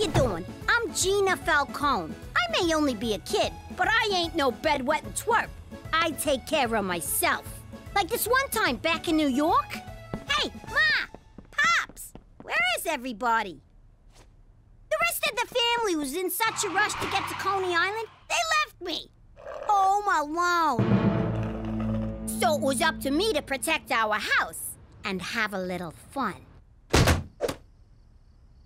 you doing? I'm Gina Falcone. I may only be a kid, but I ain't no bedwetting twerp. I take care of myself. Like this one time back in New York. Hey, Ma! Pops! Where is everybody? The rest of the family was in such a rush to get to Coney Island, they left me. Home alone. So it was up to me to protect our house and have a little fun.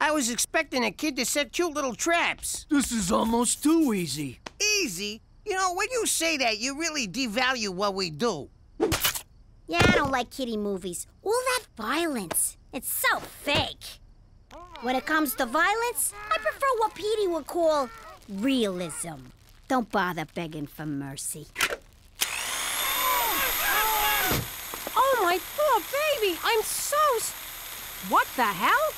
I was expecting a kid to set cute little traps. This is almost too easy. Easy? You know, when you say that, you really devalue what we do. Yeah, I don't like kiddie movies. All that violence. It's so fake. When it comes to violence, I prefer what Petey would call realism. Don't bother begging for mercy. Oh, my poor baby! I'm so... What the hell?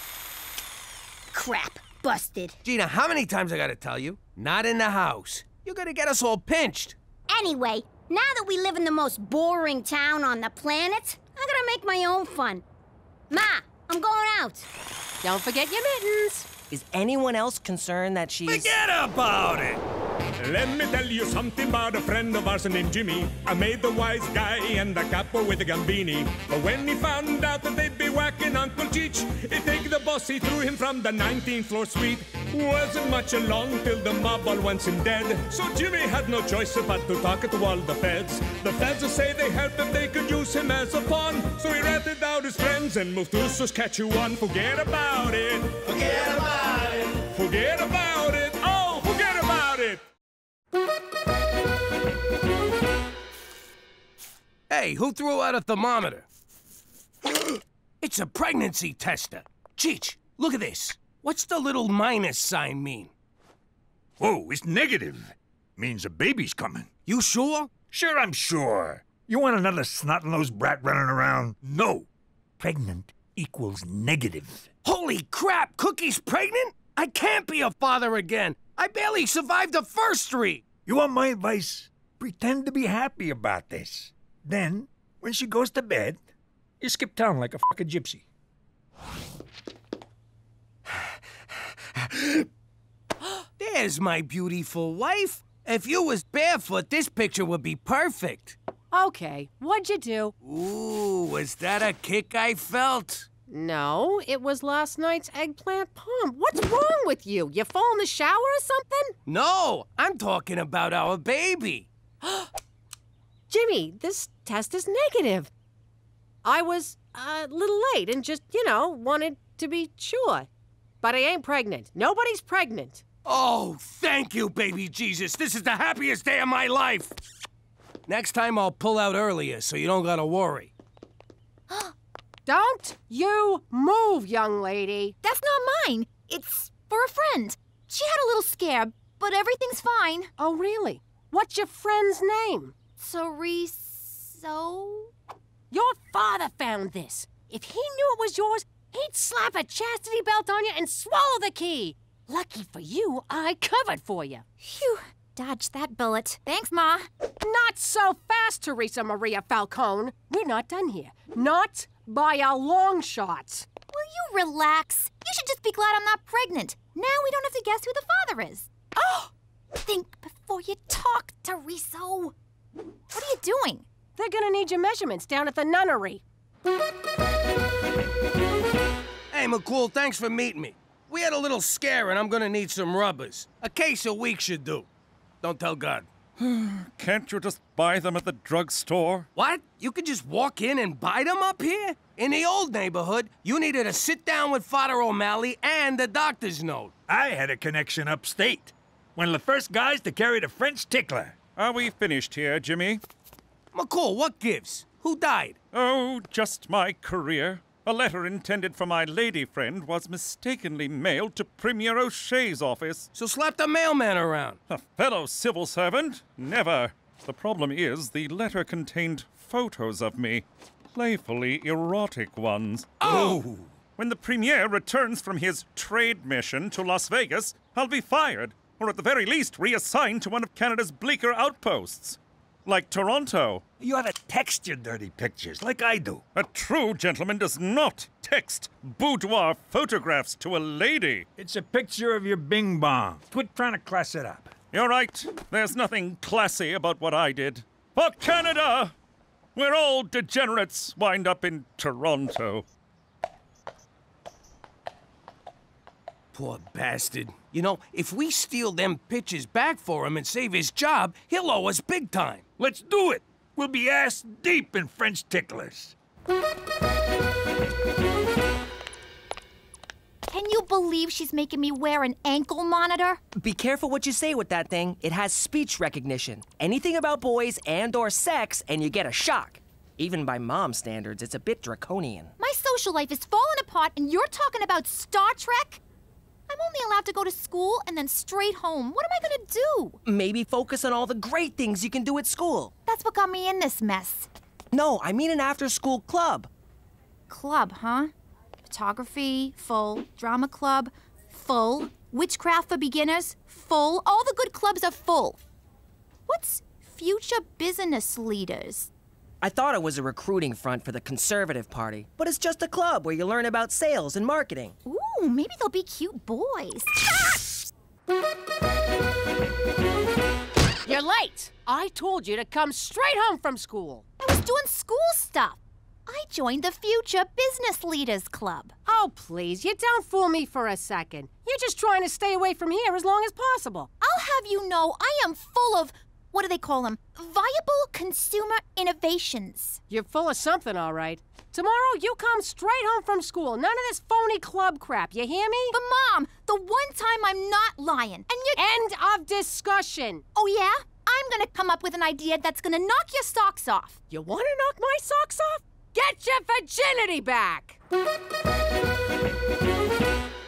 Crap. Busted. Gina, how many times I gotta tell you? Not in the house. You're gonna get us all pinched. Anyway, now that we live in the most boring town on the planet, I'm gonna make my own fun. Ma, I'm going out. Don't forget your mittens. Is anyone else concerned that she's... Forget about it! Let me tell you something about a friend of ours named Jimmy. I made the wise guy and the capo with the gambini. But when he found out that they'd be whacking Uncle Cheech, he'd take the boss, he threw him from the 19th floor suite. Wasn't much along till the mob all wants him dead. So Jimmy had no choice but to talk to all the feds. The feds say they helped if they could use him as a pawn. So he ratted out his friends and moved to Saskatchewan. Forget about it. Forget about it. Forget about it. Oh, forget about it. Hey, who threw out a thermometer? It's a pregnancy tester. Cheech, look at this. What's the little minus sign mean? Whoa, it's negative. Means a baby's coming. You sure? Sure, I'm sure. You want another snot-nosed brat running around? No. Pregnant equals negative. Holy crap, Cookie's pregnant? I can't be a father again. I barely survived the first 3. You want my advice? Pretend to be happy about this. Then, when she goes to bed, you skip town like a fucking gypsy. There's my beautiful wife. If you was barefoot, this picture would be perfect. Okay, what'd you do? Ooh, was that a kick I felt? No, it was last night's eggplant palm. What's wrong with you? You fall in the shower or something? No, I'm talking about our baby. Jimmy, this test is negative. I was a little late and just, wanted to be sure. But I ain't pregnant. Nobody's pregnant. Oh, thank you, baby Jesus. This is the happiest day of my life. Next time I'll pull out earlier so you don't gotta worry. Don't you move, young lady. That's not mine. It's for a friend. She had a little scare, but everything's fine. Oh, really? What's your friend's name? Cereso? Your father found this. If he knew it was yours, he'd slap a chastity belt on you and swallow the key. Lucky for you, I covered for you. Phew. Dodged that bullet. Thanks, Ma. Not so fast, Teresa Maria Falcone. We're not done here. Not by a long shot. Will you relax? You should just be glad I'm not pregnant. Now we don't have to guess who the father is. Oh! Think before you talk, Tereso. What are you doing? They're gonna need your measurements down at the nunnery. Hey, McCool, thanks for meeting me. We had a little scare and I'm gonna need some rubbers. A case a week should do. Don't tell God. Can't you just buy them at the drugstore? What? You could just walk in and buy them up here? In the old neighborhood, you needed to sit down with Father O'Malley and the doctor's note. I had a connection upstate. One of the first guys to carry the French tickler. Are we finished here, Jimmy? McCool, what gives? Who died? Oh, just my career. A letter intended for my lady friend was mistakenly mailed to Premier O'Shea's office. So slap the mailman around. A fellow civil servant? Never. The problem is the letter contained photos of me. Playfully erotic ones. Oh! When the Premier returns from his trade mission to Las Vegas, I'll be fired, or at the very least reassigned to one of Canada's bleaker outposts. like Toronto. You ought to text your dirty pictures like I do. A true gentleman does not text boudoir photographs to a lady. It's a picture of your bing bong. Quit trying to class it up. You're right. There's nothing classy about what I did. For Canada, where all degenerates wind up in Toronto. Poor bastard. You know, if we steal them pictures back for him and save his job, he'll owe us big time. Let's do it. We'll be ass deep in French ticklers. Can you believe she's making me wear an ankle monitor? Be careful what you say with that thing. It has speech recognition. Anything about boys and/or sex, and you get a shock. Even by mom standards, it's a bit draconian. My social life is falling apart, and you're talking about Star Trek? I'm only allowed to go to school and then straight home. What am I gonna do? Maybe focus on all the great things you can do at school. That's what got me in this mess. No, I mean an after-school club. Club, huh? Photography, full. Drama club, full. Witchcraft for beginners, full. All the good clubs are full. What's future business leaders? I thought it was a recruiting front for the Conservative Party, but it's just a club where you learn about sales and marketing. Ooh, maybe they'll be cute boys. You're late. I told you to come straight home from school. I was doing school stuff. I joined the Future Business Leaders Club. Oh, please, you don't fool me for a second. You're just trying to stay away from here as long as possible. I'll have you know I am full of, what do they call them? Viable consumer innovations. You're full of something, all right. Tomorrow, you come straight home from school. None of this phony club crap, you hear me? But Mom, the one time I'm not lying, and you— End of discussion. Oh yeah? I'm gonna come up with an idea that's gonna knock your socks off. You want to knock my socks off? Get your virginity back!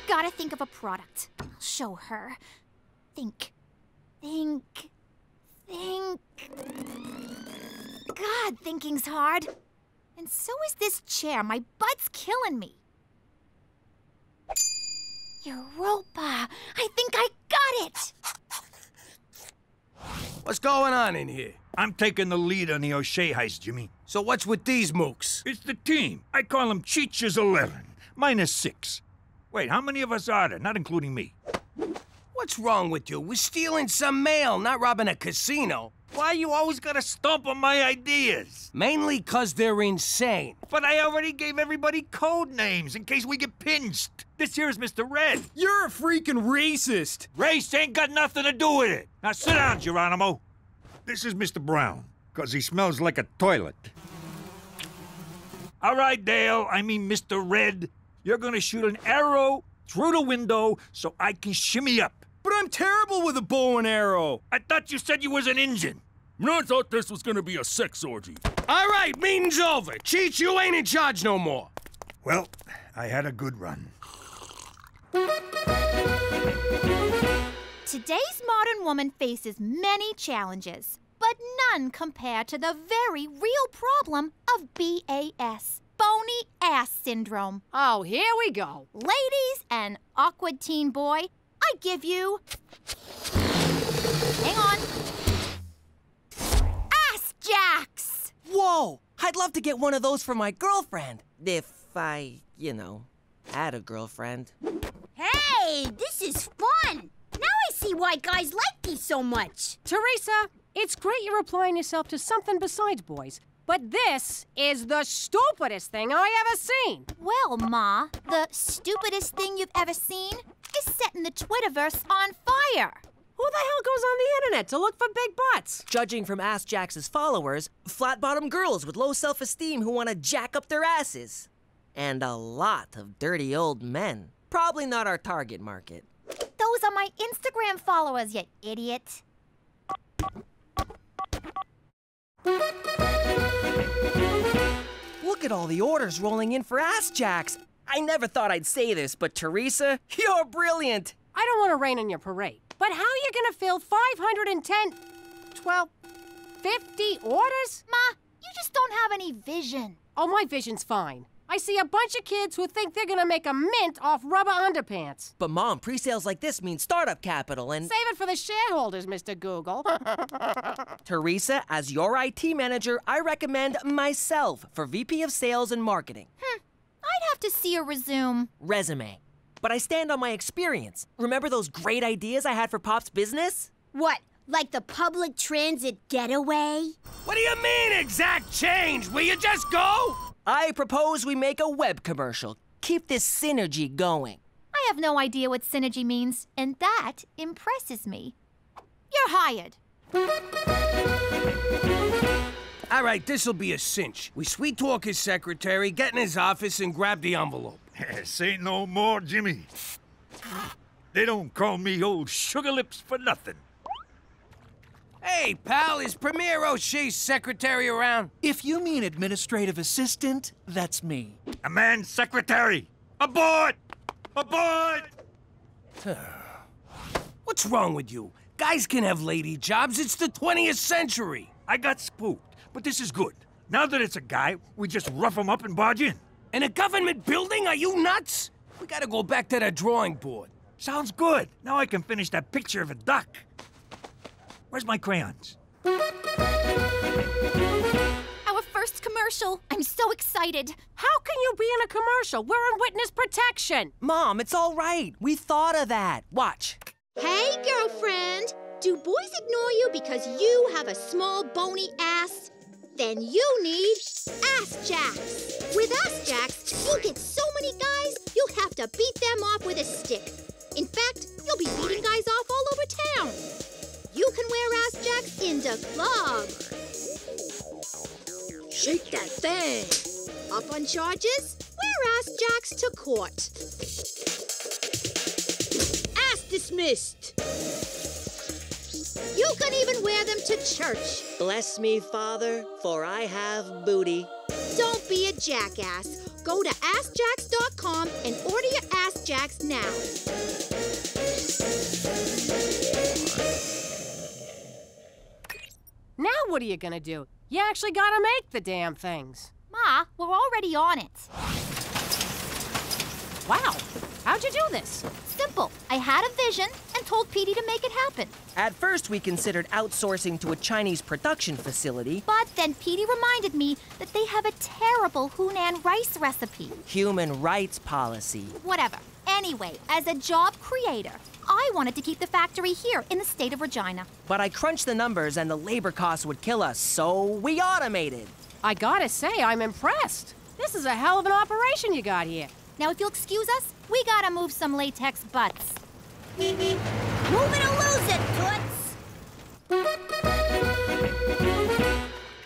Gotta think of a product. I'll show her. Think. God, thinking's hard. And so is this chair. My butt's killing me. Europa! I think I got it! What's going on in here? I'm taking the lead on the O'Shea heist, Jimmy. So what's with these mooks? It's the team. I call them Cheech's 11, minus 6. Wait, how many of us are there, not including me? What's wrong with you? We're stealing some mail, not robbing a casino. Why you always gotta stomp on my ideas? Mainly 'cause they're insane. But I already gave everybody code names in case we get pinched. This here's Mr. Red. You're a freaking racist. Race ain't got nothing to do with it. Now sit down, Geronimo. This is Mr. Brown, 'cause he smells like a toilet. All right, Dale, I mean Mr. Red. You're gonna shoot an arrow through the window so I can shimmy up. But I'm terrible with a bow and arrow. I thought you said you was an Injun. I thought this was gonna be a sex orgy. All right, meeting's over. Cheech, you ain't in charge no more. Well, I had a good run. Today's modern woman faces many challenges, but none compare to the very real problem of BAS, bony ass syndrome. Oh, here we go. Ladies and awkward teen boy, I give you... Hang on. Ass jacks! Whoa! I'd love to get one of those for my girlfriend. If I, had a girlfriend. Hey, this is fun. Now I see why guys like these so much. Teresa, it's great you're applying yourself to something besides boys, but this is the stupidest thing I ever seen. Well, Ma, the stupidest thing you've ever seen is setting the Twitterverse on fire. Who the hell goes on the internet to look for big butts? Judging from Ass Jax's followers, flat-bottom girls with low self-esteem who want to jack up their asses. And a lot of dirty old men. Probably not our target market. Those are my Instagram followers, you idiot. Look at all the orders rolling in for Ass Jacks. I never thought I'd say this, but Teresa, you're brilliant. I don't want to rain on your parade, but how are you gonna fill 510, 12, 50 orders? Ma, you just don't have any vision. Oh, my vision's fine. I see a bunch of kids who think they're gonna make a mint off rubber underpants. But Mom, pre-sales like this mean startup capital and... Save it for the shareholders, Mr. Google. Teresa, as your IT manager, I recommend myself for VP of Sales and Marketing. I'd have to see a resume. Resume. But I stand on my experience. Remember those great ideas I had for Pop's business? What, like the public transit getaway? What do you mean, exact change? Will you just go? I propose we make a web commercial. Keep this synergy going. I have no idea what synergy means, and that impresses me. You're hired. All right, this'll be a cinch. We sweet talk his secretary, get in his office, and grab the envelope. Say no more, Jimmy. They don't call me old sugar lips for nothing. Hey, pal, is Premier O'Shea's secretary around? If you mean administrative assistant, that's me. A man's secretary. Aboard! Aboard! What's wrong with you? Guys can have lady jobs. It's the 20th century. I got spooked, but this is good. Now that it's a guy, we just rough him up and barge in. In a government building? Are you nuts? We gotta go back to the drawing board. Sounds good. Now I can finish that picture of a duck. Where's my crayons? Our first commercial. I'm so excited. How can you be in a commercial? We're in witness protection. Mom, it's all right. We thought of that. Watch. Hey, girlfriend. Do boys ignore you because you have a small bony ass? Then you need Ass Jacks. With Ass Jacks, you'll get so many guys, you'll have to beat them off with a stick. In fact, you'll be beating guys off all over town. You can wear Ass Jacks in the club. Shake that thing. Up on charges? Wear Ass Jacks to court. Ass dismissed. You can even wear them to church. Bless me, Father, for I have booty. Don't be a jackass. Go to AskJacks.com and order your Ass Jacks now. Now what are you gonna do? You actually gotta make the damn things. Ma, we're already on it. Wow, how'd you do this? Simple. I had a vision and told Petey to make it happen. At first, we considered outsourcing to a Chinese production facility. But then Petey reminded me that they have a terrible Hunan rice recipe. Human rights policy. Whatever. Anyway, as a job creator, I wanted to keep the factory here in the state of Regina. But I crunched the numbers and the labor costs would kill us, so we automated. I gotta say, I'm impressed. This is a hell of an operation you got here. Now, if you'll excuse us, we gotta move some latex butts. Move it or lose it, Toots.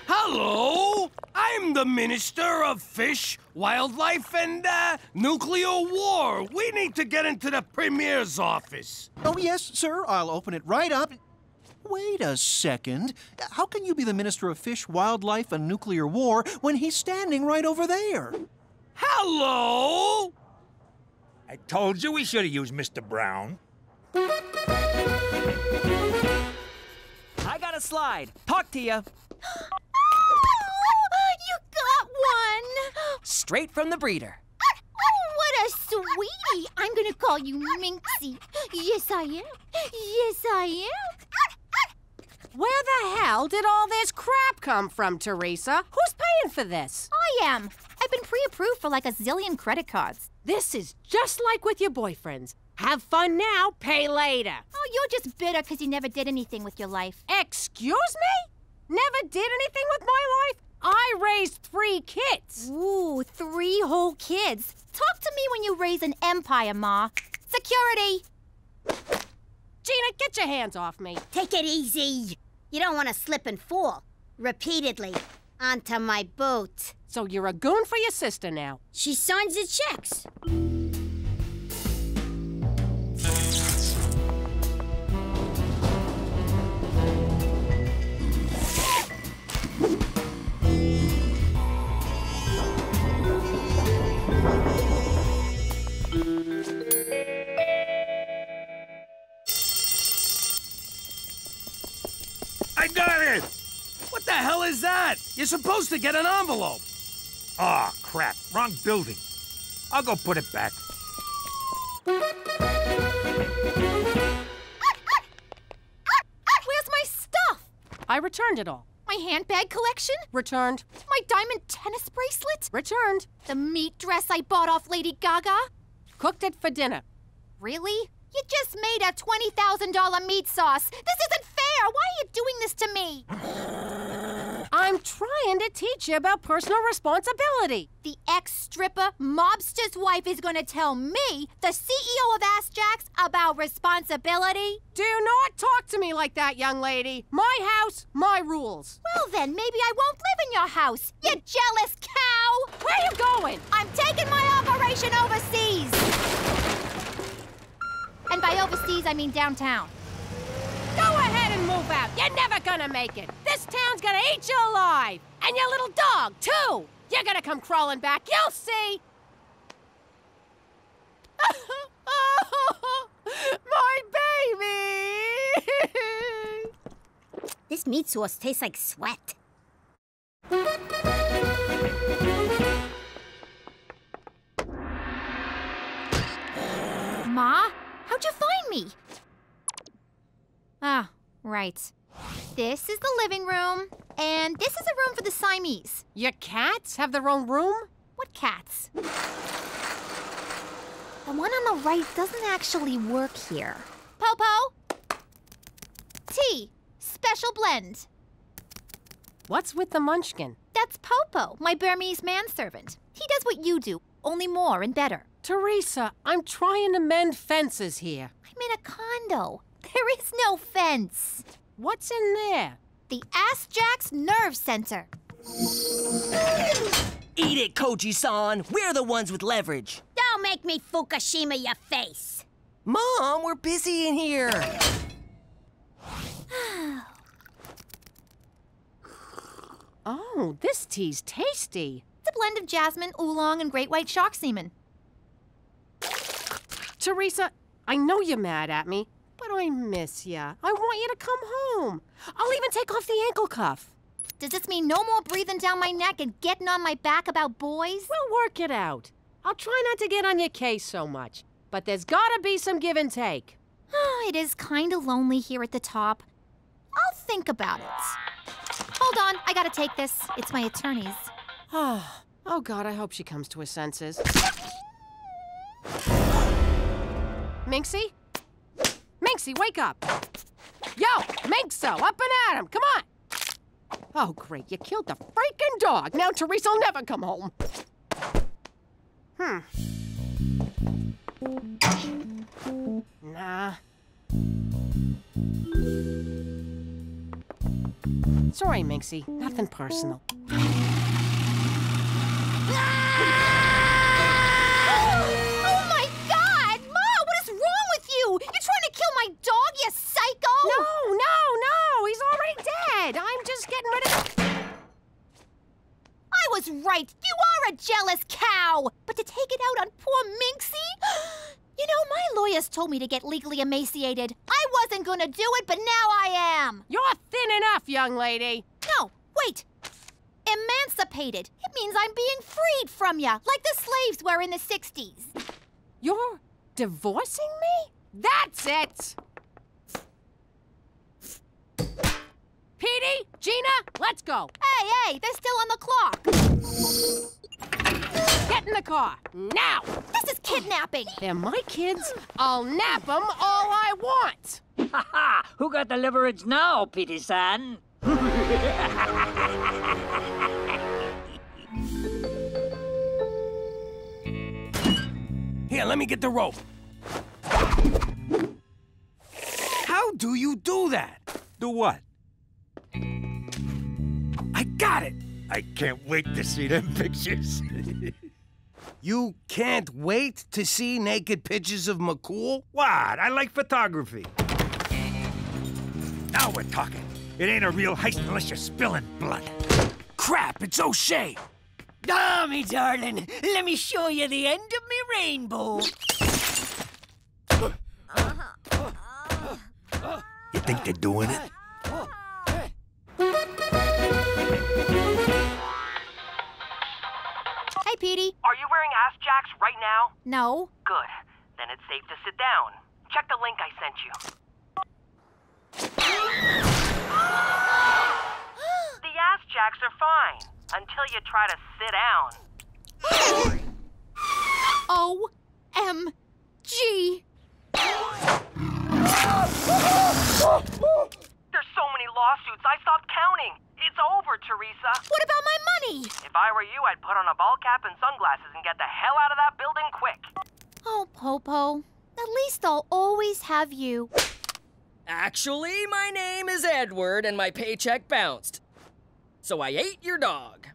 Hello! I'm the Minister of Fish, Wildlife, and, Nuclear War. We need to get into the Premier's office. Oh, yes, sir. I'll open it right up. Wait a second. How can you be the Minister of Fish, Wildlife, and Nuclear War when he's standing right over there? Hello! I told you we should have used Mr. Brown. I got a slide. Talk to ya. You got one! Straight from the breeder. What a sweetie! I'm gonna call you Minxie. Yes, I am. Yes, I am. Where the hell did all this crap come from, Teresa? Who's paying for this? I am. I've been pre-approved for like a zillion credit cards. This is just like with your boyfriends. Have fun now, pay later. Oh, you're just bitter because you never did anything with your life. Excuse me? Never did anything with my life? I raised 3 kids. Ooh, 3 whole kids. Talk to me when you raise an empire, Ma. Security! Gina, get your hands off me. Take it easy. You don't want to slip and fall. Repeatedly. Onto my boot. So you're a goon for your sister now. She signs the checks. I got it! What the hell is that? You're supposed to get an envelope. Aw, crap. crap. Wrong building. I'll go put it back. Where's my stuff? I returned it all. My handbag collection? Returned. My diamond tennis bracelet? Returned. The meat dress I bought off Lady Gaga? Cooked it for dinner. Really? You just made a $20,000 meat sauce. This isn't fair. Why are you doing this to me? I'm trying to teach you about personal responsibility. The ex-stripper mobster's wife is going to tell me, the CEO of Ask Jacks, about responsibility? Do not talk to me like that, young lady. My house, my rules. Well then, maybe I won't live in your house, you jealous cow! Where are you going? I'm taking my operation overseas! And by overseas, I mean downtown. Go ahead and move out. You're never gonna make it. This town's gonna eat you alive. And your little dog, too. You're gonna come crawling back. You'll see. My baby! This meat sauce tastes like sweat. Ma, how'd you find me? Ah, right. This is the living room, and this is a room for the Siamese. Your cats have their own room? What cats? The one on the right doesn't actually work here. Popo! Tea. Special blend. What's with the munchkin? That's Popo, my Burmese manservant. He does what you do, only more and better. Teresa, I'm trying to mend fences here. I'm in a condo. There is no fence. What's in there? The Ask Jacks Nerve Center. Eat it, Koji-san. We're the ones with leverage. Don't make me Fukushima your face. Mom, we're busy in here. Oh, this tea's tasty. It's a blend of jasmine, oolong, and great white shark semen. Teresa, I know you're mad at me, but I miss ya. I want you to come home. I'll even take off the ankle cuff. Does this mean no more breathing down my neck and getting on my back about boys? We'll work it out. I'll try not to get on your case so much, but there's gotta be some give and take. It is kind of lonely here at the top. I'll think about it. Hold on, I gotta take this. It's my attorney's. Oh, God, I hope she comes to her senses. Minxie? Minxie, wake up! Yo, Minxo, up and at him, come on! Oh, great, you killed the freaking dog. Now Teresa'll never come home. Nah. Sorry, Minxie, nothing personal. Oh my God! Ma, what is wrong with you? You're trying to kill my dog, you psycho! No, he's already dead. I'm just getting rid of... I was right. You are a jealous cow. But to take it out on poor Minxie? You know, my lawyers told me to get legally emaciated. I wasn't gonna do it, but now I am. You're thin enough, young lady. No, wait. Emancipated. It means I'm being freed from ya, like the slaves were in the 60s. You're divorcing me? That's it! Petey, Gina, let's go. Hey, they're still on the clock. Get in the car, now! This is kidnapping. They're my kids. I'll nap them all I want. Ha ha! Who got the leverage now, Petey-san? Here, let me get the rope. How do you do that? Do what? I got it! I can't wait to see them pictures. You can't wait to see naked pictures of McCool? What? I like photography. Now we're talking. It ain't a real heist unless you're spilling blood. Crap, it's O'Shea! Ah, me darling, let me show you the end of me rainbow. You think they're doing it? Hey, Petey. Jacks right now? No. Good. Then it's safe to sit down. Check the link I sent you. The ass jacks are fine until you try to sit down. OMG. There's so many lawsuits, I stopped counting. It's over, Teresa. What about my money? If I were you, I'd put on a ball cap and sunglasses and get the hell out of that building quick. Oh, Popo. At least I'll always have you. Actually, my name is Edward and my paycheck bounced. So I ate your dog.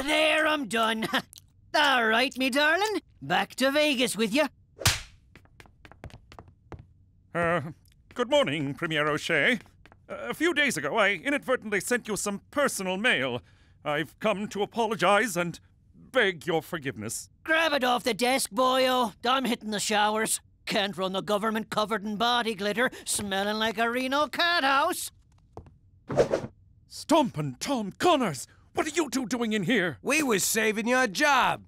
There, I'm done. All right, me darling. Back to Vegas with you. Good morning, Premier O'Shea. A few days ago, I inadvertently sent you some personal mail. I've come to apologize and beg your forgiveness. Grab it off the desk, boyo. I'm hitting the showers. Can't run the government covered in body glitter, smelling like a Reno cat house. Stompin' Tom Connors! What are you two doing in here? We was saving your job.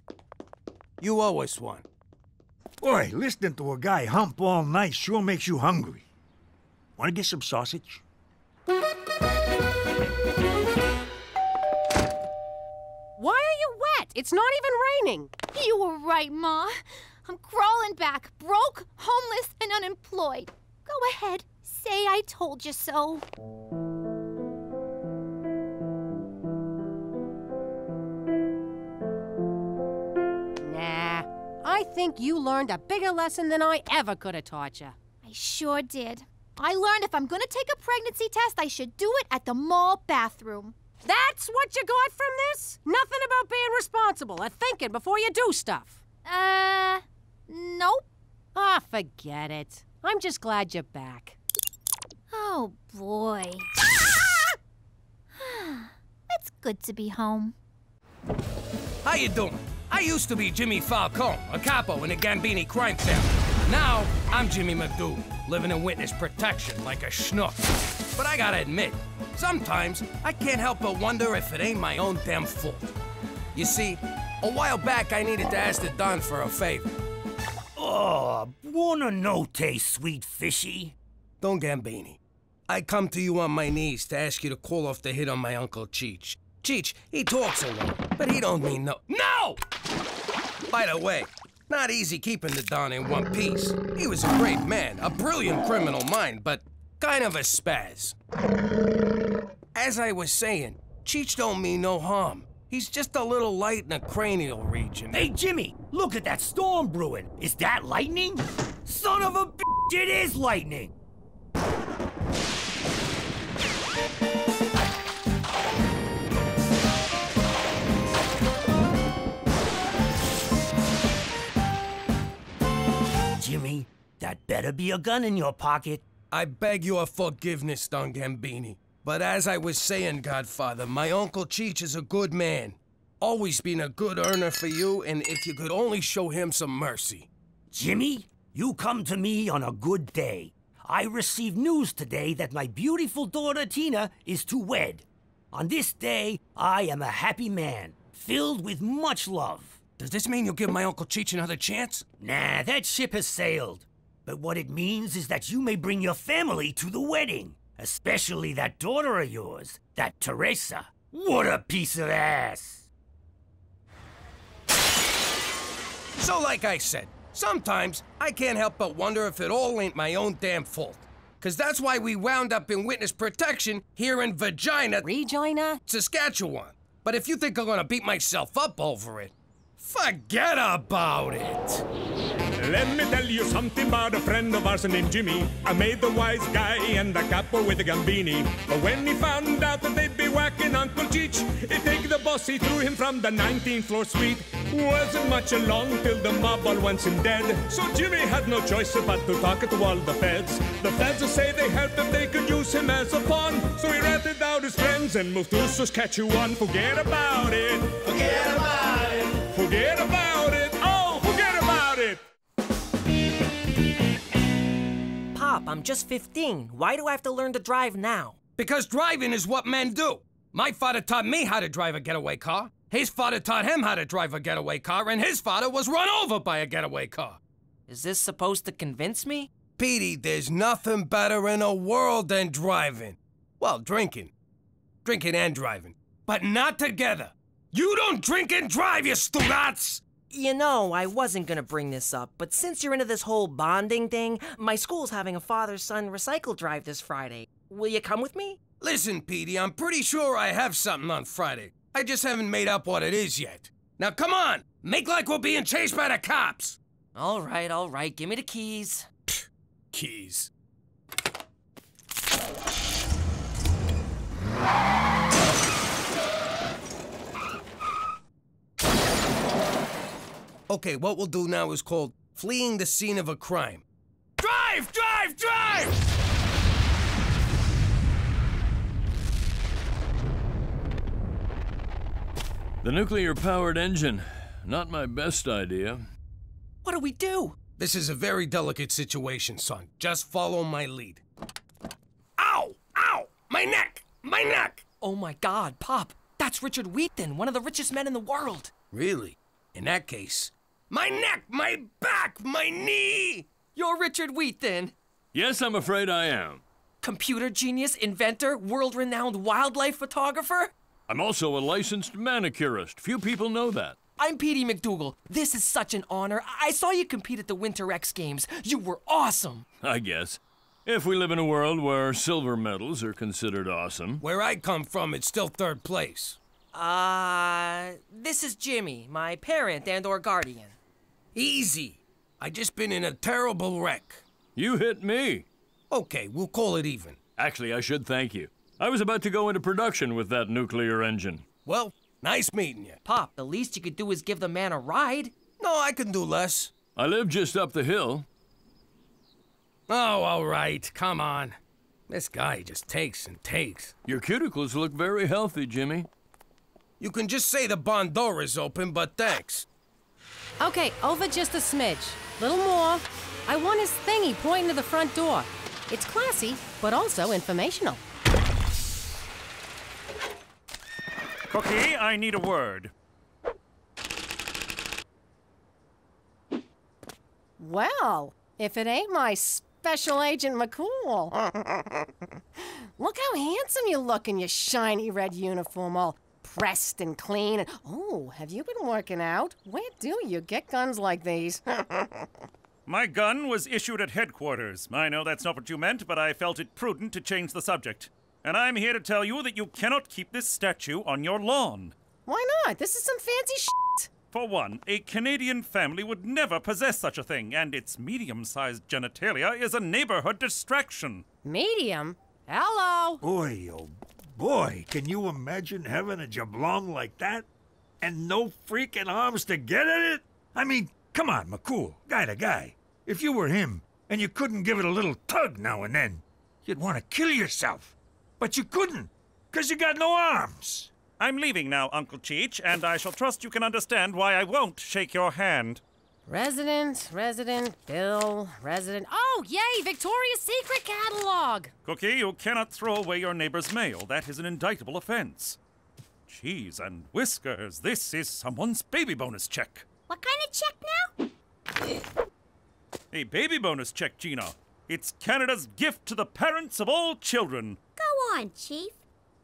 You owe us one. Boy, listening to a guy hump all night sure makes you hungry. Want to get some sausage? Why are you wet? It's not even raining. You were right, Ma. I'm crawling back, broke, homeless, and unemployed. Go ahead, say I told you so. Nah, I think you learned a bigger lesson than I ever could have taught you. I sure did. I learned if I'm gonna take a pregnancy test, I should do it at the mall bathroom. That's what you got from this? Nothing about being responsible or thinking before you do stuff. Nope. Ah, forget it. I'm just glad you're back. Oh, boy. It's good to be home. How you doing? I used to be Jimmy Falcone, a capo in the Gambini crime family. Now, I'm Jimmy McDougal, living in witness protection like a schnook. But I gotta admit, sometimes I can't help but wonder if it ain't my own damn fault. You see, a while back I needed to ask the Don for a favor. Oh, buona notte, sweet fishy. Don Gambini, I come to you on my knees to ask you to call off the hit on my Uncle Cheech. Cheech, he talks a lot, but he don't mean no. No! By the way, not easy keeping the Don in one piece. He was a great man, a brilliant criminal mind, but kind of a spaz. As I was saying, Cheech don't mean no harm. He's just a little light in the cranial region. Hey, Jimmy, look at that storm brewing. Is that lightning? Son of a bitch, it is lightning! Jimmy, that better be a gun in your pocket. I beg your forgiveness, Don Gambini. But as I was saying, Godfather, my Uncle Cheech is a good man. Always been a good earner for you, and if you could only show him some mercy. Jimmy, you come to me on a good day. I received news today that my beautiful daughter Tina is to wed. On this day, I am a happy man, filled with much love. Does this mean you'll give my Uncle Cheech another chance? Nah, that ship has sailed. But what it means is that you may bring your family to the wedding. Especially that daughter of yours, that Teresa. What a piece of ass! So like I said, sometimes I can't help but wonder if it all ain't my own damn fault. 'Cause that's why we wound up in witness protection here in Regina, Saskatchewan. But if you think I'm gonna beat myself up over it, forget about it. Let me tell you something about a friend of ours named Jimmy. I made the wise guy and the capo with the Gambini. But when he found out that they'd be whacking Uncle Cheech, he'd take the boss, he threw him from the 19th floor suite. Wasn't much along till the mob all wants him dead. So Jimmy had no choice but to talk to all the feds. The feds say they helped him, they could use him as a pawn. So he ratted out his friends and moved to Saskatchewan. Forget about it. Forget about it. Forget about it. Oh, forget about it. Pop, I'm just 15. Why do I have to learn to drive now? Because driving is what men do. My father taught me how to drive a getaway car. His father taught him how to drive a getaway car, and his father was run over by a getaway car. Is this supposed to convince me? Petey, there's nothing better in the world than driving. Well, drinking. Drinking and driving. But not together. You don't drink and drive, you Stugats! You know, I wasn't gonna bring this up, but since you're into this whole bonding thing, my school's having a father-son recycle drive this Friday. Will you come with me? Listen, Petey, I'm pretty sure I have something on Friday. I just haven't made up what it is yet. Now come on, make like we're being chased by the cops. All right, give me the keys. Keys. Okay, what we'll do now is called fleeing the scene of a crime. Drive, drive, drive! The nuclear-powered engine. Not my best idea. What do we do? This is a very delicate situation, son. Just follow my lead. Ow! Ow! My neck! My neck! Oh my God, Pop. That's Richard Wheaton, one of the richest men in the world. Really? In that case, my neck, my back, my knee! You're Richard Wheaton. Yes, I'm afraid I am. Computer genius, inventor, world-renowned wildlife photographer? I'm also a licensed manicurist. Few people know that. I'm Petey McDougal. This is such an honor. I saw you compete at the Winter X Games. You were awesome. I guess. If we live in a world where silver medals are considered awesome. Where I come from, it's still third place. This is Jimmy, my parent and/or guardian. Easy. I just been in a terrible wreck. You hit me. Okay, we'll call it even. Actually, I should thank you. I was about to go into production with that nuclear engine. Well, nice meeting you. Pop, the least you could do is give the man a ride. No, I can do less. I live just up the hill. Oh, all right. Come on. This guy just takes and takes. Your cuticles look very healthy, Jimmy. You can just say the barn door is open, but thanks. Okay, over just a smidge. Little more. I want his thingy pointing to the front door. It's classy, but also informational. Cookie, I need a word. Well, if it ain't my Special Agent McCool. Look how handsome you look in your shiny red uniform, all pressed and clean. Oh, have you been working out? Where do you get guns like these? My gun was issued at headquarters. I know that's not what you meant, but I felt it prudent to change the subject. And I'm here to tell you that you cannot keep this statue on your lawn. Why not? This is some fancy shit. For one, a Canadian family would never possess such a thing, and its medium-sized genitalia is a neighborhood distraction. Medium? Hello? Boy, oh boy, can you imagine having a jablong like that? And no freaking arms to get at it? I mean, come on, McCool, guy to guy. If you were him, and you couldn't give it a little tug now and then, you'd want to kill yourself. But you couldn't, because you got no arms. I'm leaving now, Uncle Cheech, and I shall trust you can understand why I won't shake your hand. Resident, Bill, resident. Oh, yay, Victoria's Secret catalog! Cookie, you cannot throw away your neighbor's mail. That is an indictable offense. Cheese and whiskers, this is someone's baby bonus check. What kind of check now? A baby bonus check, Gina. It's Canada's gift to the parents of all children. Go on, Chief.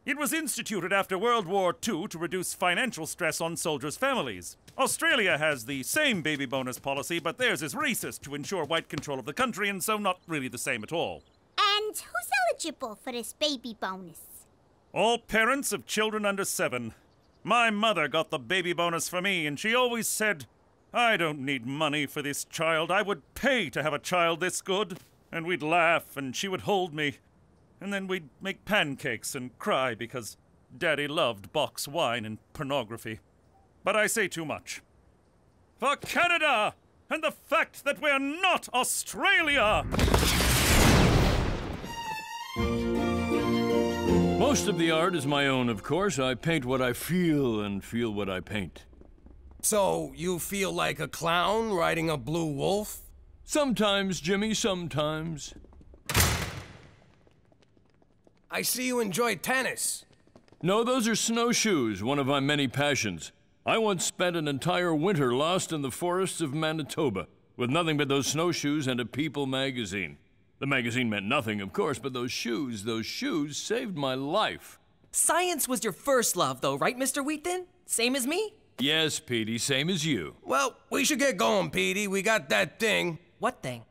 It was instituted after World War II to reduce financial stress on soldiers' families. Australia has the same baby bonus policy, but theirs is racist to ensure white control of the country, and so not really the same at all. And who's eligible for this baby bonus? All parents of children under 7. My mother got the baby bonus for me, and she always said, I don't need money for this child. I would pay to have a child this good. And we'd laugh, and she would hold me. And then we'd make pancakes and cry because Daddy loved box wine and pornography. But I say too much. For Canada! And the fact that we're not Australia! Most of the art is my own, of course. I paint what I feel and feel what I paint. So, you feel like a clown riding a blue wolf? Sometimes, Jimmy, sometimes. I see you enjoy tennis. No, those are snowshoes, one of my many passions. I once spent an entire winter lost in the forests of Manitoba with nothing but those snowshoes and a People magazine. The magazine meant nothing, of course, but those shoes saved my life. Science was your first love, though, right, Mr. Wheaton? Same as me? Yes, Petey, same as you. Well, we should get going, Petey. We got that thing. What thing?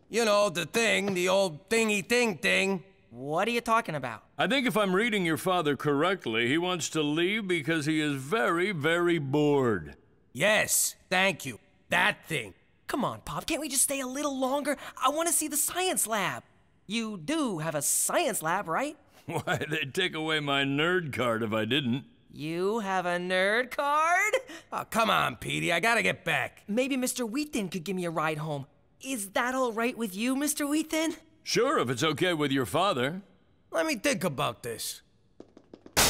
You know, the thing, the old thingy-thing thing. What are you talking about? I think if I'm reading your father correctly, he wants to leave because he is very, very bored. Yes, thank you. That thing. Come on, Pop, can't we just stay a little longer? I want to see the science lab. You do have a science lab, right? Why, they'd take away my nerd card if I didn't. You have a nerd card? Oh, come on, Petey, I gotta get back. Maybe Mr. Wheaton could give me a ride home. Is that all right with you, Mr. Wheaton? Sure, if it's okay with your father. Let me think about this. Get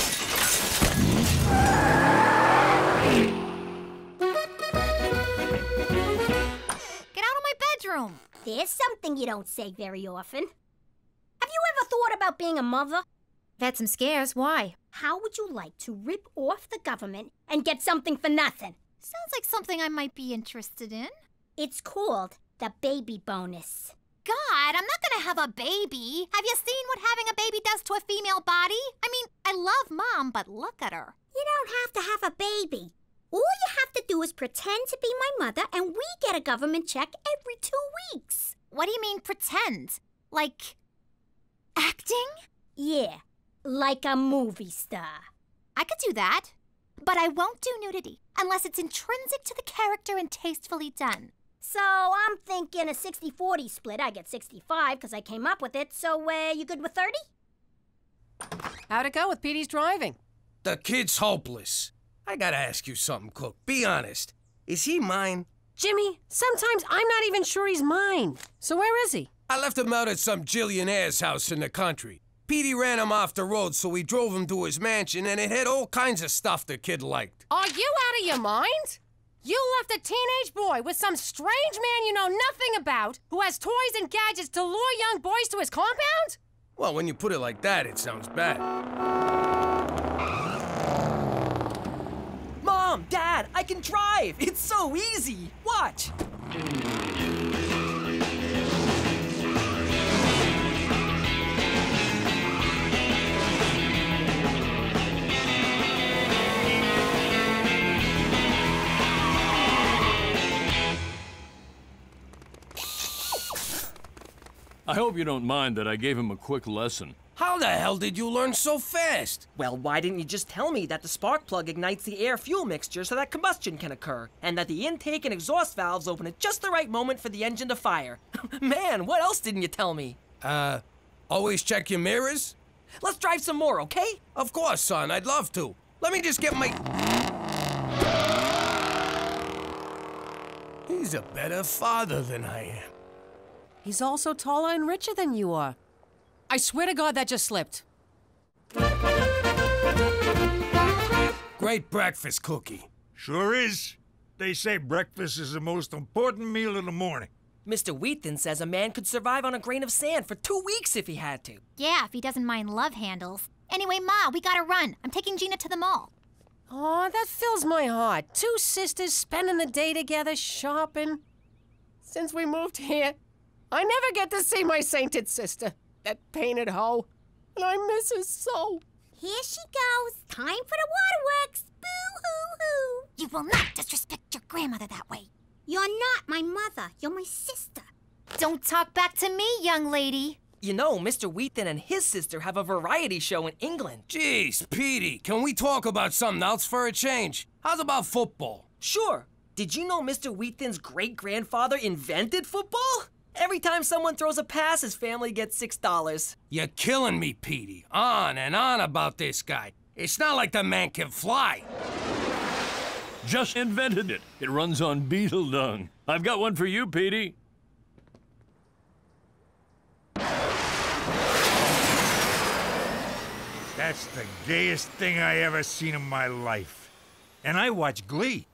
out of my bedroom. There's something you don't say very often. Have you ever thought about being a mother? I've had some scares. Why? How would you like to rip off the government and get something for nothing? Sounds like something I might be interested in. It's called the baby bonus. God, I'm not gonna have a baby. Have you seen what having a baby does to a female body? I mean, I love Mom, but look at her. You don't have to have a baby. All you have to do is pretend to be my mother and we get a government check every 2 weeks. What do you mean pretend? Like, acting? Yeah, like a movie star. I could do that, but I won't do nudity unless it's intrinsic to the character and tastefully done. So I'm thinking a 60-40 split. I get 65 because I came up with it. So you good with 30? How'd it go with Petey's driving? The kid's hopeless. I gotta ask you something, Cook. Be honest. Is he mine? Jimmy, sometimes I'm not even sure he's mine. So where is he? I left him out at some jillionaire's house in the country. Petey ran him off the road, so we drove him to his mansion, and it had all kinds of stuff the kid liked. Are you out of your mind? You left a teenage boy with some strange man you know nothing about who has toys and gadgets to lure young boys to his compound? Well, when you put it like that, it sounds bad. Mom, Dad, I can drive! It's so easy! Watch! I hope you don't mind that I gave him a quick lesson. How the hell did you learn so fast? Well, why didn't you just tell me that the spark plug ignites the air-fuel mixture so that combustion can occur, and that the intake and exhaust valves open at just the right moment for the engine to fire? Man, what else didn't you tell me? Always check your mirrors? Let's drive some more, okay? Of course, son, I'd love to. Let me just get my... He's a better father than I am. He's also taller and richer than you are. I swear to God that just slipped. Great breakfast, Cookie. Sure is. They say breakfast is the most important meal in the morning. Mr. Wheaton says a man could survive on a grain of sand for 2 weeks if he had to. Yeah, if he doesn't mind love handles. Anyway, Ma, we gotta run. I'm taking Gina to the mall. Oh, that fills my heart. 2 sisters spending the day together shopping. Since we moved here, I never get to see my sainted sister, that painted hoe. And I miss her so. Here she goes. Time for the waterworks. Boo-hoo-hoo. You will not disrespect your grandmother that way. You're not my mother. You're my sister. Don't talk back to me, young lady. You know, Mr. Wheaton and his sister have a variety show in England. Jeez, Petey, can we talk about something else for a change? How's about football? Sure. Did you know Mr. Wheaton's great-grandfather invented football? Every time someone throws a pass, his family gets $6. You're killing me, Petey. On and on about this guy. It's not like the man can fly. Just invented it. It runs on beetle dung. I've got one for you, Petey. That's the gayest thing I ever seen in my life. And I watch Glee.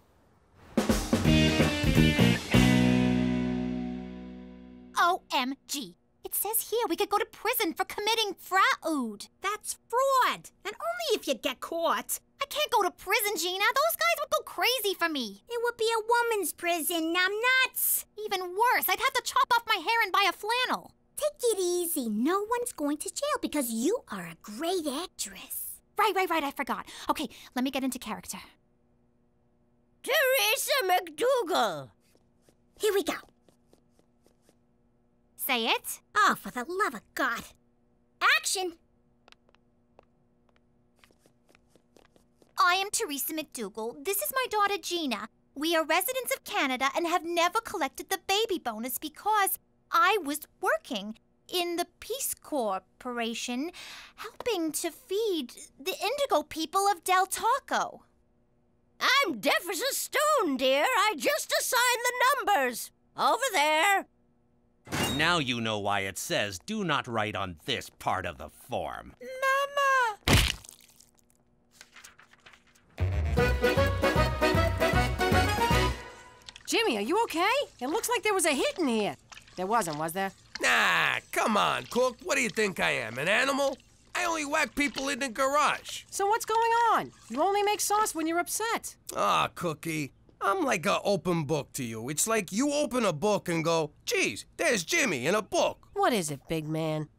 OMG. It says here we could go to prison for committing fraud. That's fraud. And only if you get caught. I can't go to prison, Gina. Those guys would go crazy for me. It would be a woman's prison, numbnuts. Even worse, I'd have to chop off my hair and buy a flannel. Take it easy. No one's going to jail because you are a great actress. Right, I forgot. Okay, let me get into character. Teresa McDougal. Here we go. Say it. Oh, for the love of God. Action! I am Teresa McDougal. This is my daughter, Gina. We are residents of Canada and have never collected the baby bonus because I was working in the Peace Corporation helping to feed the indigo people of Del Taco. I'm deaf as a stone, dear. I just assigned the numbers. Over there. Now you know why it says do not write on this part of the form. Mama! Jimmy, are you okay? It looks like there was a hit in here. There wasn't, was there? Nah, come on, Cook. What do you think I am, an animal? I only whack people in the garage. So what's going on? You only make sauce when you're upset. Ah, Cookie. I'm like an open book to you. It's like you open a book and go, geez, there's Jimmy in a book. What is it, big man?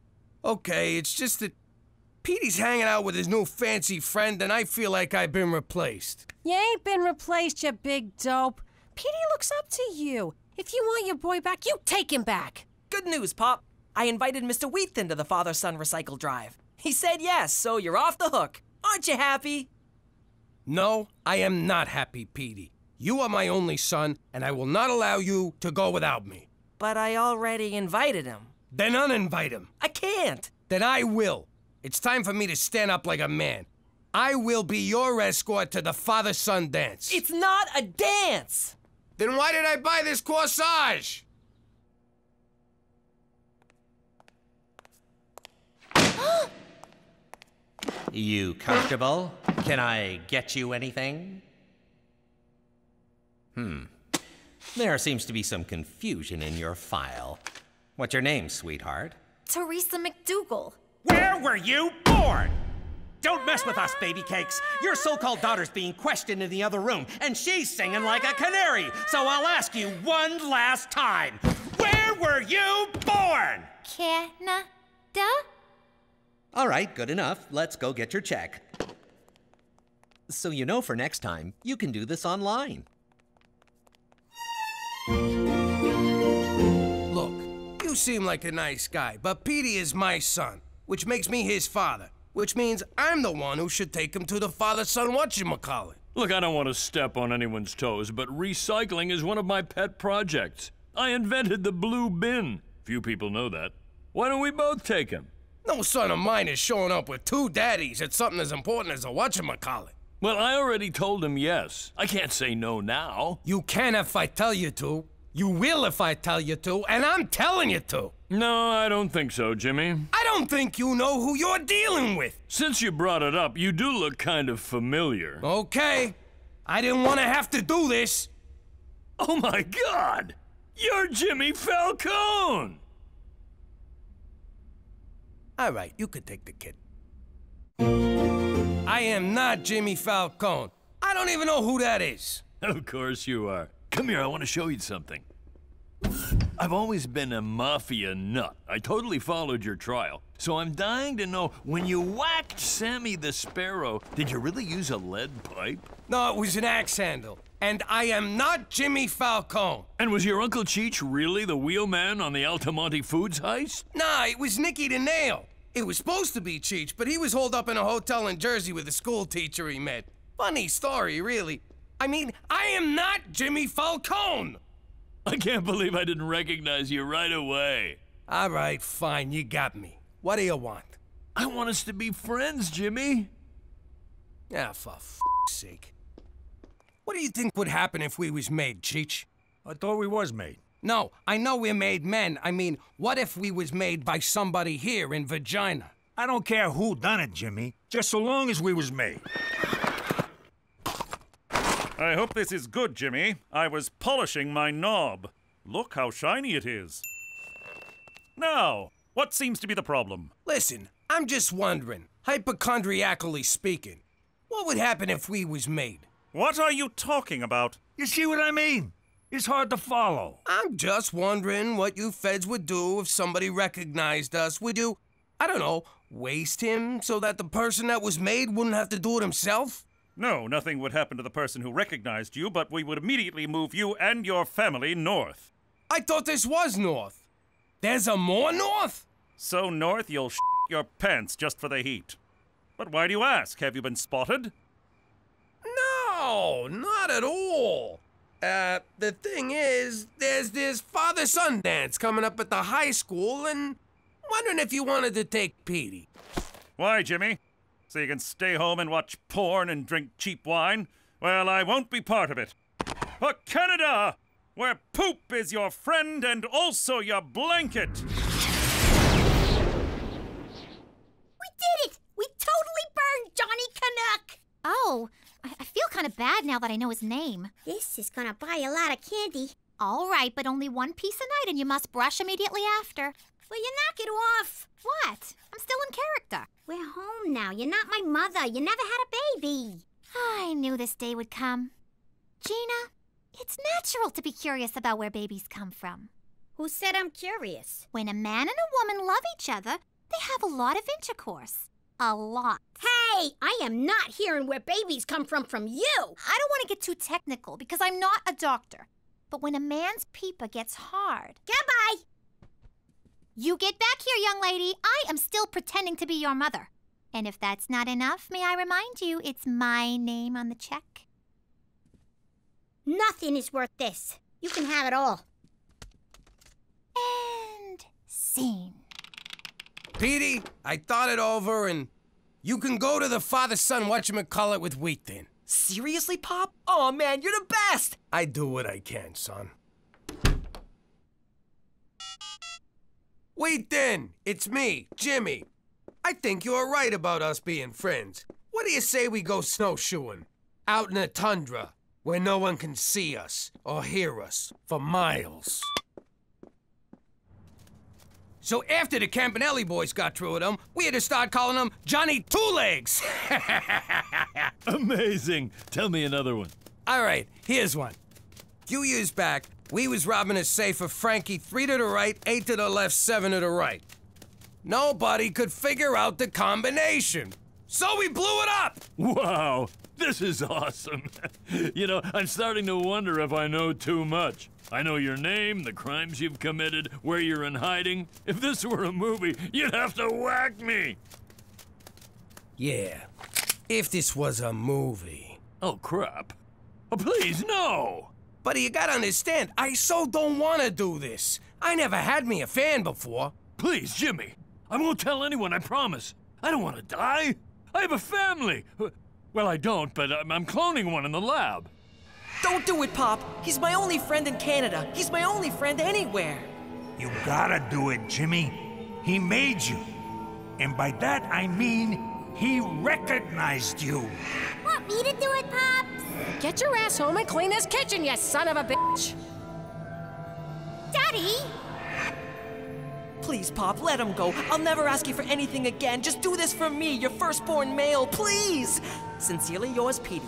Okay, it's just that Petey's hanging out with his new fancy friend and I feel like I've been replaced. You ain't been replaced, you big dope. Petey looks up to you. If you want your boy back, you take him back. Good news, Pop. I invited Mr. Wheaton to the father-son recycle drive. He said yes, so you're off the hook. Aren't you happy? No, I am not happy, Petey. You are my only son, and I will not allow you to go without me. But I already invited him. Then uninvite him. I can't. Then I will. It's time for me to stand up like a man. I will be your escort to the father-son dance. It's not a dance! Then why did I buy this corsage? You comfortable? Can I get you anything? There seems to be some confusion in your file. What's your name, sweetheart? Teresa McDougal. Where were you born? Don't mess with us, baby cakes. Your so-called daughter's being questioned in the other room, and she's singing like a canary. So I'll ask you one last time. Where were you born? Canada? All right, good enough. Let's go get your check. So you know for next time, you can do this online. Look, you seem like a nice guy, but Petey is my son, which makes me his father. Which means I'm the one who should take him to the father-son whatchamacallit. Look, I don't want to step on anyone's toes, but recycling is one of my pet projects. I invented the blue bin. Few people know that. Why don't we both take him? No son of mine is showing up with two daddies at something as important as a whatchamacallit. Well, I already told him yes. I can't say no now. You can if I tell you to. You will if I tell you to, and I'm telling you to. No, I don't think so, Jimmy. I don't think you know who you're dealing with. Since you brought it up, you do look kind of familiar. Okay. I didn't want to have to do this. Oh my God! You're Jimmy Falcone! All right, you could take the kid. I am not Jimmy Falcone. I don't even know who that is. Of course you are. Come here, I want to show you something. I've always been a mafia nut. I totally followed your trial. So I'm dying to know, when you whacked Sammy the Sparrow, did you really use a lead pipe? No, it was an axe handle. And I am not Jimmy Falcone. And was your Uncle Cheech really the wheelman on the Altamonte Foods heist? Nah, it was Nicky the Nail. It was supposed to be Cheech, but he was holed up in a hotel in Jersey with a school teacher he met. Funny story, really. I mean, I am not Jimmy Falcone! I can't believe I didn't recognize you right away. All right, fine, you got me. What do you want? I want us to be friends, Jimmy. Ah, for f***'s sake. What do you think would happen if we was made, Cheech? I thought we was made. No, I know we're made men. I mean, what if we was made by somebody here in Vagina? I don't care who done it, Jimmy. Just so long as we was made. I hope this is good, Jimmy. I was polishing my knob. Look how shiny it is. Now, What seems to be the problem? Listen, I'm just wondering, hypochondriacally speaking, what would happen if we was made? What are you talking about? You see what I mean? It's hard to follow. I'm just wondering what you feds would do if somebody recognized us. Would you, I don't know, waste him so that the person that was made wouldn't have to do it himself? No, nothing would happen to the person who recognized you, but we would immediately move you and your family north. I thought this was north. There's a more north? So north you'll your pants just for the heat. But why do you ask? Have you been spotted? No, not at all. The thing is, there's this father-son dance coming up at the high school, and wondering if you wanted to take Petey. Why, Jimmy? So you can stay home and watch porn and drink cheap wine? Well, I won't be part of it. For Canada, where poop is your friend and also your blanket. We did it! We totally burned Johnny Canuck! Oh, I feel kind of bad now that I know his name. This is gonna buy a lot of candy. All right, but only one piece a night and you must brush immediately after. Will you knock it off? What? I'm still in character. We're home now. You're not my mother. You never had a baby. I knew this day would come. Gina, it's natural to be curious about where babies come from. Who said I'm curious? When a man and a woman love each other, they have a lot of intercourse. A lot. Hey, I am not hearing where babies come from you. I don't want to get too technical because I'm not a doctor. But when a man's peeper gets hard... Goodbye! You get back here, young lady. I am still pretending to be your mother. And if that's not enough, may I remind you, it's my name on the check? Nothing is worth this. You can have it all. And scene. Petey, I thought it over, and you can go to the father-son whatchamacallit with Wheat Thin. Seriously, Pop? Oh, man, you're the best! I do what I can, son. Wheat Thin, it's me, Jimmy. I think you're right about us being friends. What do you say we go snowshoeing? Out in the tundra, where no one can see us or hear us for miles. So after the Campanelli boys got through with him, we had to start calling him Johnny Two Legs. Amazing. Tell me another one. All right, here's one. A few years back, we was robbing a safe of Frankie 3 to the right, 8 to the left, 7 to the right. Nobody could figure out the combination. So we blew it up! Wow, this is awesome. You know, I'm starting to wonder if I know too much. I know your name, the crimes you've committed, where you're in hiding. If this were a movie, you'd have to whack me. Yeah, if this was a movie. Oh, crap. Oh, please, no! But you gotta understand, I so don't wanna do this. I never had me a fan before. Please, Jimmy. I won't tell anyone, I promise. I don't want to die. I have a family. Well, I don't, but I'm cloning one in the lab. Don't do it, Pop. He's my only friend in Canada. He's my only friend anywhere. You gotta do it, Jimmy. He made you. And by that, I mean he recognized you. Want me to do it, Pops? Get your ass home and clean this kitchen, you son of a bitch! Daddy! Please, Pop, let him go. I'll never ask you for anything again. Just do this for me, your firstborn male, please. Sincerely yours, Petey.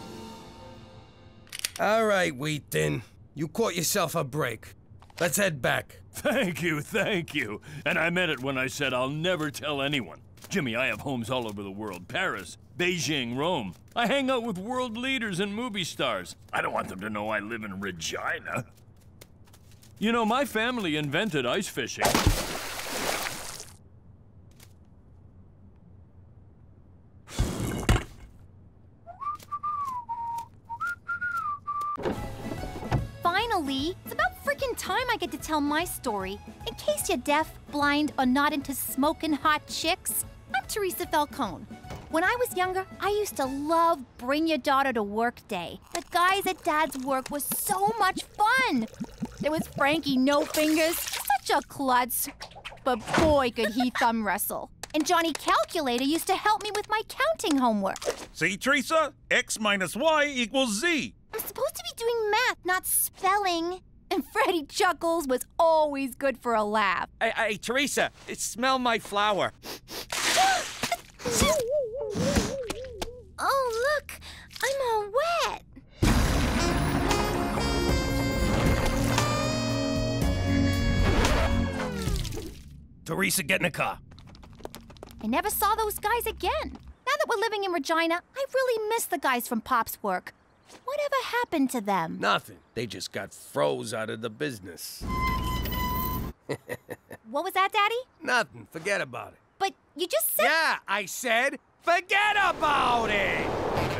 All right, Wheat Thin. You caught yourself a break. Let's head back. Thank you, thank you. And I meant it when I said I'll never tell anyone. Jimmy, I have homes all over the world. Paris, Beijing, Rome. I hang out with world leaders and movie stars. I don't want them to know I live in Regina. You know, my family invented ice fishing. Finally, it's about freaking time I get to tell my story. In case you're deaf, blind, or not into smoking hot chicks, I'm Teresa Falcone. When I was younger, I used to love Bring Your Daughter to Work Day. The guys at Dad's work was so much fun. There was Frankie No Fingers, such a klutz. But boy, could he thumb wrestle. And Johnny Calculator used to help me with my counting homework. See, Teresa? X minus Y equals Z. I'm supposed to be doing math, not spelling. And Freddie Chuckles was always good for a laugh. Hey, Teresa, smell my flower. Oh, look, I'm all wet. Teresa, get in the car. I never saw those guys again. Now that we're living in Regina, I really miss the guys from Pop's work. Whatever happened to them? Nothing. They just got froze out of the business. What was that, Daddy? Nothing. Forget about it. But you just said... Yeah, I said, forget about it!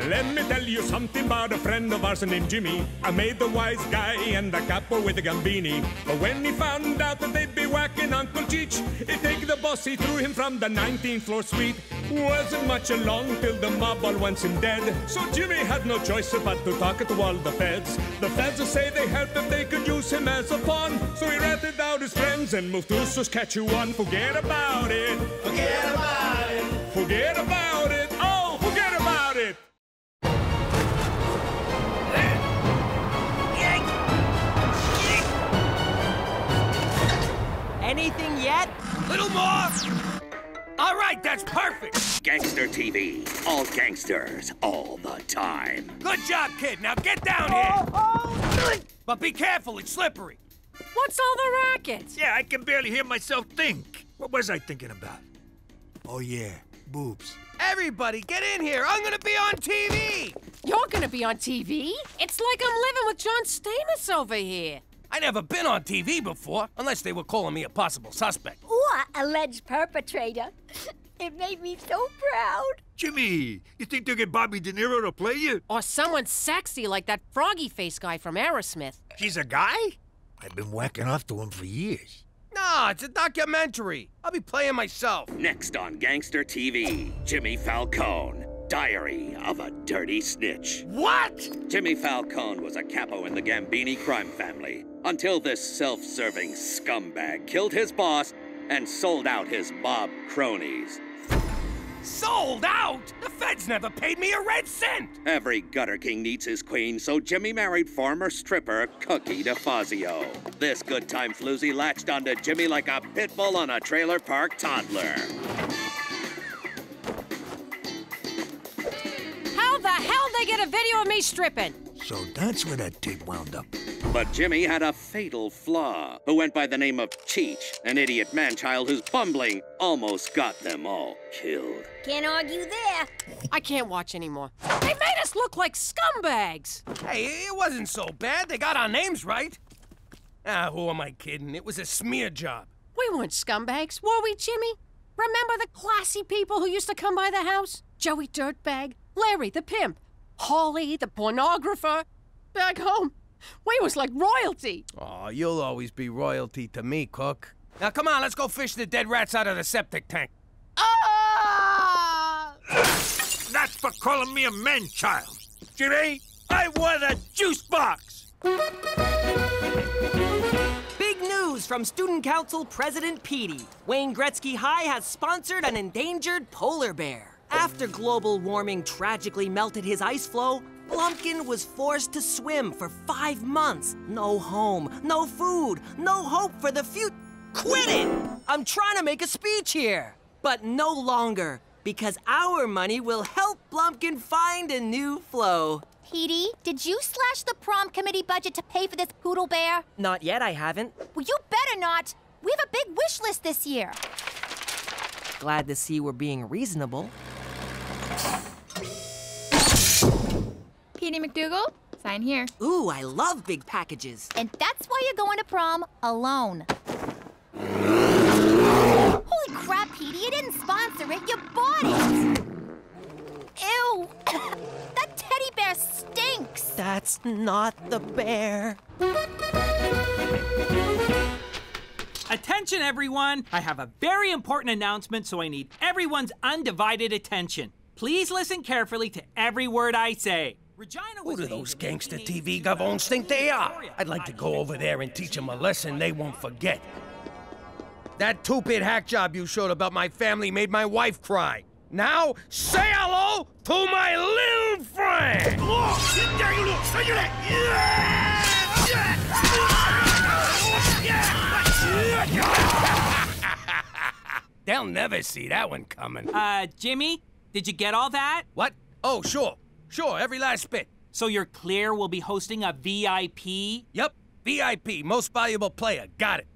Let me tell you something about a friend of ours named Jimmy. I made the wise guy and the capo with the gambini. But when he found out that they'd be whacking Uncle Cheech, he'd take the boss, he threw him from the 19th floor suite. Wasn't much along till the mob all wants him dead. So Jimmy had no choice but to talk to all the feds. The feds will say they helped if they could use him as a pawn. So he ratted out his friends and moved to Saskatchewan. Forget about it. Forget about it. Forget about it. Oh, forget about it. Anything yet? Little more! All right, that's perfect! Gangster TV. All gangsters, all the time. Good job, kid. Now get down here! But be careful, it's slippery. What's all the racket? Yeah, I can barely hear myself think. What was I thinking about? Oh, yeah, boobs. Everybody, get in here! I'm gonna be on TV! You're gonna be on TV? It's like I'm living with John Stamos over here. I never been on TV before, unless they were calling me a possible suspect. Or alleged perpetrator. It made me so proud. Jimmy, you think they'll get Bobby De Niro to play you? Or someone sexy like that froggy face guy from Aerosmith. He's a guy? I've been whacking off to him for years. No, it's a documentary. I'll be playing myself. Next on Gangster TV, Jimmy Falcone. Diary of a Dirty Snitch. What? Jimmy Falcone was a capo in the Gambini crime family until this self-serving scumbag killed his boss and sold out his mob cronies. Sold out? The feds never paid me a red cent! Every gutter king needs his queen, so Jimmy married former stripper Cookie DeFazio. This good time floozy latched onto Jimmy like a pit bull on a trailer park toddler. How the hell they get a video of me stripping? So that's where that tape wound up. But Jimmy had a fatal flaw, who went by the name of Cheech, an idiot man-child whose bumbling almost got them all killed. Can't argue there. I can't watch anymore. They made us look like scumbags. Hey, it wasn't so bad. They got our names right. Ah, who am I kidding? It was a smear job. We weren't scumbags, were we, Jimmy? Remember the classy people who used to come by the house? Joey Dirtbag, Larry the pimp, Holly the pornographer. Back home, we was like royalty. Oh, you'll always be royalty to me, Cook. Now, come on, let's go fish the dead rats out of the septic tank. Ah! That's for calling me a man-child. Jimmy, I want a juice box. Big news from Student Council President Petey. Wayne Gretzky High has sponsored an endangered polar bear. After global warming tragically melted his ice floe, Blumpkin was forced to swim for 5 months. No home, no food, no hope for the future. Quit it! I'm trying to make a speech here. But no longer, because our money will help Blumpkin find a new flow. Petey, did you slash the prom committee budget to pay for this poodle bear? Not yet, I haven't. Well, you better not. We have a big wish list this year. Glad to see we're being reasonable. Petey McDougal, sign here. Ooh, I love big packages. And that's why you're going to prom alone. Holy crap, Petey, you didn't sponsor it, you bought it! Ew! That teddy bear stinks! That's not the bear. Attention, everyone! I have a very important announcement, so I need everyone's undivided attention. Please listen carefully to every word I say. Who do those gangster TV gavons think they are? I'd like to go over there and teach them a lesson they won't forget. That two-bit hack job you showed about my family made my wife cry. Now, say hello to my little friend! They'll never see that one coming. Jimmy, did you get all that? What? Oh, sure. Sure, every last bit. So you're clear we'll be hosting a VIP? Yep, VIP, most valuable player. Got it.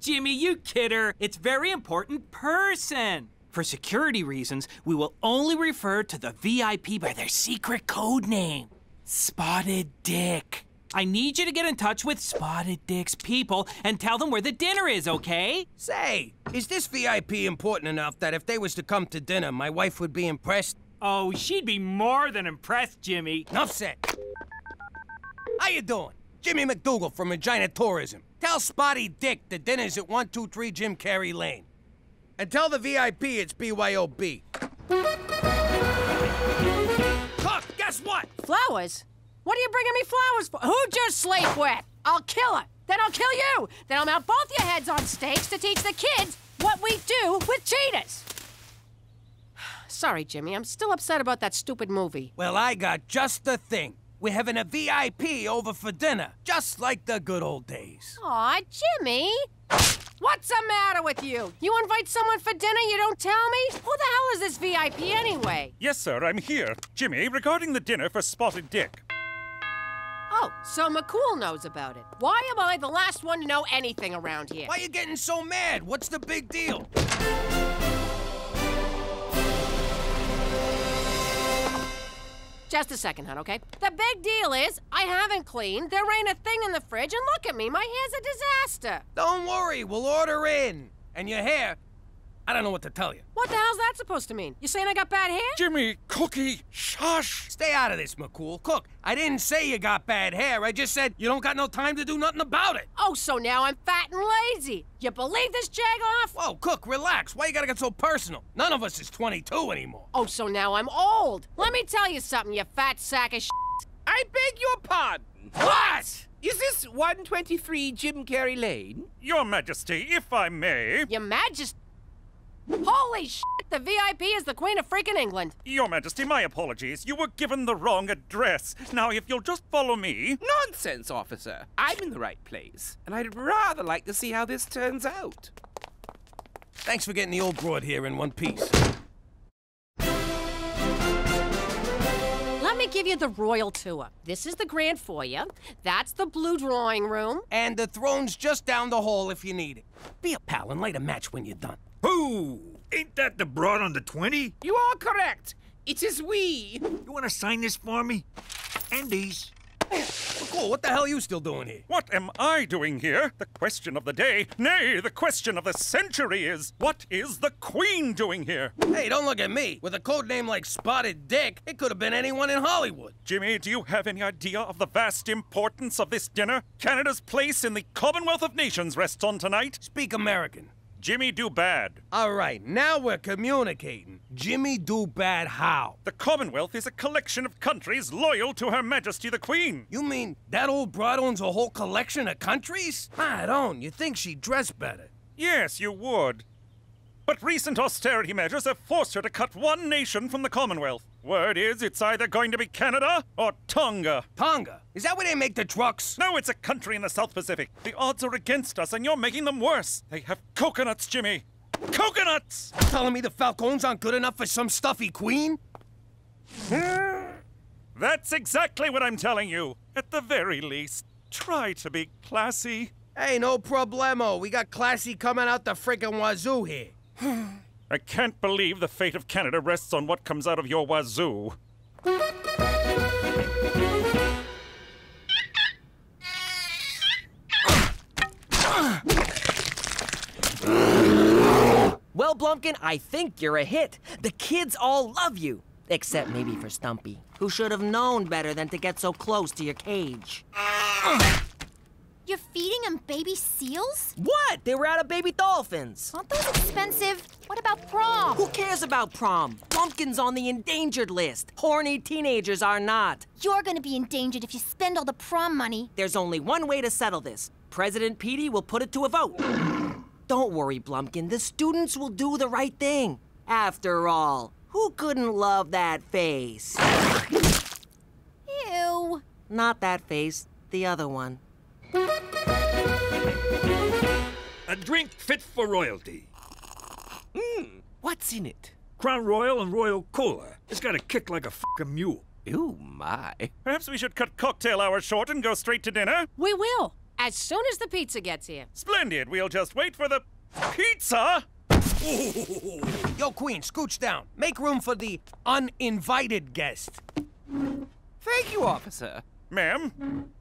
Jimmy, you kidder. It's very important person. For security reasons, we will only refer to the VIP by their secret code name, Spotted Dick. I need you to get in touch with Spotted Dick's people and tell them where the dinner is, okay? Say, is this VIP important enough that if they was to come to dinner, my wife would be impressed? Oh, she'd be more than impressed, Jimmy. Enough said. How you doing? Jimmy McDougal from Regina Tourism. Tell Spotty Dick the dinner's at 123 Jim Carrey Lane. And tell the VIP it's BYOB. Cook, guess what? Flowers? What are you bringing me flowers for? Who'd you sleep with? I'll kill her. Then I'll kill you. Then I'll mount both your heads on stakes to teach the kids what we do with cheetahs. Sorry, Jimmy. I'm still upset about that stupid movie. Well, I got just the thing. We're having a VIP over for dinner, just like the good old days. Aw, Jimmy. What's the matter with you? You invite someone for dinner, you don't tell me? Who the hell is this VIP anyway? Yes, sir, I'm here. Jimmy, regarding the dinner for Spotted Dick. Oh, so McCool knows about it. Why am I the last one to know anything around here? Why are you getting so mad? What's the big deal? Just a second, hon, okay? The big deal is, I haven't cleaned, there ain't a thing in the fridge, and look at me, my hair's a disaster. Don't worry, we'll order in. And your hair, I don't know what to tell you. What the hell's that supposed to mean? You saying I got bad hair? Jimmy, Cookie, shush! Stay out of this, McCool. Cook, I didn't say you got bad hair. I just said you don't got no time to do nothing about it. Oh, so now I'm fat and lazy. You believe this, Jagoff? Whoa, Cook, relax. Why you gotta get so personal? None of us is 22 anymore. Oh, so now I'm old. Let me tell you something, you fat sack of shit. I beg your pardon. What? Is this 123 Jim Carrey Lane? Your Majesty, if I may. Your Majesty. Holy shit, the VIP is the Queen of freaking England. Your Majesty, my apologies. You were given the wrong address. Now, if you'll just follow me... Nonsense, officer. I'm in the right place, and I'd rather like to see how this turns out. Thanks for getting the old broad here in one piece. Let me give you the royal tour. This is the grand foyer. That's the blue drawing room. And the throne's just down the hall if you need it. Be a pal and light a match when you're done. Who? Ain't that the broad on the 20? You are correct. It is we. You want to sign this for me? And these. McCool, what the hell are you still doing here? What am I doing here? The question of the day, nay, the question of the century is, what is the Queen doing here? Hey, don't look at me. With a code name like Spotted Dick, it could have been anyone in Hollywood. Jimmy, do you have any idea of the vast importance of this dinner? Canada's place in the Commonwealth of Nations rests on tonight. Speak American. Jimmy do bad. All right, now we're communicating. Jimmy do bad how? The Commonwealth is a collection of countries loyal to Her Majesty the Queen. You mean that old broad owns a whole collection of countries? I don't. You think she'd dress better? Yes, you would. But recent austerity measures have forced her to cut one nation from the Commonwealth. Word is, it's either going to be Canada or Tonga. Tonga? Is that where they make the trucks? No, it's a country in the South Pacific. The odds are against us, and you're making them worse. They have coconuts, Jimmy. Coconuts! Telling me the Falcons aren't good enough for some stuffy queen? That's exactly what I'm telling you. At the very least, try to be classy. Hey, no problemo. We got classy coming out the frickin' wazoo here. I can't believe the fate of Canada rests on what comes out of your wazoo. Well, Blumpkin, I think you're a hit. The kids all love you. Except maybe for Stumpy, who should have known better than to get so close to your cage. You're feeding them baby seals? What? They were out of baby dolphins. Aren't those expensive? What about prom? Who cares about prom? Blumpkin's on the endangered list. Horny teenagers are not. You're gonna be endangered if you spend all the prom money. There's only one way to settle this. President Petey will put it to a vote. Don't worry, Blumpkin. The students will do the right thing. After all, who couldn't love that face? Ew. Not that face. The other one. A drink fit for royalty. What's in it? Crown Royal and Royal Cola. It's got a kick like a fucking mule. Ooh, my. Perhaps we should cut cocktail hour short and go straight to dinner? We will, as soon as the pizza gets here. Splendid. We'll just wait for the pizza. Yo, Queen, scooch down. Make room for the uninvited guest. Thank you, officer. Ma'am?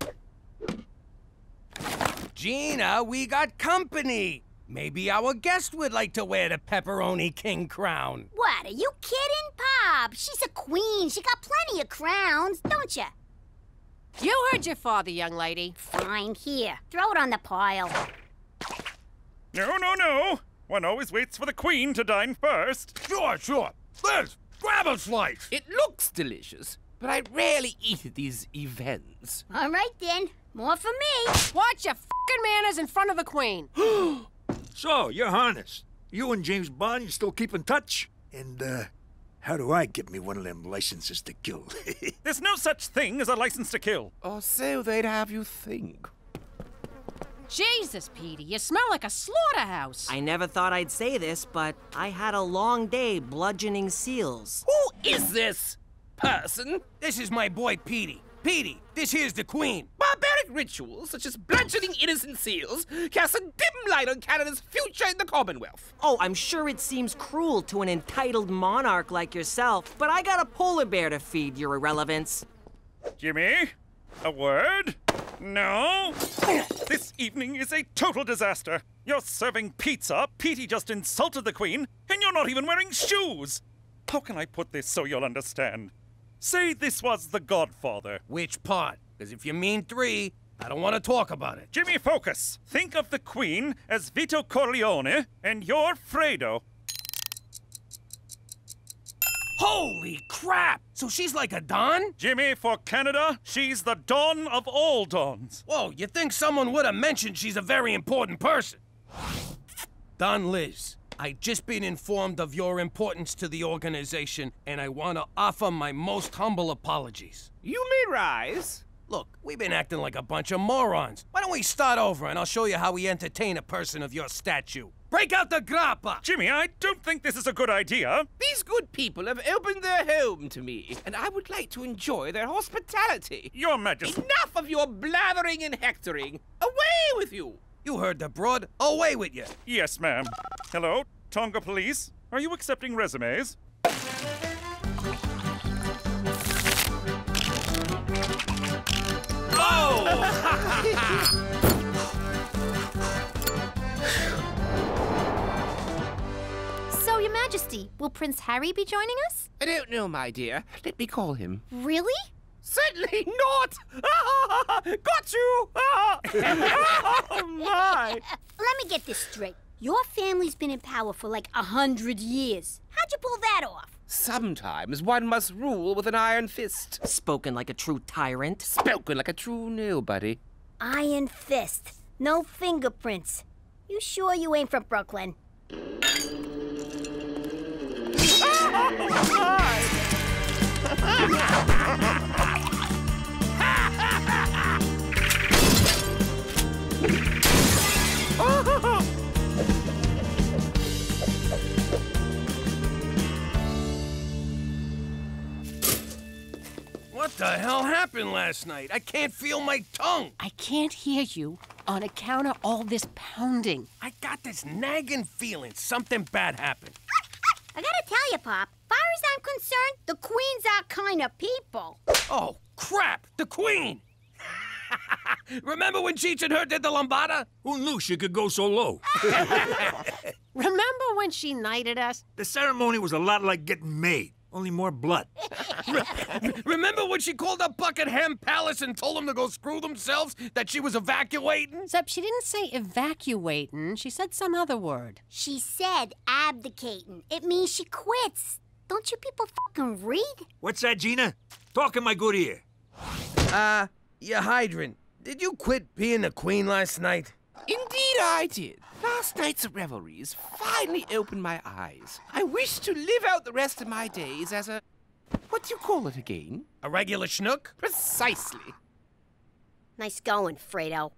Gina, we got company. Maybe our guest would like to wear the Pepperoni King crown. What, are you kidding, Pop? She's a queen. She got plenty of crowns, don't you? You heard your father, young lady. Fine, here. Throw it on the pile. No, no, no. One always waits for the Queen to dine first. Sure. Liz, grab a slice. It looks delicious, but I rarely eat at these events. All right, then. More for me. Watch your fucking manners in front of the Queen. So, Your Highness, you and James Bond, you still keep in touch? And, how do I get me one of them licenses to kill? There's no such thing as a license to kill. Or so they'd have you think. Jesus, Petey, you smell like a slaughterhouse. I never thought I'd say this, but I had a long day bludgeoning seals. Who is this person? This is my boy, Petey. Petey, this here's the Queen. Barbaric rituals, such as bludgeoning innocent seals, cast a dim light on Canada's future in the Commonwealth. Oh, I'm sure it seems cruel to an entitled monarch like yourself, but I got a polar bear to feed, your irrelevance. Jimmy? A word? No? This evening is a total disaster. You're serving pizza, Petey just insulted the Queen, and you're not even wearing shoes. How can I put this so you'll understand? Say this was The Godfather. Which part? Because if you mean 3, I don't want to talk about it. Jimmy, focus. Think of the Queen as Vito Corleone, and you're Fredo. Holy crap! So she's like a Don? Jimmy, for Canada, she's the Dawn of all dawns. Whoa, you think someone would have mentioned she's a very important person? Don Liz, I just been informed of your importance to the organization, and I want to offer my most humble apologies. You may rise. Look, we've been acting like a bunch of morons. Why don't we start over and I'll show you how we entertain a person of your stature. Break out the grappa! Jimmy, I don't think this is a good idea. These good people have opened their home to me, and I would like to enjoy their hospitality. Your Majesty. Enough of your blathering and hectoring. Away with you! You heard the broad. Away with you. Yes, ma'am. Hello, Tonga Police. Are you accepting resumes? So, Your Majesty, will Prince Harry be joining us? I don't know, my dear. Let me call him. Really? Certainly not! Got you! Oh, my! Let me get this straight. Your family's been in power for like 100 years. How'd you pull that off? Sometimes one must rule with an iron fist. Spoken like a true tyrant. Spoken like a true nobody. Iron fist. No fingerprints. You sure you ain't from Brooklyn? What the hell happened last night? I can't feel my tongue. I can't hear you on account of all this pounding. I got this nagging feeling something bad happened. I gotta tell you, Pop, far as I'm concerned, the Queen's our kind of people. Oh, crap! The Queen! Remember when Cheech and her did the lambada? Who knew she could go so low? Remember when she knighted us? The ceremony was a lot like getting made, only more blood. Remember when she called up Buckingham Palace and told them to go screw themselves, that she was evacuating? Except she didn't say evacuating. She said some other word. She said abdicating. It means she quits. Don't you people fucking read? What's that, Gina? Talk in my good ear. Your hydrant. Did you quit being the Queen last night? Indeed I did. Last night's revelries finally opened my eyes. I wish to live out the rest of my days as a... What do you call it again? A regular schnook? Precisely. Nice going, Fredo.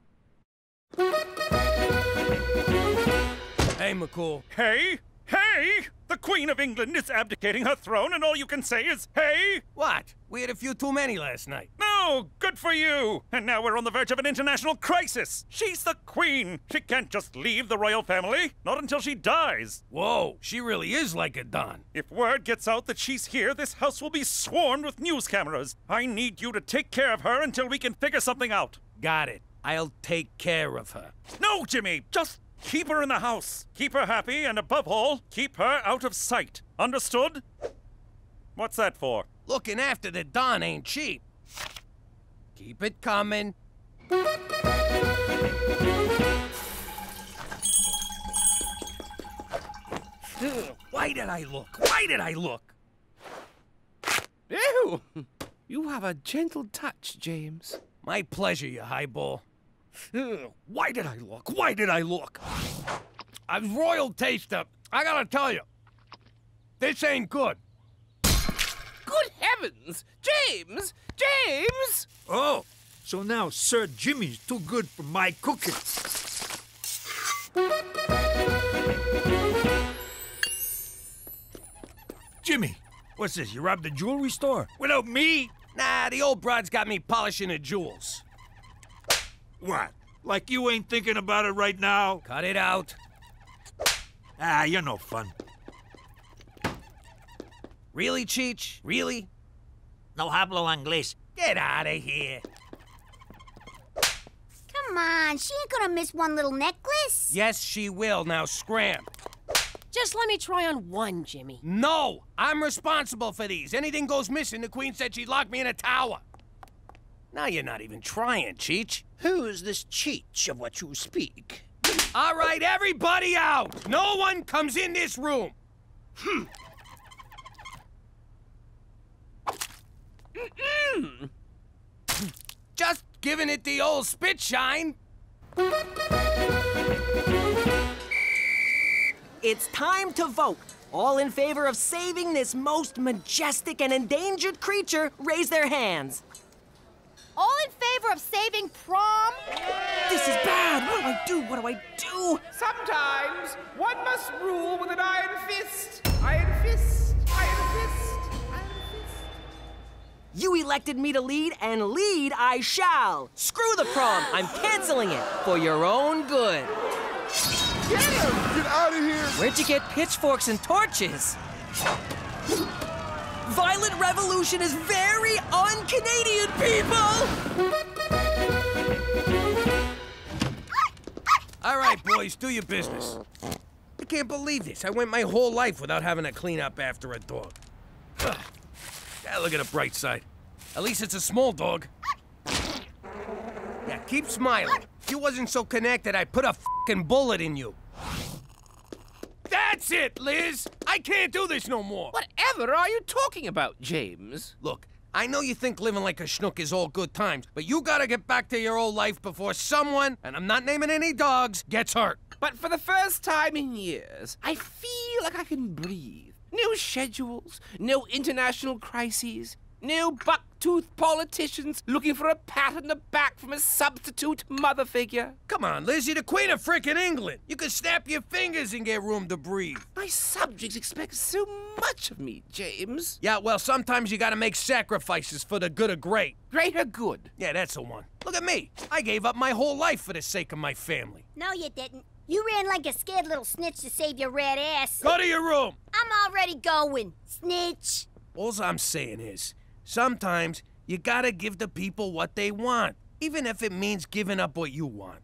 Hey, McCool. Hey? Hey! The Queen of England is abdicating her throne, and all you can say is, hey? What? We had a few too many last night. No, good for you. And now we're on the verge of an international crisis. She's the Queen. She can't just leave the royal family. Not until she dies. Whoa, she really is like a Don. If word gets out that she's here, this house will be swarmed with news cameras. I need you to take care of her until we can figure something out. Got it. I'll take care of her. No, Jimmy, just keep her in the house. Keep her happy, and above all, keep her out of sight. Understood? What's that for? Looking after the Don ain't cheap. Keep it coming. Why did I look? Why did I look? Ew! You have a gentle touch, James. My pleasure, you highball. Why did I look? Why did I look? I was royal taster. I gotta tell you, this ain't good. Good heavens! James! James! Oh, so now Sir Jimmy's too good for my cooking. Jimmy, what's this? You robbed the jewelry store? Without me? Nah, the old broad's got me polishing the jewels. What? Like you ain't thinking about it right now? Cut it out. Ah, you're no fun. Really, Cheech? Really? No hablo inglés. Get out of here. Come on, she ain't gonna miss one little necklace. Yes, she will. Now scram. Just let me try on one, Jimmy. No! I'm responsible for these. Anything goes missing, the Queen said she'd lock me in a tower. Now you're not even trying, Cheech. Who's this Cheech of what you speak? All right, everybody out! No one comes in this room! Just giving it the old spit shine. It's time to vote. All in favor of saving this most majestic and endangered creature, raise their hands. All in favor of saving prom? This is bad. What do I do? What do I do? Sometimes one must rule with an iron fist. Iron fist. Iron fist. Iron fist. You elected me to lead, and lead I shall. Screw the prom. I'm canceling it for your own good. Get him! Get out of here! Where'd you get pitchforks and torches? Violent revolution is very un-Canadian, people! All right, boys, do your business. I can't believe this. I went my whole life without having to clean up after a dog. Ugh. Yeah, look at the bright side. At least it's a small dog. Yeah, keep smiling. If you wasn't so connected, I'd put a f***ing bullet in you. That's it, Liz! I can't do this no more! Whatever are you talking about, James? Look, I know you think living like a schnook is all good times, but you gotta get back to your old life before someone, and I'm not naming any dogs, gets hurt. But for the first time in years, I feel like I can breathe. No schedules, no international crises, no buck-toothed politicians looking for a pat on the back from a substitute mother figure. Come on, Liz, you're the Queen of frickin' England. You can snap your fingers and get room to breathe. My subjects expect so much of me, James. Yeah, well, sometimes you gotta make sacrifices for the good of great. Greater good. Yeah, that's the one. Look at me. I gave up my whole life for the sake of my family. No, you didn't. You ran like a scared little snitch to save your red ass. Go to your room. I'm already going, snitch. All I'm saying is, sometimes you gotta give the people what they want, even if it means giving up what you want.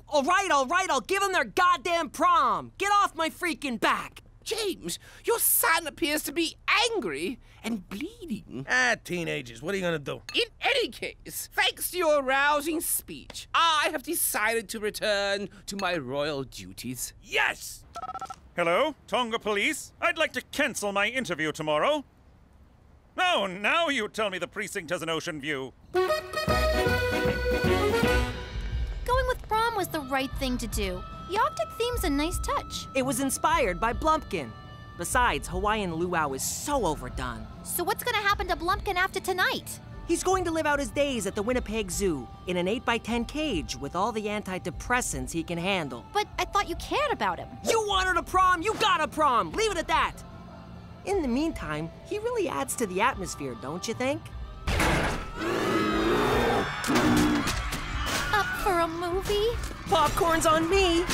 All right, I'll give them their goddamn prom. Get off my freaking back. James, your son appears to be angry and bleeding. Ah, teenagers, what are you gonna do? In any case, thanks to your rousing speech, I have decided to return to my royal duties. Yes! Hello, Tonga Police. I'd like to cancel my interview tomorrow. No, now you tell me the precinct has an ocean view. Going with prom was the right thing to do. The Arctic theme's a nice touch. It was inspired by Blumpkin. Besides, Hawaiian luau is so overdone. So what's gonna happen to Blumpkin after tonight? He's going to live out his days at the Winnipeg Zoo in an 8x10 cage with all the antidepressants he can handle. But I thought you cared about him. You wanted a prom, you got a prom. Leave it at that. In the meantime, he really adds to the atmosphere, don't you think? Up for a movie? Popcorn's on me.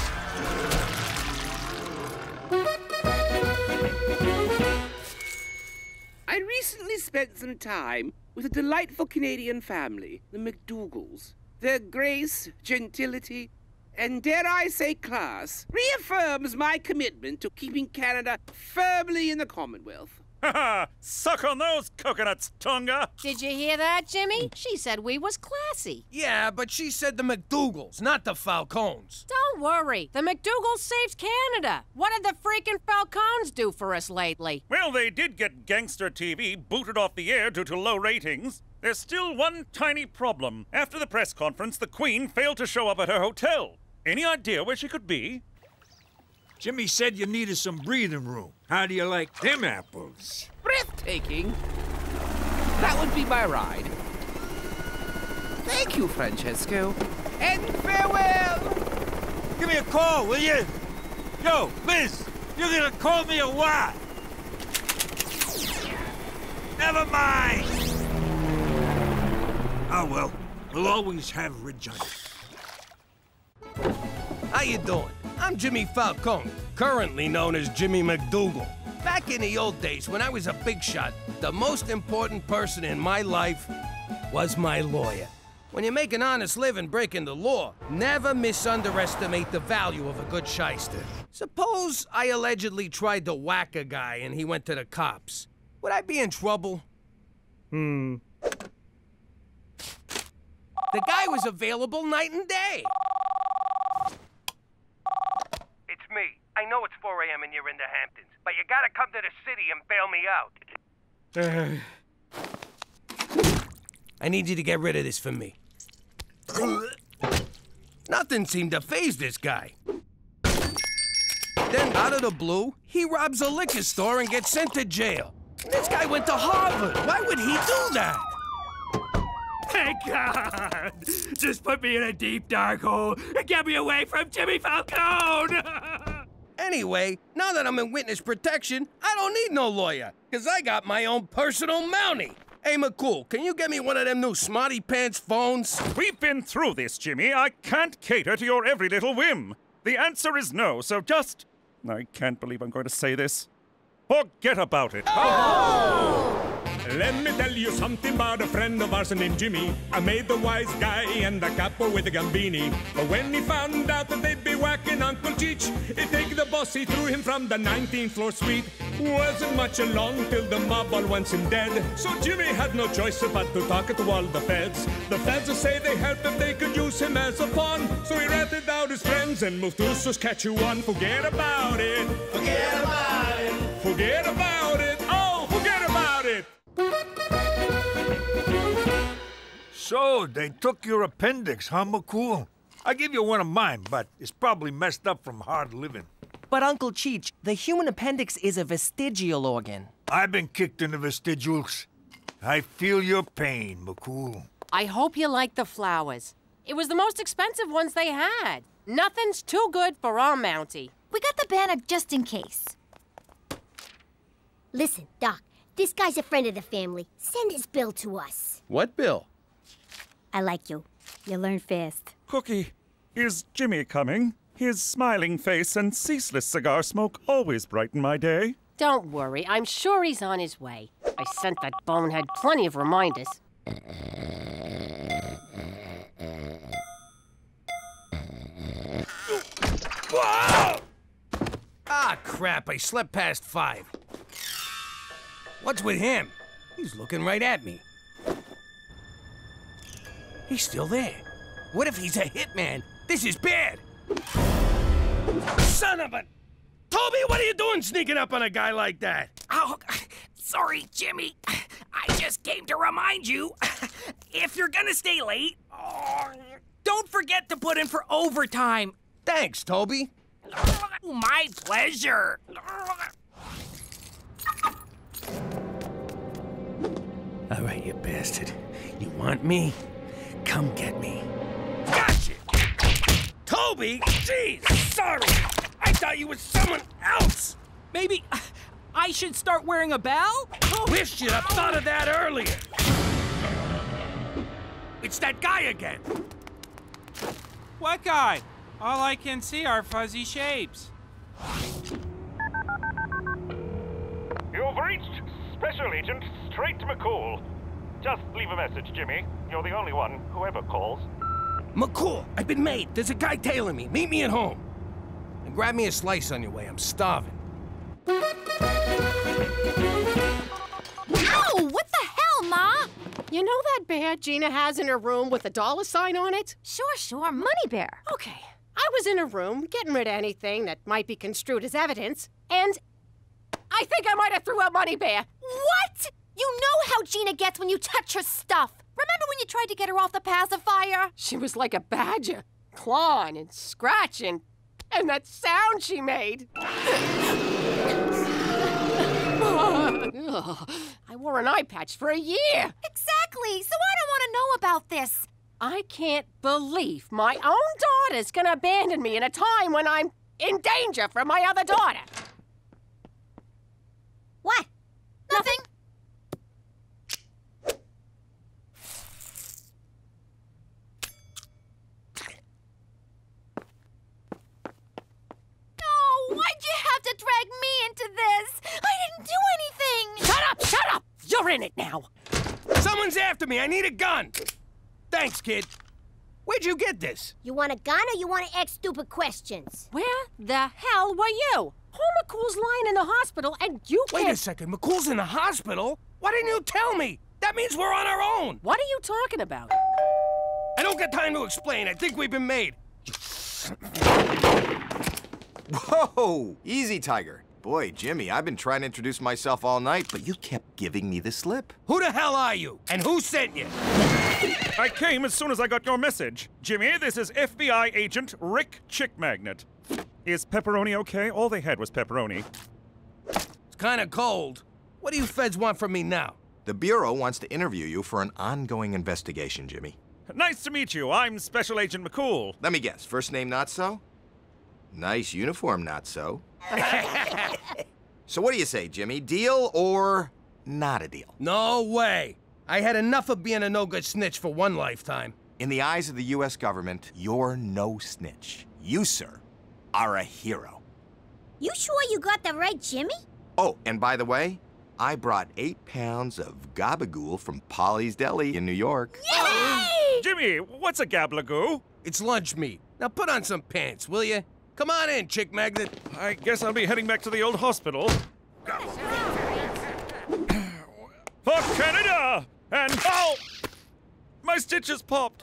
I recently spent some time with a delightful Canadian family, the McDougals. Their grace, gentility, and dare I say class, reaffirms my commitment to keeping Canada firmly in the Commonwealth. Ha ha! Suck on those coconuts, Tonga! Did you hear that, Jimmy? She said we was classy. Yeah, but she said the McDougals, not the Falcones. Don't worry. The McDougals saved Canada. What did the freaking Falcons do for us lately? Well, they did get Gangster TV booted off the air due to low ratings. There's still one tiny problem. After the press conference, the Queen failed to show up at her hotel. Any idea where she could be? Jimmy said you needed some breathing room. How do you like them apples? Breathtaking. That would be my ride. Thank you, Francesco. And farewell! Give me a call, will you? Yo, Liz, you're gonna call me or what? Never mind! Oh, well, we'll always have Regina. How you doing? I'm Jimmy Falcone, currently known as Jimmy McDougal. Back in the old days, when I was a big shot, the most important person in my life was my lawyer. When you make an honest living breaking the law, never underestimate the value of a good shyster. Suppose I allegedly tried to whack a guy and he went to the cops. Would I be in trouble? The guy was available night and day. It's me. I know it's 4 a.m. and you're in the Hamptons, but you gotta come to the city and bail me out. I need you to get rid of this for me. Nothing seemed to faze this guy. Then, out of the blue, he robs a liquor store and gets sent to jail. This guy went to Harvard. Why would he do that? Thank God! Just put me in a deep, dark hole and get me away from Jimmy Falcone! Anyway, now that I'm in witness protection, I don't need no lawyer, because I got my own personal Mountie. Hey, McCool, can you get me one of them new Smarty Pants phones? We've been through this, Jimmy. I can't cater to your every little whim. The answer is no, so just... I can't believe I'm going to say this. Forget about it. Let me tell you something about a friend of ours named Jimmy. I made the wise guy and the capo with the gambini. But when he found out that they'd be whacking Uncle Cheech, he'd take the boss, he threw him from the 19th floor suite. Wasn't much along till the mob all wants him dead. So Jimmy had no choice but to talk to all the feds. The feds say they help if they could use him as a pawn. So he ratted out his friends and moved to Saskatchewan. Forget about it. Forget about it. Forget about it. Oh, forget about it. So, they took your appendix, huh, McCool? I give you one of mine, but it's probably messed up from hard living. But Uncle Cheech, the human appendix is a vestigial organ. I've been kicked in the vestigials. I feel your pain, McCool. I hope you like the flowers. It was the most expensive ones they had. Nothing's too good for our Mountie. We got the banner just in case. Listen, Doc, this guy's a friend of the family. Send his bill to us. What bill? I like you. You learn fast. Cookie, is Jimmy coming? His smiling face and ceaseless cigar smoke always brighten my day. Don't worry, I'm sure he's on his way. I sent that bonehead plenty of reminders. Ah, crap, I slept past 5. What's with him? He's looking right at me. He's still there. What if he's a hitman? This is bad. Son of a... Toby, what are you doing sneaking up on a guy like that? Oh, sorry, Jimmy. I just came to remind you, if you're gonna stay late, don't forget to put in for overtime. Thanks, Toby. My pleasure. All right, you bastard. You want me? Come get me. Gotcha! Toby! Jeez, sorry! I thought you were someone else! Maybe I should start wearing a bell? Wish you'd have thought of that earlier! It's that guy again! What guy? All I can see are fuzzy shapes. You've reached Special Agent Straight McCool. Just leave a message, Jimmy. You're the only one who ever calls. McCool, I've been made. There's a guy tailing me. Meet me at home. And grab me a slice on your way. I'm starving. Ow! What the hell, Ma? You know that bear Gina has in her room with a $sign on it? Sure, Money Bear. Okay. I was in her room getting rid of anything that might be construed as evidence, and I think I might have threw out Money Bear. What? You know how Gina gets when you touch her stuff. Remember when you tried to get her off the pacifier? She was like a badger, clawing and scratching, and that sound she made. I wore an eye patch for a year. Exactly, so I don't want to know about this. I can't believe my own daughter's gonna abandon me in a time when I'm in danger from my other daughter. What? Nothing. No, why'd you have to drag me into this? I didn't do anything. Shut up! You're in it now. Someone's after me. I need a gun. Thanks, kid. Where'd you get this? You want a gun or you want to ask stupid questions? Where the hell were you? Paul McCool's lying in the hospital and you can't... Wait a second. McCool's in the hospital? Why didn't you tell me? That means we're on our own. What are you talking about? I don't got time to explain. I think we've been made. Whoa! Easy, Tiger. Boy, Jimmy, I've been trying to introduce myself all night, but you kept giving me the slip. Who the hell are you? And who sent you? I came as soon as I got your message. Jimmy, this is FBI agent Rick Chick Magnet. Is pepperoni okay? All they had was pepperoni. It's kind of cold. What do you feds want from me now? The Bureau wants to interview you for an ongoing investigation, Jimmy. Nice to meet you. I'm Special Agent McCool. Let me guess. First name, not so? Nice uniform, not so. So what do you say, Jimmy? Deal or not a deal? No way. I had enough of being a no-good snitch for one lifetime. In the eyes of the U.S. government, you're no snitch. You, sir, are a hero. You sure you got the right Jimmy? Oh, and by the way, I brought 8 pounds of gabagool from Polly's Deli in New York. Yay! Jimmy, what's a gablagoo? It's lunch meat. Now put on some pants, will you? Come on in, Chick Magnet. I guess I'll be heading back to the old hospital. For Canada! And oh! My stitches popped.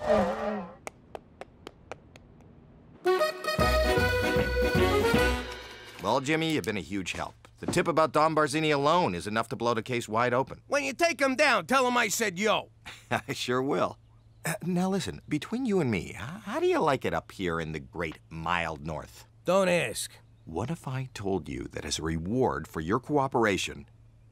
Well, Jimmy, you've been a huge help. The tip about Don Barzini alone is enough to blow the case wide open. When you take him down, tell him I said yo. I sure will. Now listen, between you and me, how do you like it up here in the great mild north? Don't ask. What if I told you that as a reward for your cooperation,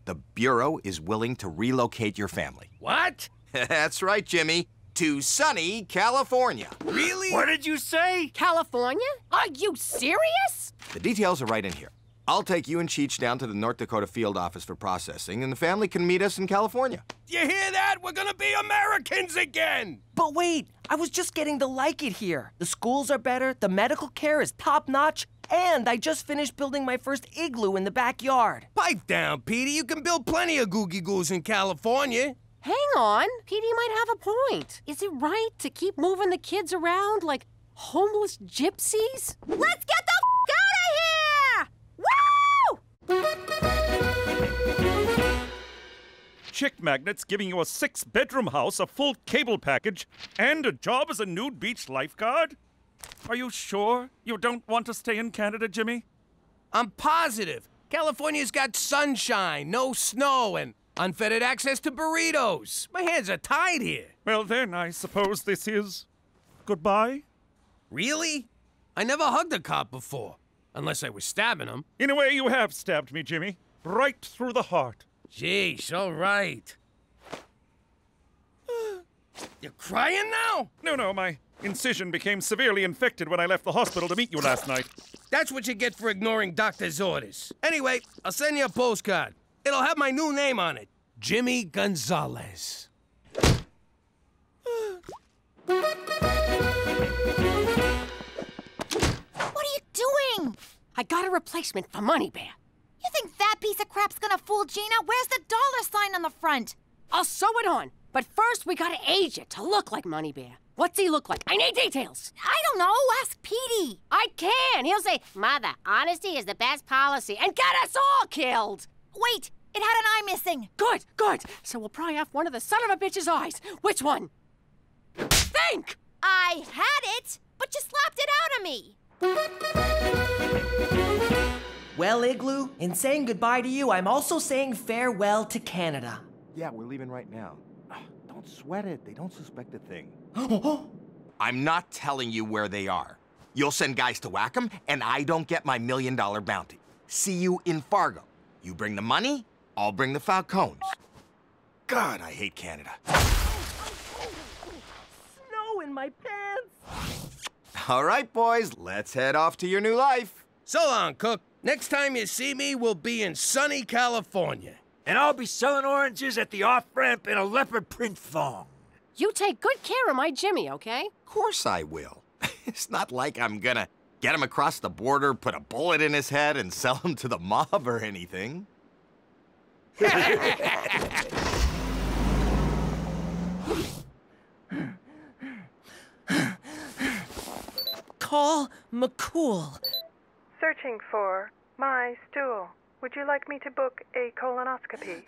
the Bureau is willing to relocate your family? What? That's right, Jimmy. To sunny California. Really? What did you say? California? Are you serious? The details are right in here. I'll take you and Cheech down to the North Dakota field office for processing, and the family can meet us in California. You hear that? We're gonna be Americans again! But wait, I was just getting to like it here. The schools are better, the medical care is top-notch, and I just finished building my first igloo in the backyard. Pipe down, Petey. You can build plenty of googie-goos in California. Hang on. Petey might have a point. Is it right to keep moving the kids around like homeless gypsies? Let's get the out of here! Woo! Chick Magnet's giving you a 6-bedroom house, a full cable package, and a job as a nude beach lifeguard? Are you sure you don't want to stay in Canada, Jimmy? I'm positive. California's got sunshine, no snow, and unfettered access to burritos. My hands are tied here. Well, then, I suppose this is goodbye? Really? I never hugged a cop before, unless I was stabbing him. In a way, you have stabbed me, Jimmy. Right through the heart. Jeez, all right. You're crying now? No, my incision became severely infected when I left the hospital to meet you last night. That's what you get for ignoring doctor's orders. Anyway, I'll send you a postcard. It'll have my new name on it. Jimmy Gonzalez. What are you doing? I got a replacement for Money Bear. You think that piece of crap's gonna fool Gina? Where's the dollar sign on the front? I'll sew it on. But first, we gotta age it to look like Money Bear. What's he look like? I need details. I don't know. Ask Petey. I can. He'll say, Mother, honesty is the best policy, and get us all killed. Wait, it had an eye missing. Good. So we'll pry off one of the son of a bitch's eyes. Which one? Think! I had it, but you slapped it out of me. Well, Igloo, in saying goodbye to you, I'm also saying farewell to Canada. Yeah, we're leaving right now. Don't sweat it. They don't suspect a thing. I'm not telling you where they are. You'll send guys to whack them, and I don't get my $1 million bounty. See you in Fargo. You bring the money, I'll bring the Falcons. God, I hate Canada. Snow in my pants. All right, boys, let's head off to your new life. So long, Cook. Next time you see me, we'll be in sunny California. And I'll be selling oranges at the off-ramp in a leopard print thong. You take good care of my Jimmy, okay? Of course I will. It's not like I'm gonna get him across the border, put a bullet in his head, and sell him to the mob or anything. Call McCool. Searching for my stool. Would you like me to book a colonoscopy?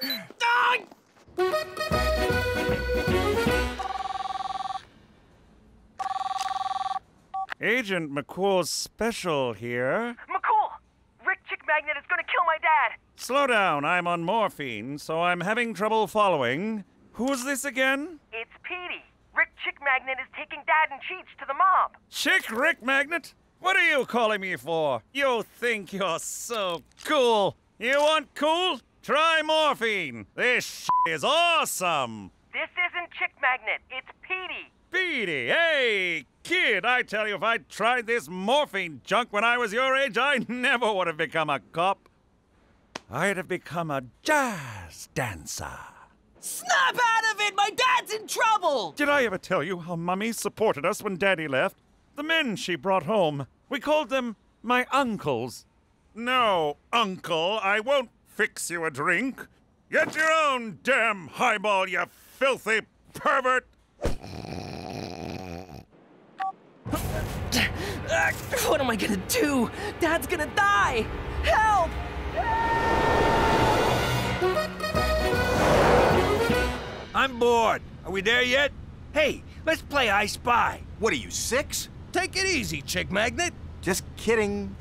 Agent McCool's special here. McCool! Rick Chick Magnet is gonna kill my dad! Slow down, I'm on morphine, so I'm having trouble following. Who's this again? It's Petey. Rick Chick Magnet is taking Dad and Cheech to the mob. Chick Rick Magnet? What are you calling me for? You think you're so cool. You want cool? Try morphine. This is awesome. This isn't Chick Magnet, it's Petey. Petey, hey, kid, I tell you, if I'd tried this morphine junk when I was your age, I never would have become a cop. I'd have become a jazz dancer. Snap out of it! My dad's in trouble! Did I ever tell you how Mummy supported us when Daddy left? The men she brought home, we called them my uncles. No, Uncle, I won't fix you a drink. Get your own damn highball, you filthy pervert! What am I gonna do? Dad's gonna die! Help! I'm bored. Are we there yet? Hey, let's play I Spy. What are you, 6? Take it easy, Chick Magnet. Just kidding.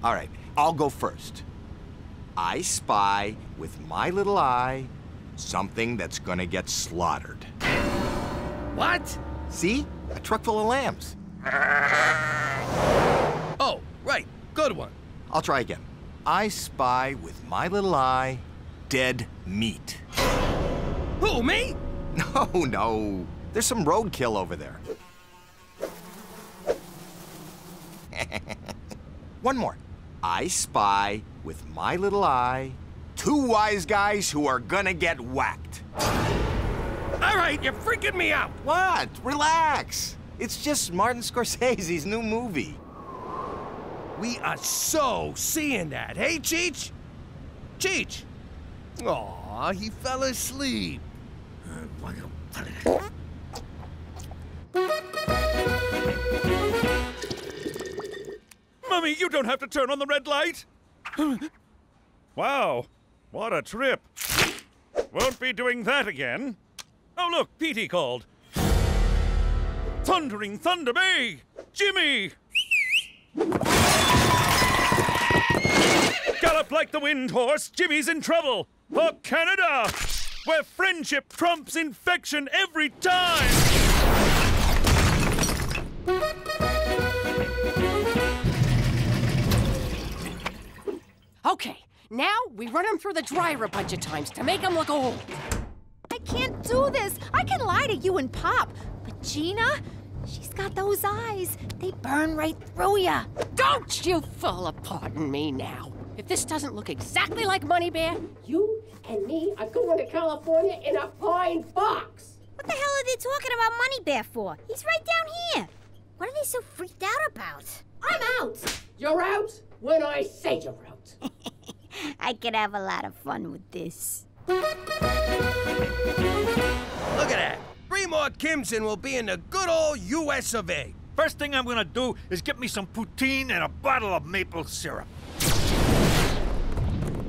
All right, I'll go first. I spy with my little eye something that's gonna get slaughtered. What? See? A truck full of lambs. Oh, right. Good one. I'll try again. I spy with my little eye dead meat. Who, me? No. There's some roadkill over there. One more. I spy with my little eye 2 wise guys who are gonna get whacked. All right, you're freaking me out. What? Relax. It's just Martin Scorsese's new movie. We are so seeing that. Hey, Cheech? Cheech? Aw, he fell asleep. Mummy, you don't have to turn on the red light. Wow, what a trip. Won't be doing that again. Oh, look, Petey called. Thundering Thunder Bay! Jimmy! Gallop like the wind horse, Jimmy's in trouble! For Canada! Where friendship trumps infection every time! Okay, now we run him through the dryer a bunch of times to make him look old. I can't can't do this. I can lie to you and Pop. But Gina, she's got those eyes. They burn right through ya. Don't you fall apart on me now. If this doesn't look exactly like Money Bear, you and me are going to California in a pine box. What the hell are they talking about Money Bear for? He's right down here. What are they so freaked out about? I'm out. You're out when I say you're out. I could have a lot of fun with this. Look at that. 3 more Kims and we'll be in the good old US of A. First thing I'm gonna do is get me some poutine and a bottle of maple syrup.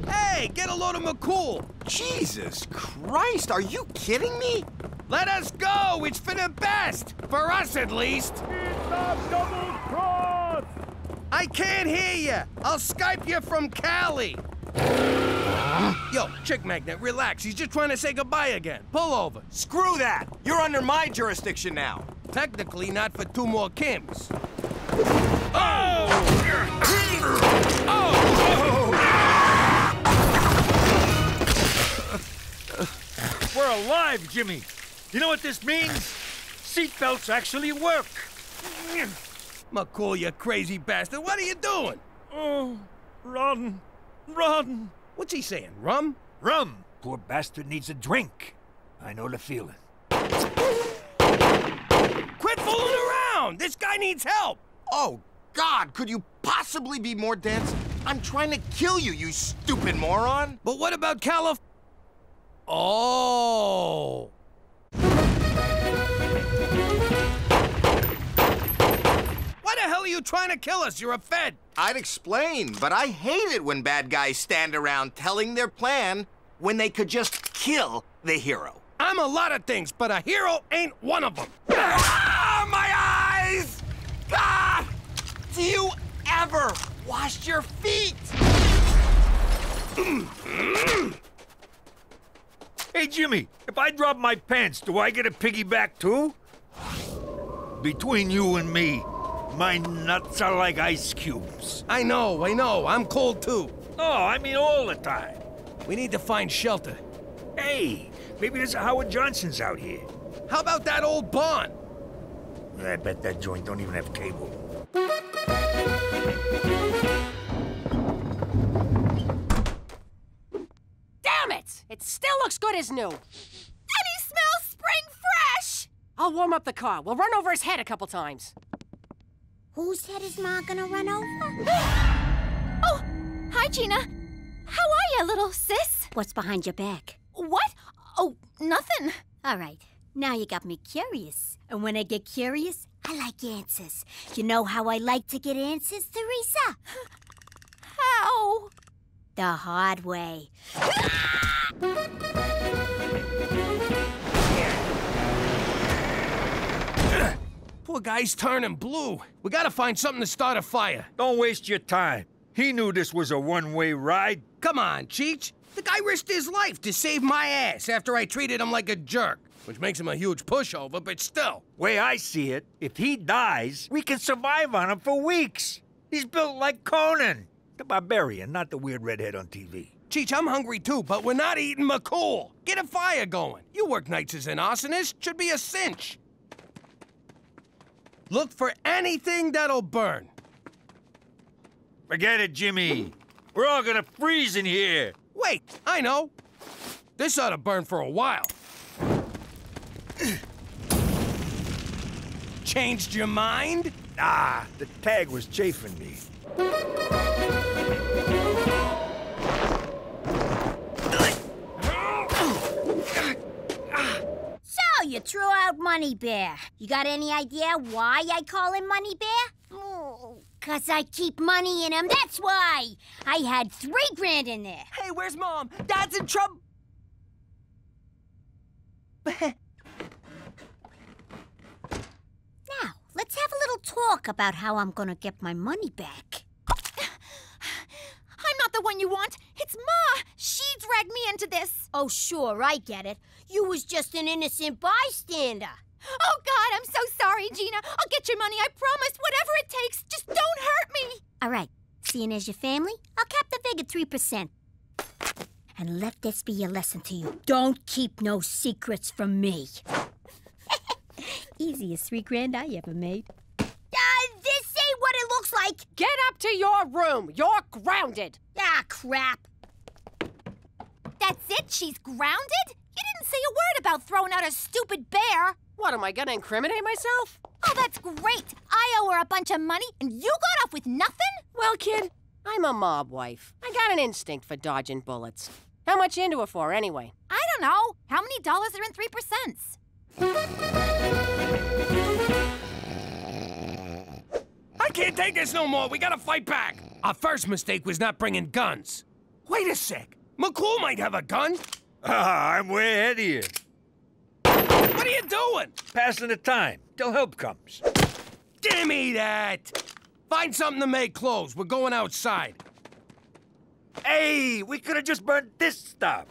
Hey, get a load of McCool. Jesus Christ, are you kidding me? Let us go. It's for the best. For us, at least. It's a double cross. I can't hear you. I'll Skype you from Cali. Yo, Chick Magnet, relax. He's just trying to say goodbye again. Pull over. Screw that. You're under my jurisdiction now. Technically, not for 2 more Kims. We're alive, Jimmy. You know what this means? Seatbelts actually work. McCool, you crazy bastard. What are you doing? Oh, run. Run. What's he saying, rum? Rum. Poor bastard needs a drink. I know the feeling. Quit fooling around! This guy needs help! Oh, God, could you possibly be more dense? I'm trying to kill you, you stupid moron! But what about Calif... Oh... Why the hell are you trying to kill us? You're a Fed! I'd explain, but I hate it when bad guys stand around telling their plan when they could just kill the hero. I'm a lot of things, but a hero ain't one of them. Ah, my eyes! God! Do you ever wash your feet? Hey, Jimmy, if I drop my pants, do I get a piggyback too? Between you and me, my nuts are like ice cubes. I know. I'm cold too. Oh, I mean all the time. We need to find shelter. Hey, maybe there's a Howard Johnson's out here. How about that old barn? I bet that joint don't even have cable. Damn it! It still looks good as new. And he smells spring fresh! I'll warm up the car. We'll run over his head a couple times. Whose head is Ma gonna run over? Oh, hi, Gina. How are you, little sis? What's behind your back? What? Oh, nothing. All right, now you got me curious. And when I get curious, I like answers. You know how I like to get answers, Teresa? How? The hard way. Poor guy's turning blue. We gotta find something to start a fire. Don't waste your time. He knew this was a one-way ride. Come on, Cheech. The guy risked his life to save my ass after I treated him like a jerk. Which makes him a huge pushover, but still. Way I see it, if he dies, we can survive on him for weeks. He's built like Conan. The barbarian, not the weird redhead on TV. Cheech, I'm hungry too, but we're not eating McCool. Get a fire going. You work nights as an arsonist. Should be a cinch. Look for anything that'll burn. Forget it, Jimmy. We're all gonna freeze in here. Wait, I know. This ought to burn for a while. Changed your mind? Ah, the tag was chafing me. So, you threw out Money Bear. You got any idea why I call him Money Bear? Oh, 'cause I keep money in him, that's why! I had $3 grand in there. Hey, where's Mom? Dad's in trouble. Now, let's have a little talk about how I'm gonna get my money back. I'm not the one you want. It's Ma. She dragged me into this. Oh, sure, I get it. You was just an innocent bystander. Oh, God, I'm so sorry, Gina. I'll get your money, I promise. Whatever it takes. Just don't hurt me. All right. Seeing as your family, I'll cap the vig at 3%. And let this be a lesson to you. Don't keep no secrets from me. Easiest $3,000 I ever made. This ain't what it looks like. Get up to your room. You're grounded. Ah, crap. That's it? She's grounded? You didn't say a word about throwing out a stupid bear. What, am I gonna incriminate myself? Oh, that's great. I owe her a bunch of money, and you got off with nothing? Well, kid, I'm a mob wife. I got an instinct for dodging bullets. How much you into it for, anyway? I don't know. How many dollars are in 3%? I can't take this no more. We gotta fight back. Our first mistake was not bringing guns. Wait a sec. McCool might have a gun. I'm way ahead of you. What are you doing? Passing the time till help comes. Give me that. Find something to make clothes. We're going outside. Hey, we could have just burnt this stuff.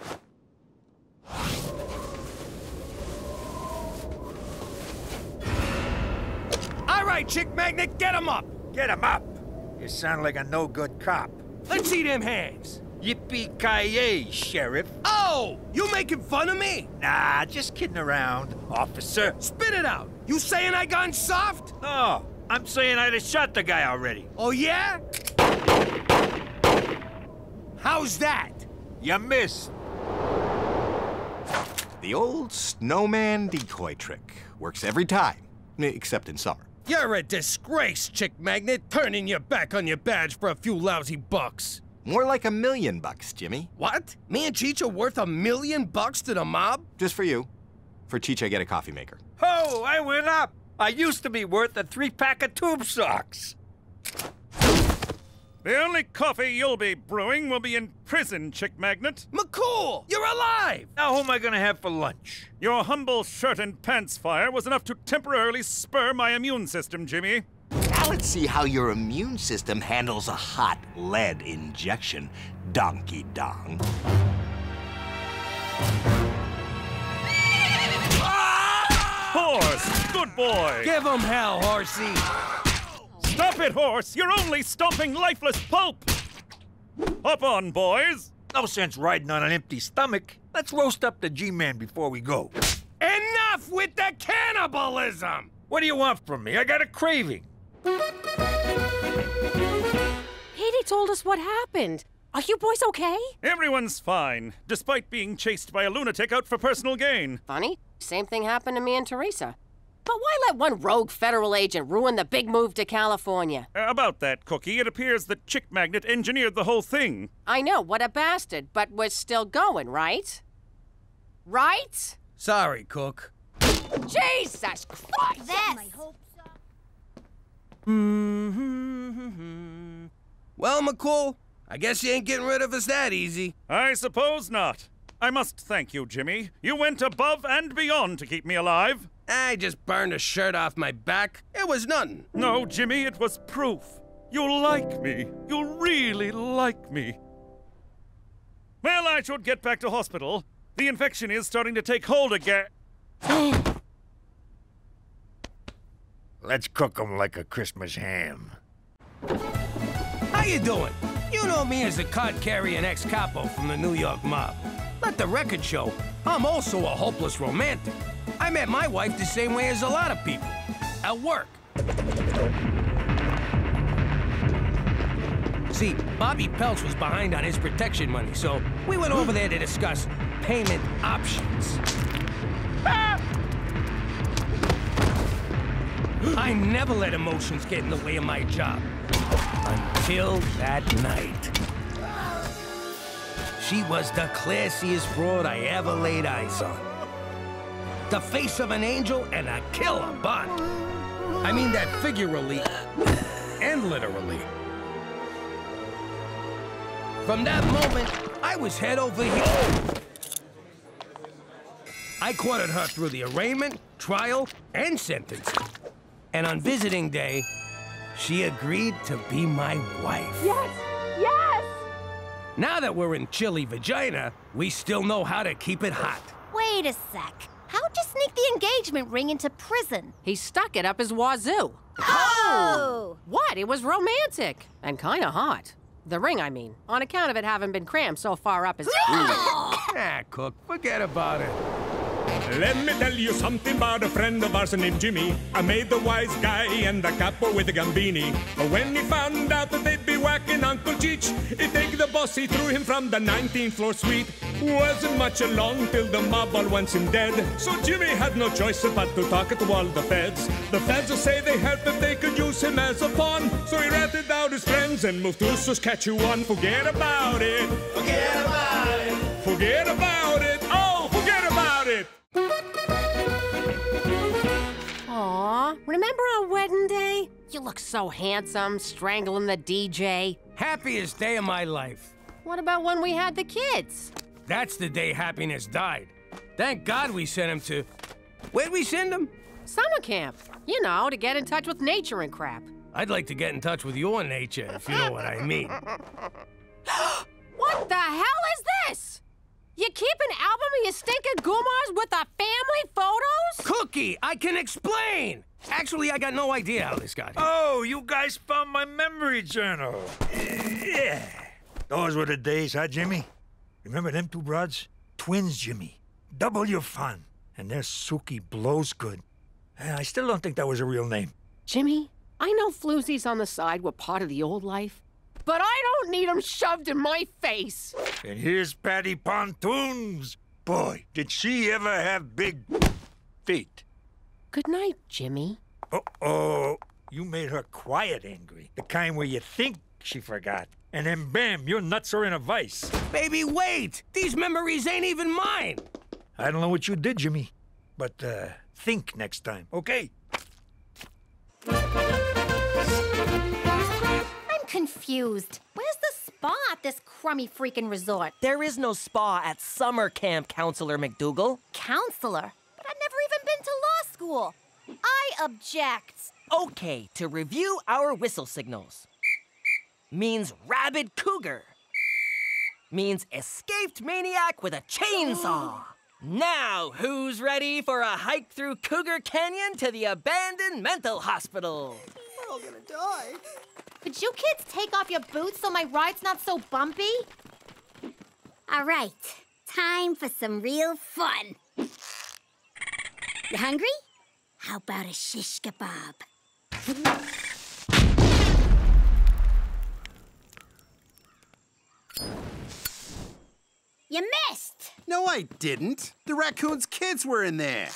All right, Chick Magnet, get him up. Get him up. You sound like a no-good cop. Let's see them hands. Yippee-ki-yay, Sheriff. Oh, you making fun of me? Nah, just kidding around, officer. Spit it out. You saying I gone soft? No, I'm saying I'd have shot the guy already. Oh, yeah? How's that? You missed. The old snowman decoy trick. Works every time, except in summer. You're a disgrace, Chick Magnet, turning your back on your badge for a few lousy bucks. More like $1 million, Jimmy. What? Me and Cheech are worth $1 million to the mob? Just for you. For Cheech, I get a coffee maker. Oh, I went up. I used to be worth a 3-pack of tube socks. The only coffee you'll be brewing will be in prison, Chick Magnet. McCool, you're alive! Now who am I gonna have for lunch? Your humble shirt and pants fire was enough to temporarily spur my immune system, Jimmy. Now let's see how your immune system handles a hot lead injection, Donkey Dong. Horse, good boy. Give him hell, horsey. Stop it, horse! You're only stomping lifeless pulp! Hop on, boys! No sense riding on an empty stomach. Let's roast up the G-Man before we go. Enough with the cannibalism! What do you want from me? I got a craving. Petey told us what happened. Are you boys okay? Everyone's fine, despite being chased by a lunatic out for personal gain. Funny, same thing happened to me and Teresa. But why let one rogue federal agent ruin the big move to California? About that, Cookie, it appears that Chick Magnet engineered the whole thing. I know, what a bastard, but we're still going, right? Right? Sorry, Cook. Jesus Christ! Well, McCool, I guess you ain't getting rid of us that easy. I suppose not. I must thank you, Jimmy. You went above and beyond to keep me alive. I just burned a shirt off my back. It was nothing. No, Jimmy, it was proof. You like me. You really like me. Well, I should get back to hospital. The infection is starting to take hold again. Let's cook 'em like a Christmas ham. How you doing? You know me as a card-carrying ex-capo from the New York mob. Let the record show, I'm also a hopeless romantic. I met my wife the same way as a lot of people, at work. See, Bobby Peltz was behind on his protection money, so we went over there to discuss payment options. I never let emotions get in the way of my job. Until that night. She was the classiest broad I ever laid eyes on. The face of an angel and a killer body. I mean that figuratively and literally. From that moment, I was head over heels. I courted her through the arraignment, trial, and sentencing. And on visiting day, she agreed to be my wife. Yes! Yes! Now that we're in chilly vagina, we still know how to keep it hot. Wait a sec. How'd you sneak the engagement ring into prison? He stuck it up his wazoo. Oh! What? It was romantic and kind of hot. The ring, I mean, on account of it having been crammed so far up his... Ah, Cook, forget about it. Let me tell you something about a friend of ours named Jimmy. I made the wise guy and the capo with the gambini. But when he found out that they'd be whacking Uncle Cheech, he'd take the boss, he threw him from the 19th floor suite. Wasn't much along till the mob all wants him dead. So Jimmy had no choice but to talk to all the feds. The feds will say they heard that they could use him as a pawn. So he ratted out his friends and moved to Saskatchewan. Forget about it. Forget about it. Forget about it. Oh, forget about it. Aw, remember our wedding day? You look so handsome, strangling the DJ. Happiest day of my life. What about when we had the kids? That's the day happiness died. Thank God we sent him to... Where'd we send him? Summer camp. You know, to get in touch with nature and crap. I'd like to get in touch with your nature, if you know what I mean. What the hell is this? You keep an album of your stinking Gumars with the family photos? Cookie, I can explain! Actually, I got no idea how this got here. Oh, you guys found my memory journal. Yeah. Those were the days, huh, Jimmy? Remember them two broads? Twins, Jimmy. Double your fun. And their Suki blows good. I still don't think that was a real name. Jimmy, I know floozies on the side were part of the old life, but I don't need them shoved in my face. And here's Patty Pontoons. Boy, did she ever have big feet. Good night, Jimmy. Uh-oh. You made her quiet angry. The kind where you think she forgot. And then bam, your nuts are in a vice. Baby, wait! These memories ain't even mine! I don't know what you did, Jimmy. But, think next time, okay? I'm confused. Where's the spa at this crummy freaking resort? There is no spa at summer camp, Counselor McDougal. Counselor? But I've never even been to law school. I object. Okay, to review our whistle signals. Means rabid cougar. Means escaped maniac with a chainsaw. Now, who's ready for a hike through Cougar Canyon to the abandoned mental hospital? We're all gonna die. Could you kids take off your boots so my ride's not so bumpy? All right, time for some real fun. You hungry? How about a shish kebab? You missed! No, I didn't. The raccoon's kids were in there.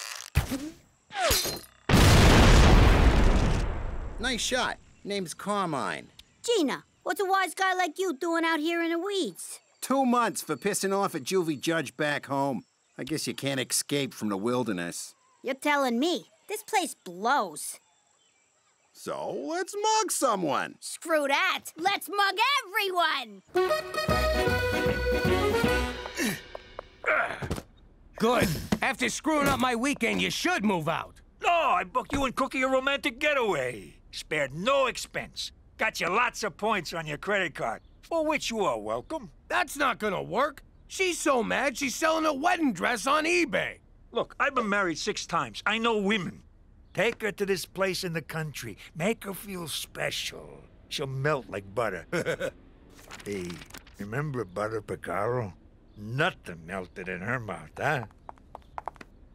Nice shot. Name's Carmine. Gina, what's a wise guy like you doing out here in the weeds? 2 months for pissing off a juvie judge back home. I guess you can't escape from the wilderness. You're telling me. This place blows. So, let's mug someone. Screw that. Let's mug everyone. Good. After screwing up my weekend, you should move out. No, I booked you and Cookie a romantic getaway. Spared no expense. Got you lots of points on your credit card, for which you are welcome. That's not gonna work. She's so mad she's selling a wedding dress on eBay. Look, I've been married 6 times. I know women. Take her to this place in the country. Make her feel special. She'll melt like butter. Hey, remember Butter Picaro? Nothing melted in her mouth, huh?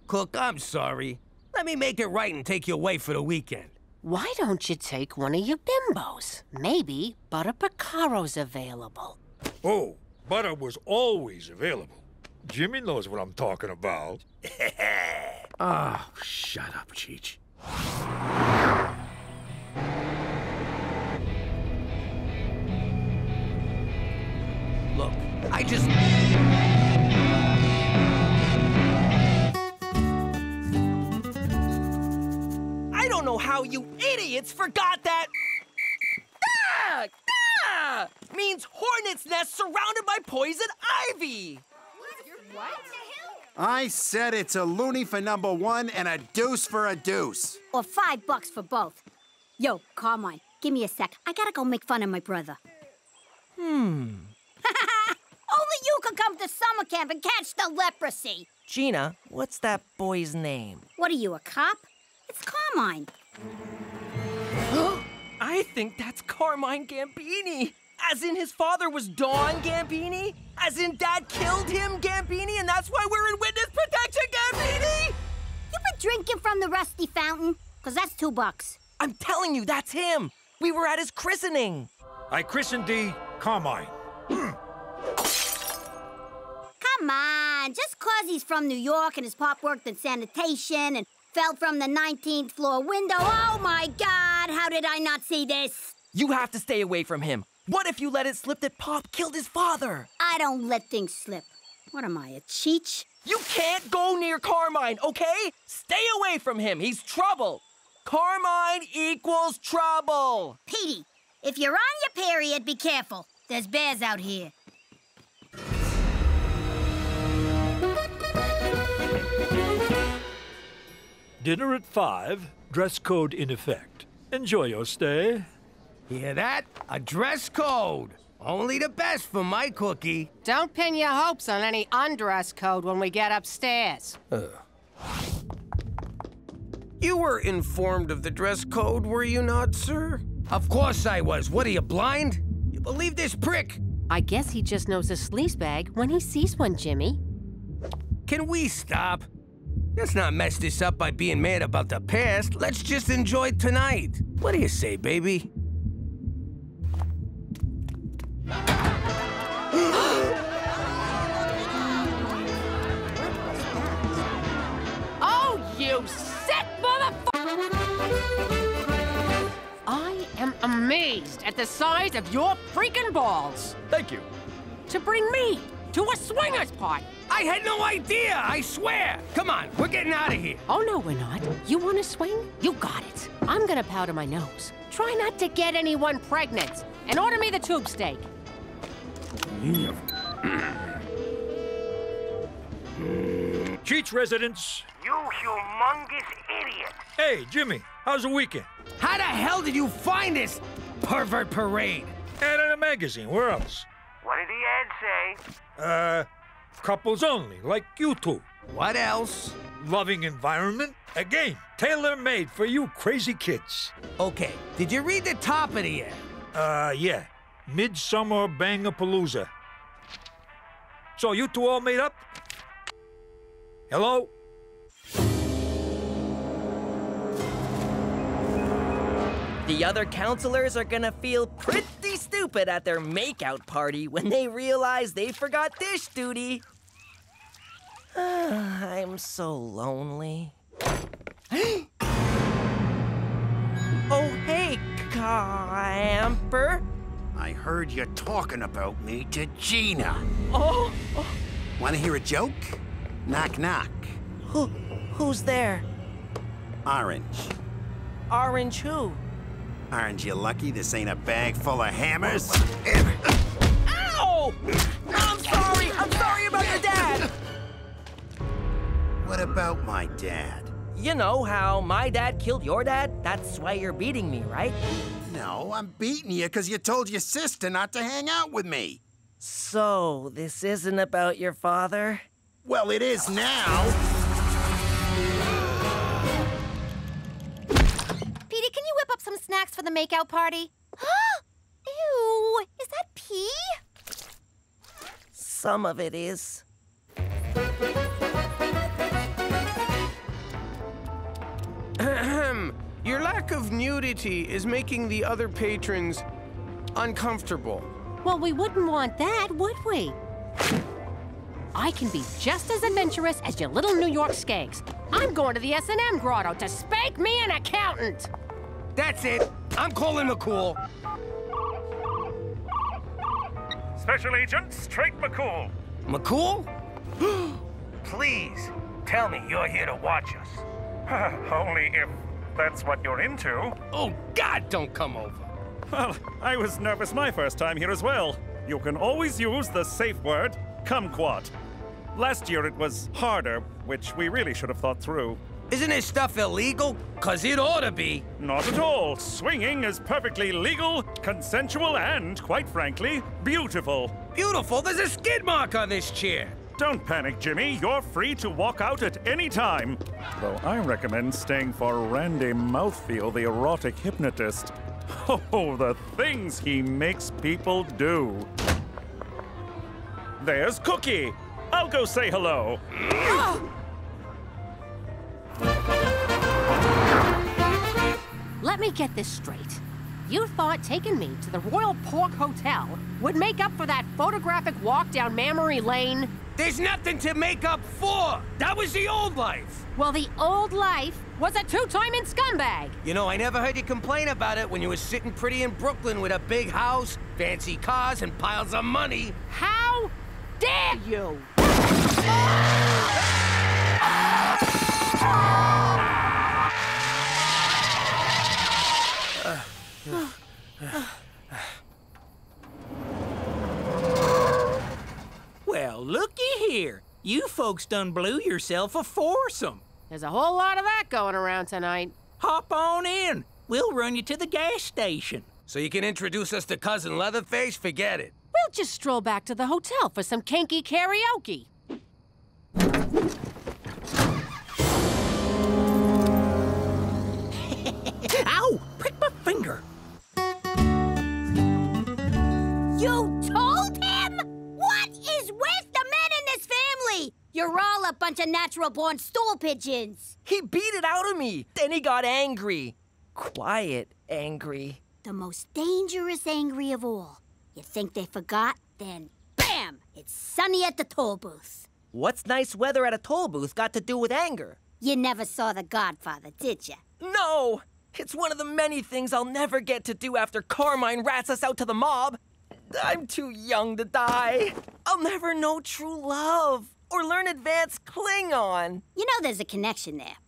Cook, I'm sorry. Let me make it right and take you away for the weekend. Why don't you take one of your bimbos? Maybe Butter Picaro's available. Oh, butter was always available. Jimmy knows what I'm talking about. Oh, shut up, Cheech. Look, I just... I don't know how you idiots forgot that... Ah! Ah! Means hornet's nest surrounded by poison ivy. What? I said it's a loony for number 1 and a deuce for a deuce. Or $5 for both. Yo, Carmine, give me a sec. I gotta go make fun of my brother. Only you can come to summer camp and catch the leprosy. Gina, what's that boy's name? What are you, a cop? It's Carmine. I think that's Carmine Gambini. As in his father was Don Gambini? As in Dad killed him, Gambini, and that's why we're in witness protection, Gambini? You been drinking from the rusty fountain? 'Cause that's $2. I'm telling you, that's him. We were at his christening. I christened thee Carmine. Come on, just 'cause he's from New York and his pop worked in sanitation and fell from the 19th floor window. Oh my God, how did I not see this? You have to stay away from him. What if you let it slip that Pop killed his father? I don't let things slip. What am I, a cheech? You can't go near Carmine, okay? Stay away from him. He's trouble. Carmine equals trouble. Petey, if you're on your period, be careful. There's bears out here. Dinner at 5, dress code in effect. Enjoy your stay. Hear that? A dress code. Only the best for my cookie. Don't pin your hopes on any undress code when we get upstairs. You were informed of the dress code, were you not, sir? Of course I was. What, are you blind? You believe this prick? I guess he just knows a sleaze bag when he sees one, Jimmy. Can we stop? Let's not mess this up by being mad about the past. Let's just enjoy tonight. What do you say, baby? Oh, you sick motherfucker! I am amazed at the size of your freaking balls. Thank you. To bring me to a swingers party. I had no idea, I swear. Come on, we're getting out of here. Oh, no, we're not. You want to swing? You got it. I'm gonna powder my nose. Try not to get anyone pregnant. And order me the tube steak. Cheech residents. You humongous idiot. Hey, Jimmy, how's the weekend? How the hell did you find this pervert parade? Ad in a magazine, where else? What did the ad say? Couples only, like you two. What else? Loving environment. Again, tailor-made for you crazy kids. Okay, did you read the top of the ad? Yeah. Midsummer Bangapalooza. So you two all made up? Hello? The other counselors are gonna feel pretty stupid at their makeout party when they realize they forgot dish duty. I'm so lonely. Oh, hey, Camper. I heard you talking about me to Gina. Oh. Want to hear a joke? Knock, knock. Who's there? Orange. Orange who? Aren't you lucky this ain't a bag full of hammers? Ow! I'm sorry about your dad! What about my dad? You know how my dad killed your dad? That's why you're beating me, right? No, I'm beating you because you told your sister not to hang out with me. So, this isn't about your father? Well, it is now. Petey, can you whip up some snacks for the makeout party? Ew, is that pee? Some of it is. Your lack of nudity is making the other patrons uncomfortable. Well, we wouldn't want that, would we? I can be just as adventurous as your little New York skanks. I'm going to the S&M grotto to spank me an accountant. That's it. I'm calling McCool. Special Agent Straight McCool. McCool? Please, tell me you're here to watch us. Only if that's what you're into. Oh, God, don't come over. Well, I was nervous my first time here as well. You can always use the safe word, kumquat. Last year it was harder, which we really should have thought through. Isn't this stuff illegal? 'Cause it ought to be. Not at all. Swinging is perfectly legal, consensual, and, quite frankly, beautiful. Beautiful? There's a skid mark on this chair. Don't panic, Jimmy. You're free to walk out at any time. Though I recommend staying for Randy Mouthfeel, the erotic hypnotist. Oh, the things he makes people do. There's Cookie. I'll go say hello. Let me get this straight. You thought taking me to the Royal Pork Hotel would make up for that photographic walk down Memory Lane? There's nothing to make up for. That was the old life. Well, the old life was a two-timing scumbag. You know, I never heard you complain about it when you were sitting pretty in Brooklyn with a big house, fancy cars, and piles of money. How dare you? Well, looky here. You folks done blew yourself a foursome. There's a whole lot of that going around tonight. Hop on in. We'll run you to the gas station. So you can introduce us to Cousin Leatherface? Forget it. We'll just stroll back to the hotel for some kinky karaoke. Ow! Prick my finger. You told him? What is with the men in this family? You're all a bunch of natural-born stool pigeons. He beat it out of me. Then he got angry. Quiet angry. The most dangerous angry of all. You think they forgot? Then bam! It's sunny at the toll booth. What's nice weather at a toll booth got to do with anger? You never saw The Godfather, did you? No! It's one of the many things I'll never get to do after Carmine rats us out to the mob. I'm too young to die. I'll never know true love or learn advanced Klingon. You know there's a connection there.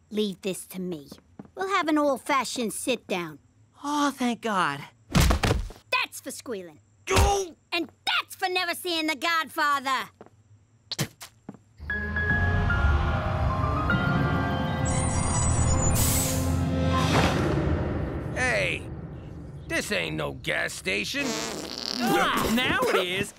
Leave this to me. We'll have an old-fashioned sit-down. Oh, thank God. That's for squealing. And that's for never seeing The Godfather. Hey, this ain't no gas station. Now it is.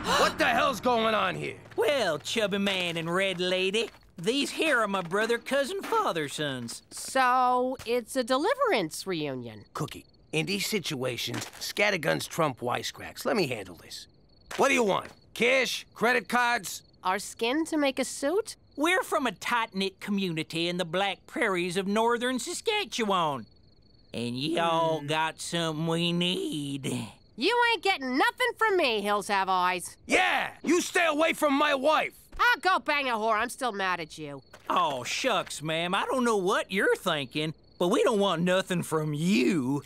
What the hell's going on here? Well, chubby man and red lady, these here are my brother, cousin, father sons. So, it's a Deliverance reunion. Cookie, in these situations, scatterguns trump wisecracks. Let me handle this. What do you want? Cash? Credit cards? Our skin to make a suit? We're from a tight-knit community in the Black Prairies of northern Saskatchewan. And y'all got something we need. You ain't getting nothing from me, Hills Have Eyes. Yeah! You stay away from my wife! I'll go bang a whore. I'm still mad at you. Oh, shucks, ma'am. I don't know what you're thinking, but we don't want nothing from you.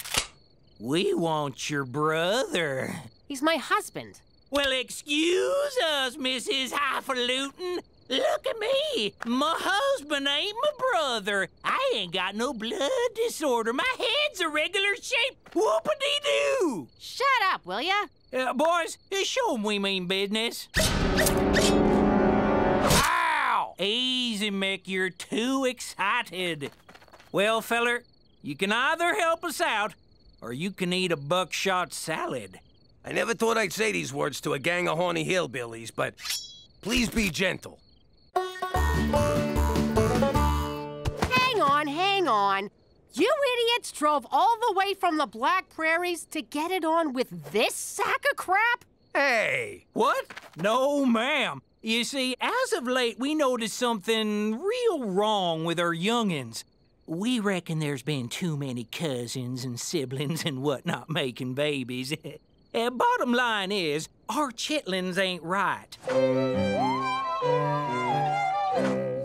We want your brother. He's my husband. Well, excuse us, Mrs. Highfalutin. Look at me. My husband ain't my brother. I ain't got no blood disorder. My head's a regular shape. Whoop-a-dee-doo. Shut up, will ya? Boys, show 'em we mean business. Ow! Easy, Mick. You're too excited. Well, feller, you can either help us out, or you can eat a buckshot salad. I never thought I'd say these words to a gang of horny hillbillies, but please be gentle. Hang on. You idiots drove all the way from the Black Prairies to get it on with this sack of crap? Hey! What? No, ma'am. You see, as of late, we noticed something real wrong with our youngins. We reckon there's been too many cousins and siblings and whatnot making babies. Bottom line is, our chitlins ain't right.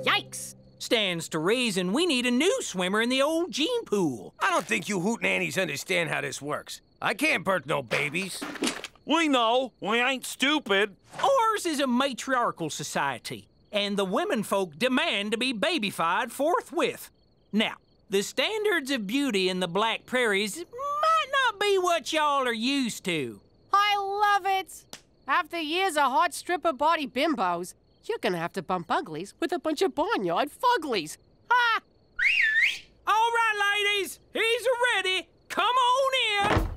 Yikes! Stands to reason we need a new swimmer in the old gene pool. I don't think you hootenannies understand how this works. I can't birth no babies. We know. We ain't stupid. Ours is a matriarchal society, and the women folk demand to be babyfied forthwith. Now, the standards of beauty in the Black Prairies might not be what y'all are used to. I love it. After years of hot stripper body bimbos, you're gonna have to bump uglies with a bunch of barnyard fuglies. Ha! All right, ladies, he's ready. Come on in.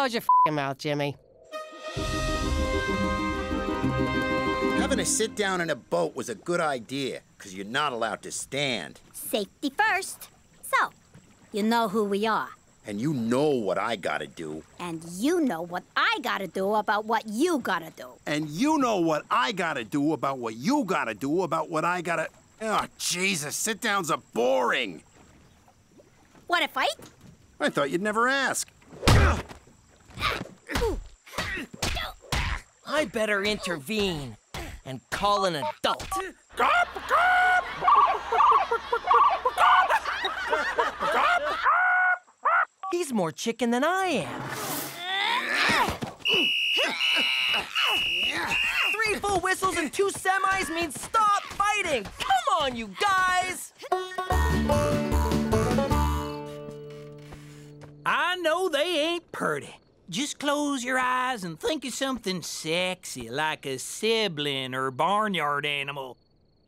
close your f***ing mouth, Jimmy. Having a sit down in a boat was a good idea, because you're not allowed to stand. Safety first. So, you know who we are. And you know what I gotta do. And you know what I gotta do about what you gotta do. And you know what I gotta do about what you gotta do about what I gotta... Oh, Jesus, sit-downs are boring. Want to fight? I thought you'd never ask. I better intervene and call an adult. He's more chicken than I am. 3 full whistles and 2 semis means stop fighting! Come on, you guys! I know they ain't purty. Just close your eyes and think of something sexy, like a sibling or barnyard animal.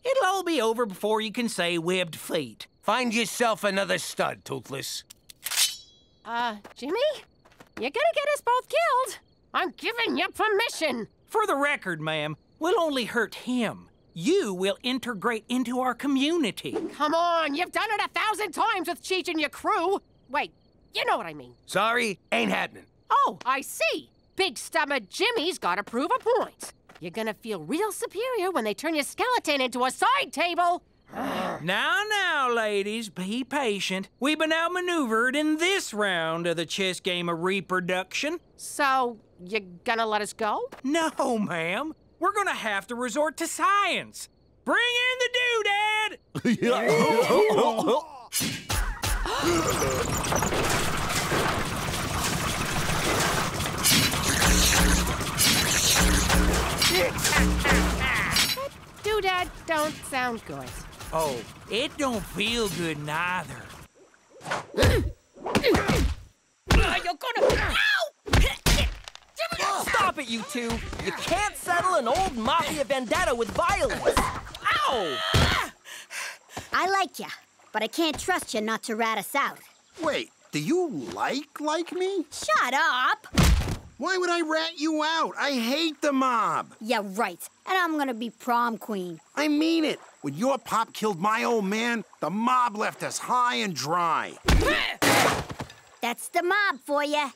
It'll all be over before you can say webbed feet. Find yourself another stud, Toothless. Jimmy? You're gonna get us both killed. I'm giving you permission. For the record, ma'am, we'll only hurt him. You will integrate into our community. Come on, you've done it 1,000 times with Cheech and your crew. Wait, you know what I mean. Sorry, ain't happening. Oh, I see. Big stomach Jimmy's gotta prove a point. You're gonna feel real superior when they turn your skeleton into a side table. Now, ladies, be patient. We've been outmaneuvered in this round of the chess game of reproduction. So, you gonna let us go? No, ma'am. We're gonna have to resort to science. Bring in the doodad! Doodad don't sound good. Oh, it don't feel good neither. You're gonna... Ow! Stop it, you two! You can't settle an old mafia vendetta with violence. Ow! I like ya, but I can't trust you not to rat us out. Wait, do you like me? Shut up! Why would I rat you out? I hate the mob. Yeah, right. And I'm gonna be prom queen. I mean it. When your pop killed my old man, the mob left us high and dry. That's the mob for you.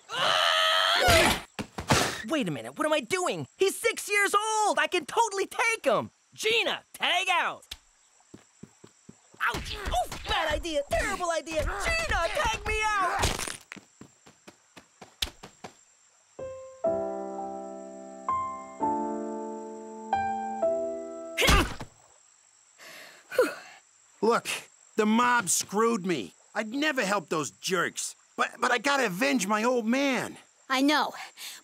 Wait a minute, what am I doing? He's 6 years old! I can totally take him! Gina, tag out! Ouch! Oh, bad idea! Terrible idea! Gina, tag me out! Look, the mob screwed me. I'd never help those jerks. But I gotta avenge my old man. I know,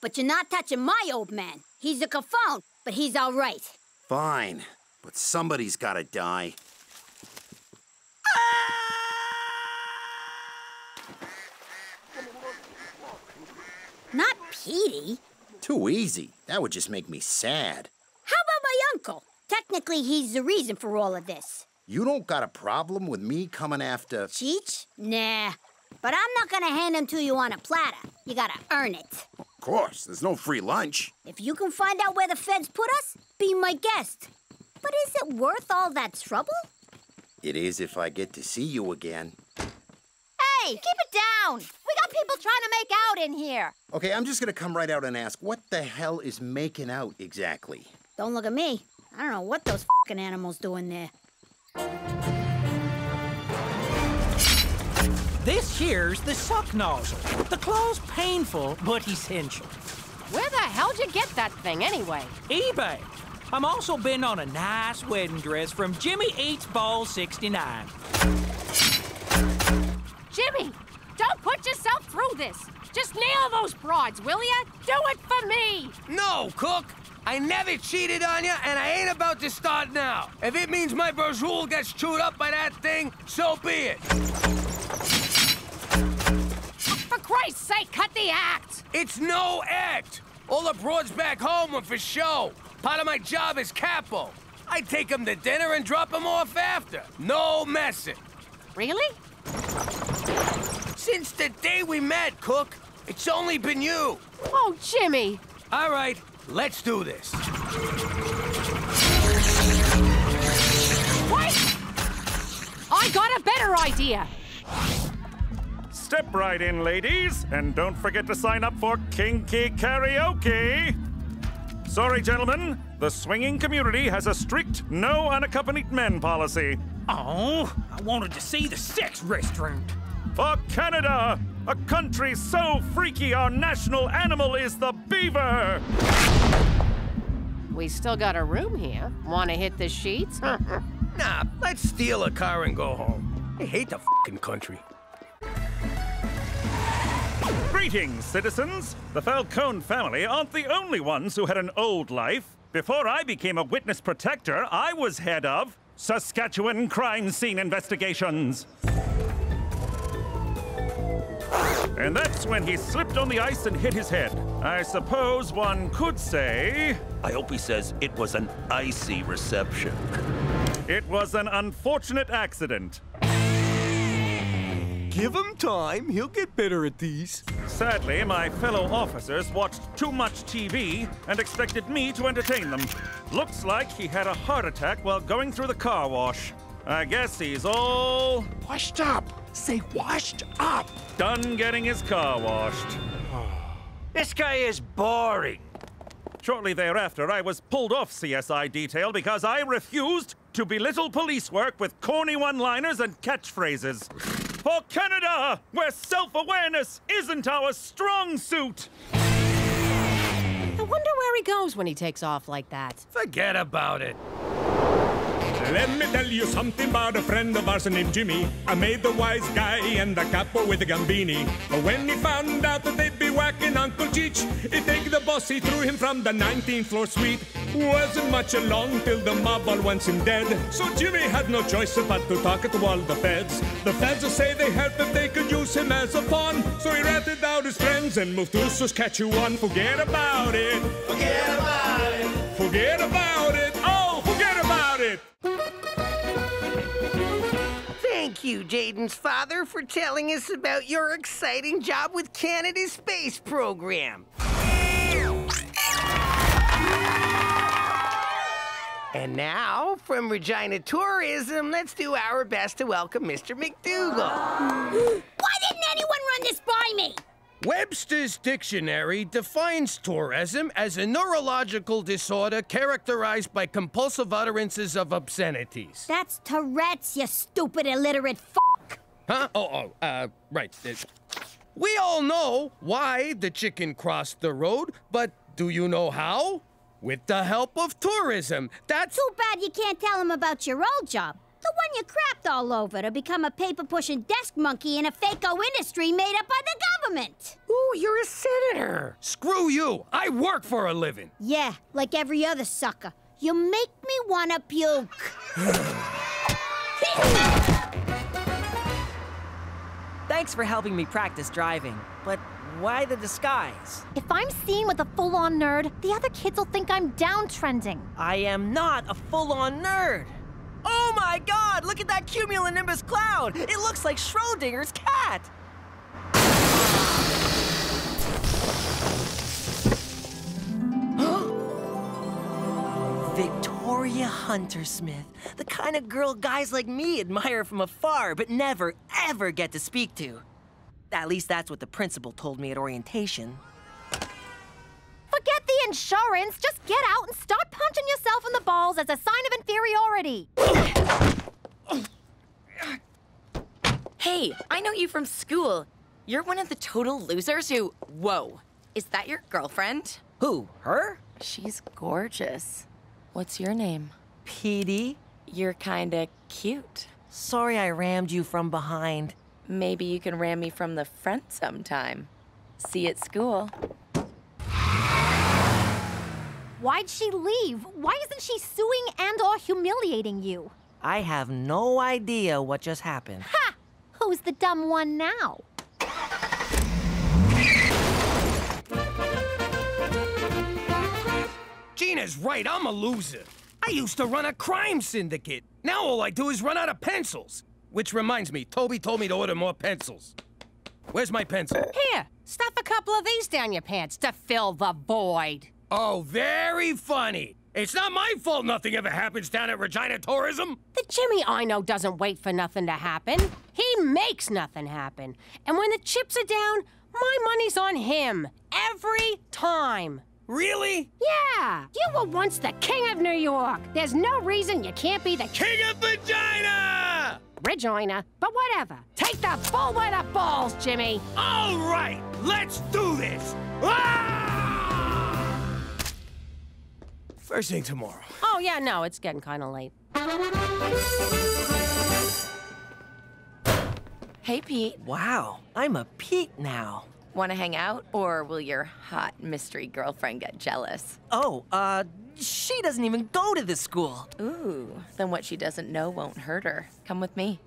but you're not touching my old man. He's a cafone, but he's all right. Fine, but somebody's gotta die. Not Petey. Too easy. That would just make me sad. How about my uncle? Technically, he's the reason for all of this. You don't got a problem with me coming after... Cheech? Nah. But I'm not gonna hand him to you on a platter. You gotta earn it. Of course, there's no free lunch. If you can find out where the feds put us, be my guest. But is it worth all that trouble? It is if I get to see you again. Hey, keep it down. We got people trying to make out in here. Okay, I'm just gonna come right out and ask, what the hell is making out exactly? Don't look at me. I don't know what those f***ing animals do in there. This here's the suck nozzle. The claw's painful, but essential. Where the hell'd you get that thing anyway? eBay. I'm also been on a nice wedding dress from Jimmy Eats Ball 69. Jimmy, don't put yourself through this. Just nail those broads, will ya? Do it for me. No, Cook. I never cheated on you, and I ain't about to start now. If it means my Berjoul gets chewed up by that thing, so be it. For Christ's sake, cut the act! It's no act. All the broads back home were for show. Part of my job is capo. I take them to dinner and drop them off after. No messing. Really? Since the day we met, Cook. It's only been you. Oh, Jimmy. All right, let's do this. What? I got a better idea. Step right in, ladies, and don't forget to sign up for Kinky Karaoke. Sorry, gentlemen, the swinging community has a strict no unaccompanied men policy. Oh, I wanted to see the sex restaurant. For Canada, a country so freaky our national animal is the beaver. We still got a room here. Want to hit the sheets? Nah, let's steal a car and go home. I hate the fucking country. Greetings, citizens. The Falcone family aren't the only ones who had an old life. Before I became a witness protector, I was head of Saskatchewan Crime Scene Investigations. And that's when he slipped on the ice and hit his head. I suppose one could say... I hope he says it was an icy reception. It was an unfortunate accident. Give him time. He'll get better at these. Sadly, my fellow officers watched too much TV and expected me to entertain them. Looks like he had a heart attack while going through the car wash. I guess he's all... Washed up. Say washed up. Done getting his car washed. This guy is boring. Shortly thereafter, I was pulled off CSI detail because I refused to belittle police work with corny one-liners and catchphrases. For Canada, where self-awareness isn't our strong suit. I wonder where he goes when he takes off like that. Forget about it. Let me tell you something about a friend of ours named Jimmy. I made the wise guy and the capo with the gambini. But when he found out that they'd be whacking Uncle Cheech, he'd take the boss, he threw him from the 19th floor suite. Wasn't much along till the mob all wants him dead. So Jimmy had no choice but to talk to all the feds. The feds will say they help if they could use him as a pawn. So he ratted out his friends and moved to Saskatchewan. Forget about it. Forget about it. Forget about it. Oh, forget about it. Thank you, Jaden's father, for telling us about your exciting job with Canada's space program. And now, from Regina Tourism, let's do our best to welcome Mr. McDougal. Why didn't anyone run this by me? Webster's Dictionary defines tourism as a neurological disorder characterized by compulsive utterances of obscenities. That's Tourette's, you stupid illiterate fuck. Huh? Right. We all know why the chicken crossed the road, but do you know how? With the help of tourism. That's... Too bad you can't tell him about your old job. The one you crapped all over to become a paper-pushing desk monkey in a fake-o industry made up by the government. Ooh, you're a senator. Screw you. I work for a living. Yeah, like every other sucker. You make me wanna puke. Thanks for helping me practice driving, but why the disguise? If I'm seen with a full-on nerd, the other kids will think I'm downtrending. I am not a full-on nerd. Oh my god, look at that cumulonimbus cloud! It looks like Schrodinger's cat! Victoria Huntersmith, the kind of girl guys like me admire from afar but never, ever get to speak to. At least that's what the principal told me at orientation. Forget the insurance. Just get out and start punching yourself in the balls as a sign of inferiority. Hey, I know you from school. You're one of the total losers who... Whoa. Is that your girlfriend? Who? Her? She's gorgeous. What's your name? Petey. You're kinda cute. Sorry I rammed you from behind. Maybe you can ram me from the front sometime. See you at school. Why'd she leave? Why isn't she suing and/or humiliating you? I have no idea what just happened. Ha! Who's the dumb one now? Gina's right, I'm a loser. I used to run a crime syndicate. Now all I do is run out of pencils. Which reminds me, Toby told me to order more pencils. Where's my pencil? Here, stuff a couple of these down your pants to fill the void. Oh, very funny. It's not my fault nothing ever happens down at Regina Tourism. The Jimmy I know doesn't wait for nothing to happen. He makes nothing happen. And when the chips are down, my money's on him. Every time. Really? Yeah. You were once the king of New York. There's no reason you can't be the king of Regina! Regina, but whatever. Take the bull by the balls, Jimmy. All right, let's do this. Ah! First thing tomorrow. Oh, yeah, no, it's getting kind of late. Hey, Pete. Wow, I'm a Pete now. Want to hang out, or will your hot mystery girlfriend get jealous? Oh, she doesn't even go to this school. Ooh, then what she doesn't know won't hurt her. Come with me.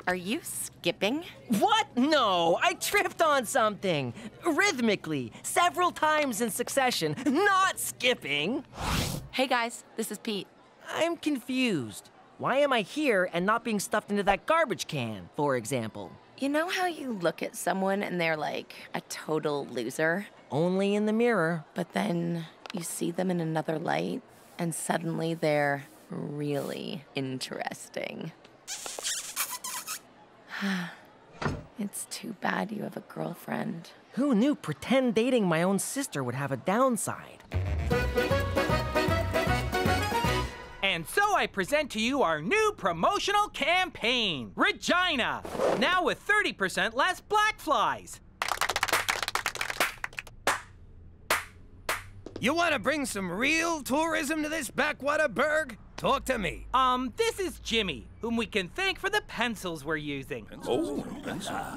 Are you skipping? What? No, I tripped on something. Rhythmically, several times in succession, not skipping. Hey guys, this is Pete. I'm confused. Why am I here and not being stuffed into that garbage can, for example? You know how you look at someone and they're like a total loser? Only in the mirror. But then you see them in another light, and suddenly they're really interesting. It's too bad you have a girlfriend. Who knew pretend dating my own sister would have a downside? And so I present to you our new promotional campaign, Regina, now with 30% less black flies. You want to bring some real tourism to this backwater burg? Talk to me. This is Jimmy, whom we can thank for the pencils we're using.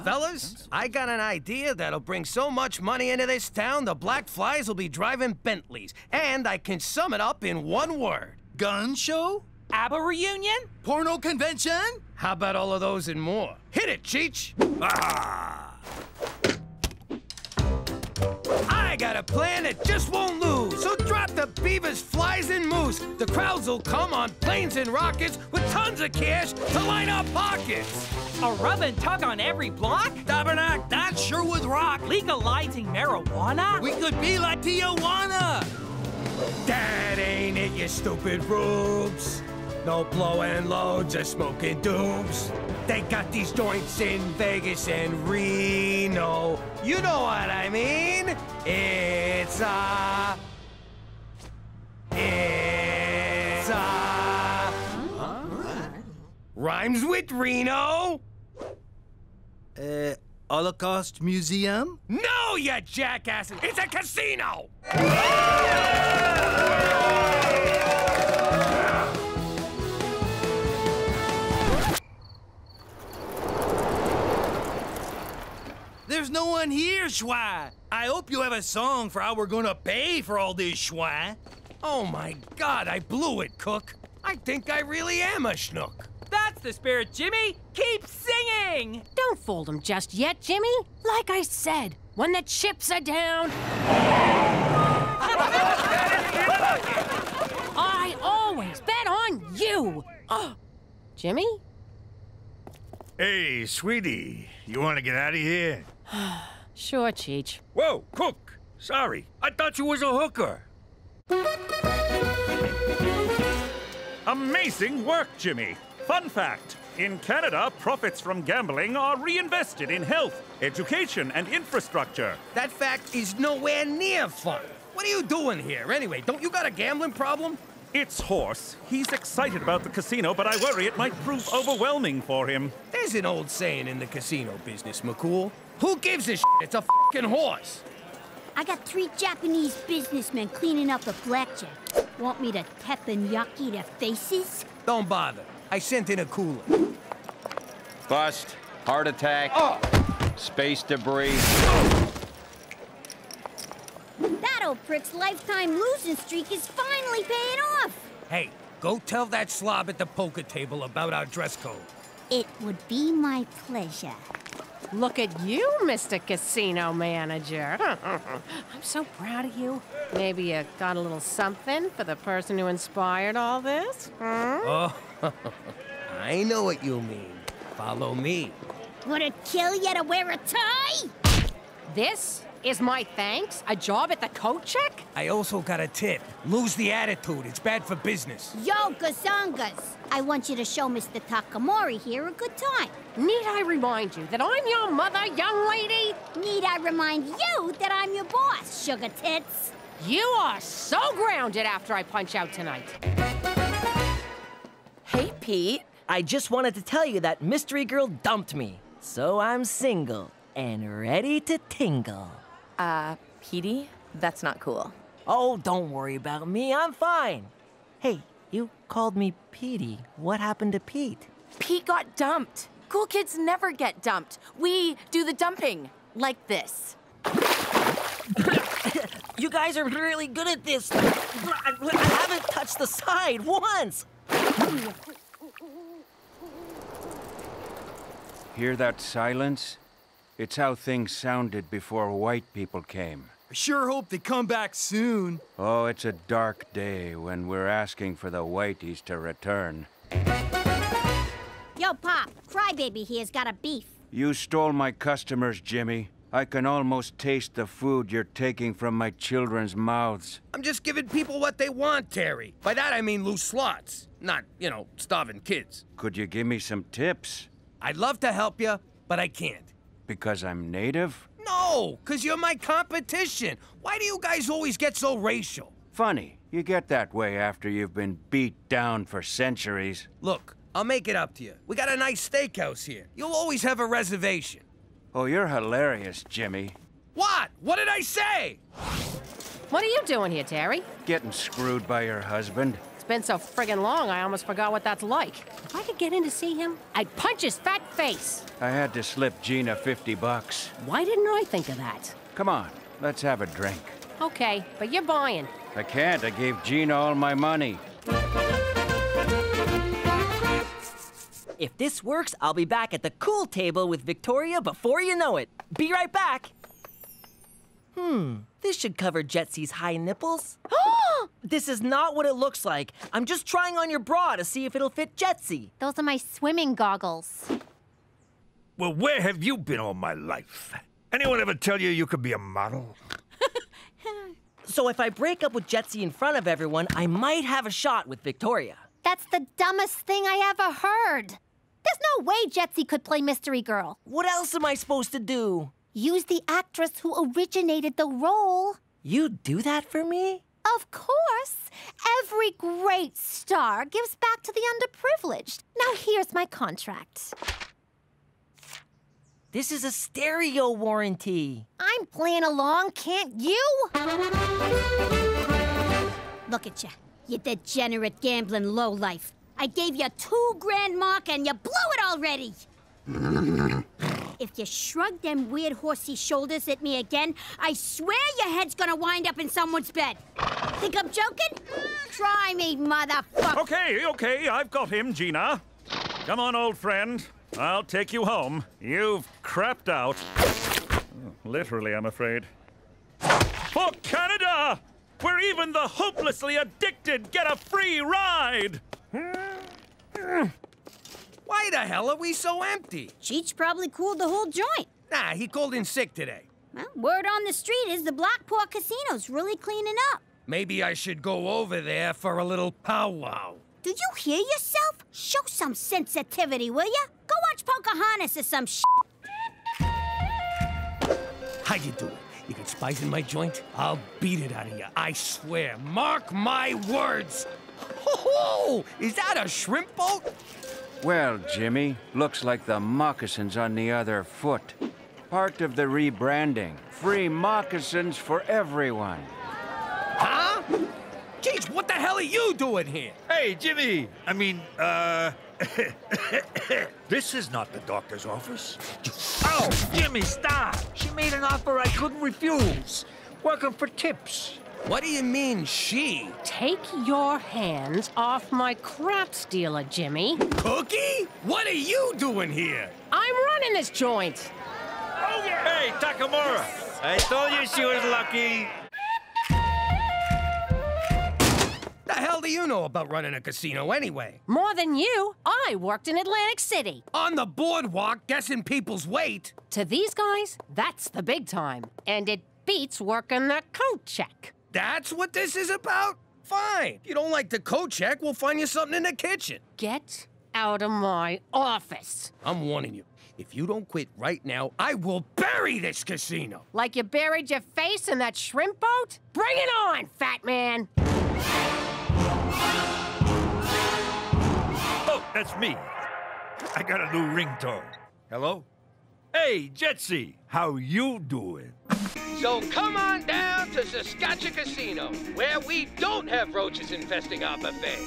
Fellas, I got an idea that'll bring so much money into this town, the black flies will be driving Bentleys. And I can sum it up in one word. Gun show? ABBA reunion? Porno convention? How about all of those and more? Hit it, Cheech! Ah! I got a plan that just won't lose. So drop the beavers, flies, and moose. The crowds will come on planes and rockets with tons of cash to line our pockets. A rub and tug on every block? Tabernacle, that sure would rock. Legalizing marijuana? We could be like Tijuana. That ain't it, you stupid rubes. No blowing loads or smoking doobs. They got these joints in Vegas and Reno. You know what I mean? It's rhymes with Reno. Holocaust Museum? No, you jackasses! It's a casino! There's no one here, Schwa. I hope you have a song for how we're gonna pay for all this, Schwa. Oh my God, I blew it, Cook. I think I really am a schnook. That's the spirit, Jimmy! Keep singing! Don't fold him just yet, Jimmy. Like I said, when the chips are down... I always bet on you! Jimmy? Hey, sweetie, you want to get out of here? Sure, Cheech. Whoa, Cook! Sorry, I thought you was a hooker. Amazing work, Jimmy. Fun fact, in Canada, profits from gambling are reinvested in health, education, and infrastructure. That fact is nowhere near fun. What are you doing here, anyway? Don't you got a gambling problem? It's Horse. He's excited about the casino, but I worry it might prove overwhelming for him. There's an old saying in the casino business, McCool. Who gives a shit? It's a fucking horse. I got 3 Japanese businessmen cleaning up a blackjack. Want me to teppanyaki their faces? Don't bother. I sent in a cooler. Bust. Heart attack. Space debris. That old prick's lifetime losing streak is finally paying off. Hey, go tell that slob at the poker table about our dress code. It would be my pleasure. Look at you, Mr. Casino Manager. I'm so proud of you. Maybe you got a little something for the person who inspired all this? Oh, I know what you mean. Follow me. Would it kill you to wear a tie? This is my thanks? A job at the coat check? I also got a tip. Lose the attitude. It's bad for business. Yo, gazongas. I want you to show Mr. Takamori here a good time. Need I remind you that I'm your mother, young lady? Need I remind you that I'm your boss, sugar tits? You are so grounded after I punch out tonight. Hey, Pete. I just wanted to tell you that Mystery Girl dumped me. So I'm single and ready to tingle. Petey? That's not cool. Oh, don't worry about me. I'm fine. Hey, you called me Petey. What happened to Pete? Pete got dumped. Cool kids never get dumped. We do the dumping. Like this. You guys are really good at this. I haven't touched the side once. Hear that silence? It's how things sounded before white people came. I sure hope they come back soon. Oh, it's a dark day when we're asking for the whiteys to return. Yo, Pop, Crybaby here's got a beef. You stole my customers, Jimmy. I can almost taste the food you're taking from my children's mouths. I'm just giving people what they want, Terry. By that I mean loose slots. Not, starving kids. Could you give me some tips? I'd love to help you, but I can't. Because I'm native? No, because you're my competition. Why do you guys always get so racial? Funny. You get that way after you've been beat down for centuries. Look, I'll make it up to you. We got a nice steakhouse here. You'll always have a reservation. Oh, you're hilarious, Jimmy. What? What did I say? What are you doing here, Terry? Getting screwed by your husband. It's been so friggin' long, I almost forgot what that's like. If I could get in to see him, I'd punch his fat face. I had to slip Gina $50. Why didn't I think of that? Come on, let's have a drink. Okay, but you're buying. I can't. I gave Gina all my money. If this works, I'll be back at the cool table with Victoria before you know it. Be right back. This should cover Jetsy's high nipples. This is not what it looks like. I'm just trying on your bra to see if it'll fit Jetsy. Those are my swimming goggles. Well, where have you been all my life? Anyone ever tell you you could be a model? So if I break up with Jetsy in front of everyone, I might have a shot with Victoria. That's the dumbest thing I ever heard. There's no way Jetsy could play Mystery Girl. What else am I supposed to do? Use the actress who originated the role. You'd do that for me? Of course. Every great star gives back to the underprivileged. Now here's my contract. This is a stereo warranty. I'm playing along, can't you? Look at you. You degenerate gambling lowlife. I gave you $2 grand mark and you blew it already. If you shrug them weird horsey shoulders at me again, I swear your head's gonna wind up in someone's bed. Think I'm joking? Try me, motherfucker. Okay, I've got him, Gina. Come on, old friend. I'll take you home. You've crapped out. Oh, literally, I'm afraid. For Canada! Where even the hopelessly addicted get a free ride! Why the hell are we so empty? Cheech probably cooled the whole joint. Nah, he called in sick today. Well, word on the street is the Blackport Casino's really cleaning up. Maybe I should go over there for a little powwow. Did you hear yourself? Show some sensitivity, will ya? Go watch Pocahontas or some shit. How you doing? You got spice in my joint? I'll beat it out of you, I swear. Mark my words. Ho-ho! Is that a shrimp boat? Well, Jimmy, looks like the moccasins on the other foot. Part of the rebranding. Free moccasins for everyone. Huh? Jeez, what the hell are you doing here? Hey, Jimmy! This is not the doctor's office. Oh, Jimmy, stop! She made an offer I couldn't refuse. Welcome for tips. What do you mean, she? Take your hands off my crap stealer, Jimmy. Cookie? What are you doing here? I'm running this joint. Oh, yeah. Hey, Takamura! I told you she was lucky. The hell do you know about running a casino anyway? More than you. I worked in Atlantic City. On the boardwalk, guessing people's weight. To these guys, that's the big time. And it beats working the coat check. That's what this is about? Fine. If you don't like the coat check, we'll find you something in the kitchen. Get out of my office. I'm warning you. If you don't quit right now, I will bury this casino. Like you buried your face in that shrimp boat? Bring it on, fat man. Oh, that's me. I got a new ringtone. Hello? Hey, Jetsy, how you doing? So come on down to Saskatchewan Casino, where we don't have roaches infesting our buffet.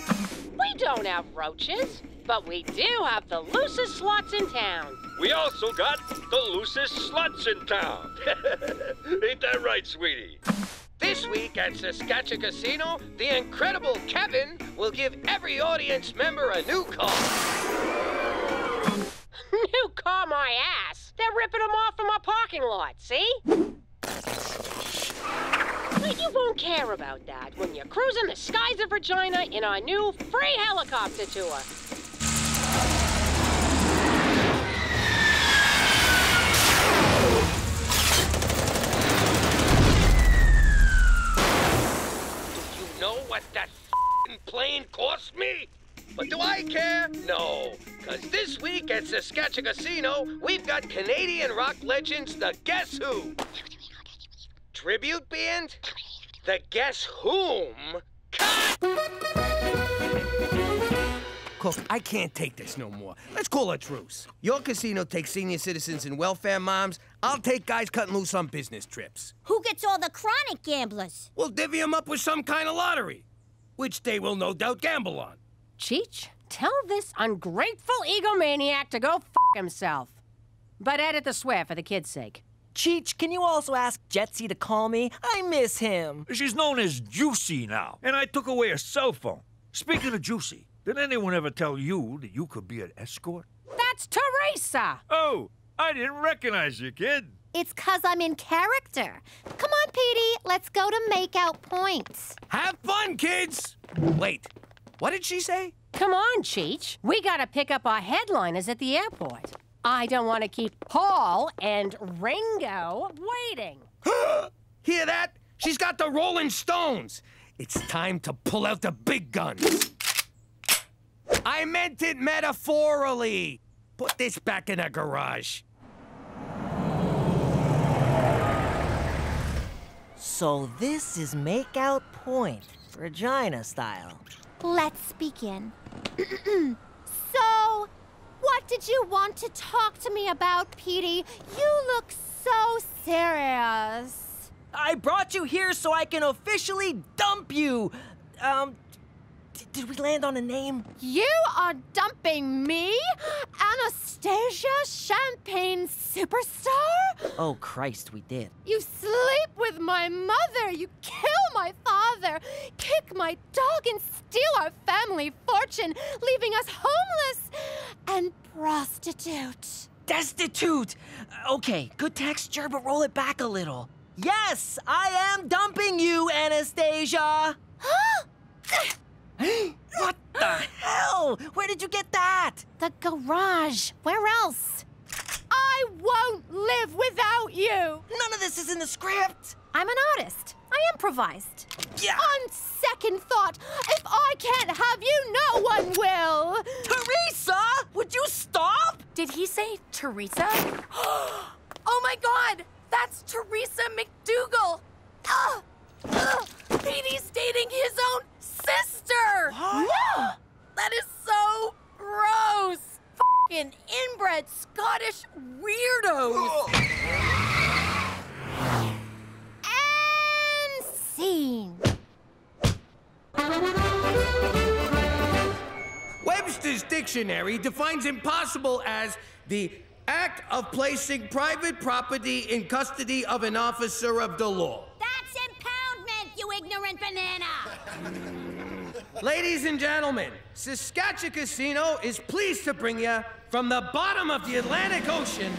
We don't have roaches, but we do have the loosest slots in town. We also got the loosest sluts in town. Ain't that right, sweetie? This week at Saskatchewan Casino, the incredible Kevin will give every audience member a new car. New car my ass. They're ripping them off from our parking lot, see? But you won't care about that when you're cruising the skies of Regina in our new free helicopter tour. Do you know what that f***ing plane cost me? But do I care? No. Because this week at Saskatchewan Casino, we've got Canadian rock legends, the Guess Who. Tribute band? The Guess Whom? Cut! Cook, I can't take this no more. Let's call a truce. Your casino takes senior citizens and welfare moms. I'll take guys cutting loose on business trips. Who gets all the chronic gamblers? We'll divvy them up with some kind of lottery, which they will no doubt gamble on. Cheech, tell this ungrateful egomaniac to go f*** himself. But edit the swear for the kid's sake. Cheech, can you also ask Jetsy to call me? I miss him. She's known as Juicy now, and I took away her cell phone. Speaking of Juicy, did anyone ever tell you that you could be an escort? That's Teresa! Oh, I didn't recognize you, kid. It's 'cause I'm in character. Come on, Petey, let's go to make out points. Have fun, kids! Wait, what did she say? Come on, Cheech. We gotta pick up our headliners at the airport. I don't want to keep Paul and Ringo waiting. Hear that? She's got the Rolling Stones. It's time to pull out the big guns. I meant it metaphorically. Put this back in the garage. So this is Makeout Point, Regina style. Let's begin. So, what did you want to talk to me about, Petey? You look so serious. I brought you here so I can officially dump you. Did we land on a name? You are dumping me? Anastasia, Champagne superstar? Oh, Christ, we did. You sleep with my mother, you kill my father, kick my dog and steal our family fortune, leaving us homeless and prostitute. Destitute! Okay, good texture, but roll it back a little. Yes, I am dumping you, Anastasia! What the hell? Where did you get that? The garage. Where else? I won't live without you! None of this is in the script! I'm an artist. I improvised. Yeah. On second thought, if I can't have you, no one will! Teresa! Would you stop? Did he say Teresa? Oh my God! That's Teresa McDougal! Petey's dating his own sister! What? That is so gross! F***ing inbred Scottish weirdos! And scene. Webster's dictionary defines impossible as the act of placing private property in custody of an officer of the law. That's impoundment, you ignorant banana! Ladies and gentlemen, Saskatchewan Casino is pleased to bring you from the bottom of the Atlantic Ocean,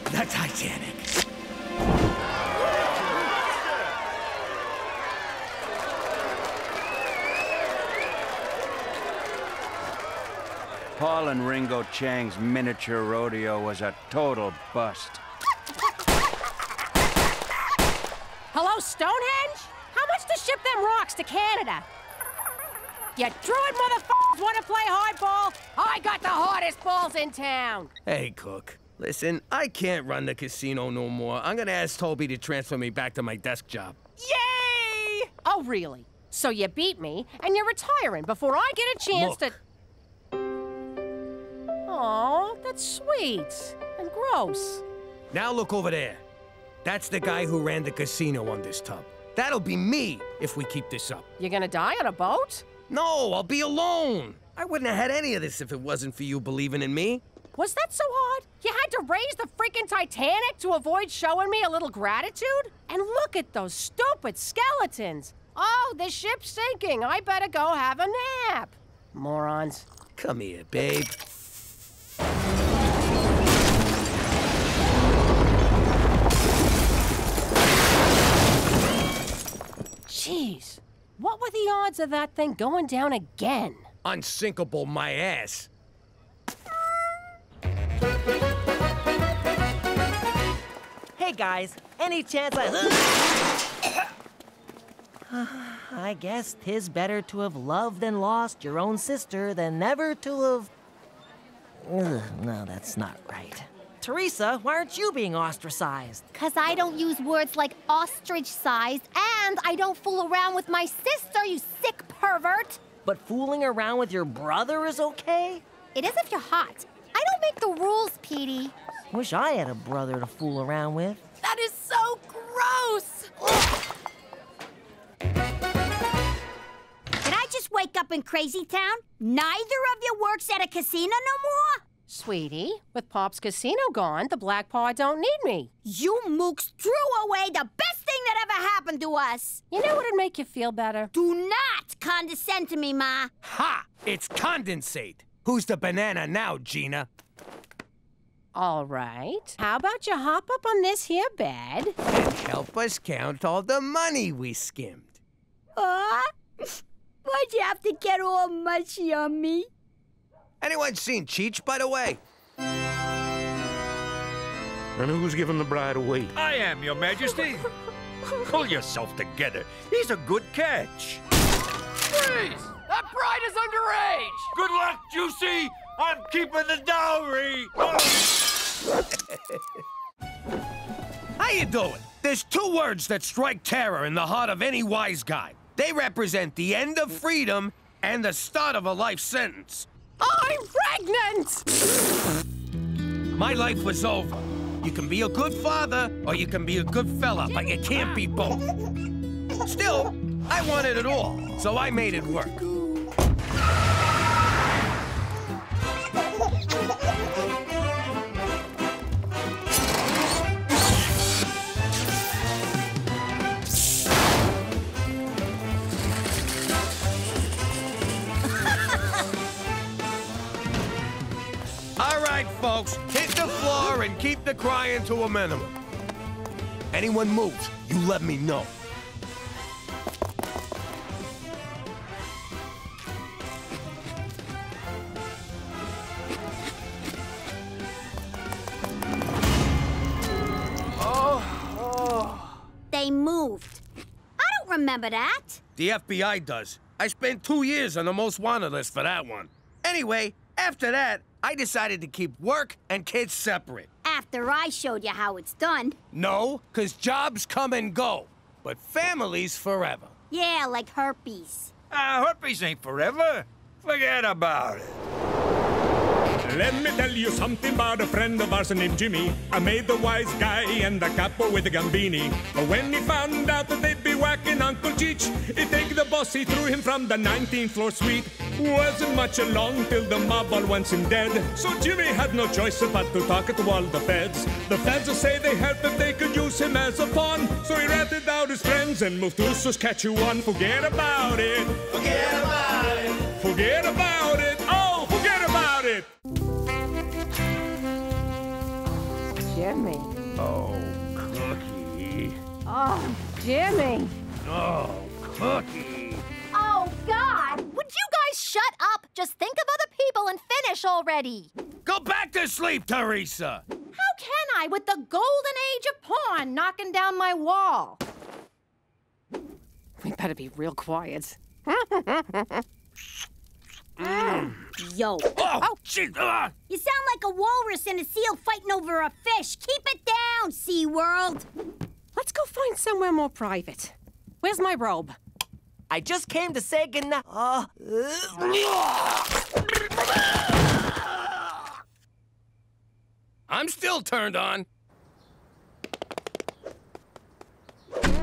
the Titanic. Paul and Ringo Chang's miniature rodeo was a total bust. Hello, Stonehenge? How much to ship them rocks to Canada? You druid motherfuckers want to play hardball? I got the hardest balls in town. Hey, Cook. Listen, I can't run the casino no more. I'm gonna ask Toby to transfer me back to my desk job. Yay! Oh, really? So you beat me, and you're retiring before I get a chance to... Aw, that's sweet. And gross. Now look over there. That's the guy who ran the casino on this tub. That'll be me if we keep this up. You gonna die on a boat? No, I'll be alone. I wouldn't have had any of this if it wasn't for you believing in me. Was that so hard? You had to raise the freaking Titanic to avoid showing me a little gratitude? And look at those stupid skeletons. Oh, the ship's sinking. I better go have a nap. Morons. Come here, babe. Jeez, what were the odds of that thing going down again? Unsinkable my ass. Hey guys, any chance I guess 'tis better to have loved and lost your own sister than never to have... no, that's not right. Teresa, why aren't you being ostracized? 'Cause I don't use words like ostrich-sized, and I don't fool around with my sister, you sick pervert! But fooling around with your brother is okay? It is if you're hot. I don't make the rules, Petey. Wish I had a brother to fool around with. That is so gross! Did I just wake up in Crazy Town? Neither of you works at a casino no more? Sweetie, with Pop's casino gone, the Black Paw don't need me. You mooks threw away the best thing that ever happened to us. You know what'd make you feel better? Do not condescend to me, Ma. Ha! It's condensate. Who's the banana now, Gina? All right. How about you hop up on this here bed? And help us count all the money we skimmed. Why'd you have to get all mushy on me? Anyone seen Cheech, by the way? And who's giving the bride away? I am, Your Majesty. Pull yourself together. He's a good catch. Freeze! That bride is underage! Good luck, Juicy! I'm keeping the dowry! How you doing? There's two words that strike terror in the heart of any wise guy. They represent the end of freedom and the start of a life sentence. I'm pregnant! My life was over. You can be a good father or you can be a good fella, but you can't be both. Still, I wanted it all, so I made it work. All right, folks, hit the floor and keep the crying to a minimum. Anyone moves, you let me know. They moved. I don't remember that. The FBI does. I spent 2 years on the most wanted list for that one. Anyway, after that, I decided to keep work and kids separate. After I showed you how it's done. No, 'cause jobs come and go, but families forever. Yeah, like herpes. Herpes ain't forever. Forget about it. Let me tell you something about a friend of ours named Jimmy. I made the wise guy and the capo with the gambini. But when he found out that they'd be whacking Uncle Cheech, he'd take the boss, he threw him from the 19th floor suite. Wasn't much along till the mob all wants him dead. So Jimmy had no choice but to talk to all the feds. The feds say they heard that they could use him as a pawn. So he ratted out his friends and moved to Saskatchewan. Forget about it. Forget about it. Forget about it. Oh, forget about it. Jimmy. Oh, Cookie. Oh, Jimmy. Oh, Cookie. Oh, God! Would you guys shut up? Just think of other people and finish. finish already. Go back to sleep, Teresa. How can I with the golden age of porn knocking down my wall? We better be real quiet. Yo. Oh, shit. You sound like a walrus and a seal fighting over a fish. Keep it down, SeaWorld. Let's go find somewhere more private. Where's my robe? I just came to say goodnight. I'm still turned on.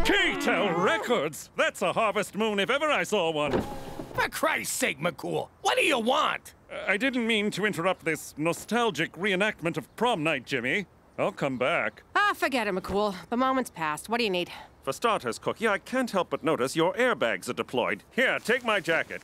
K-Tel Records! That's a Harvest Moon if ever I saw one. For Christ's sake, McCool, what do you want? I didn't mean to interrupt this nostalgic reenactment of prom night, Jimmy. I'll come back. Forget it, McCool. The moment's passed. What do you need? For starters, Cookie, I can't help but notice your airbags are deployed. Here, take my jacket.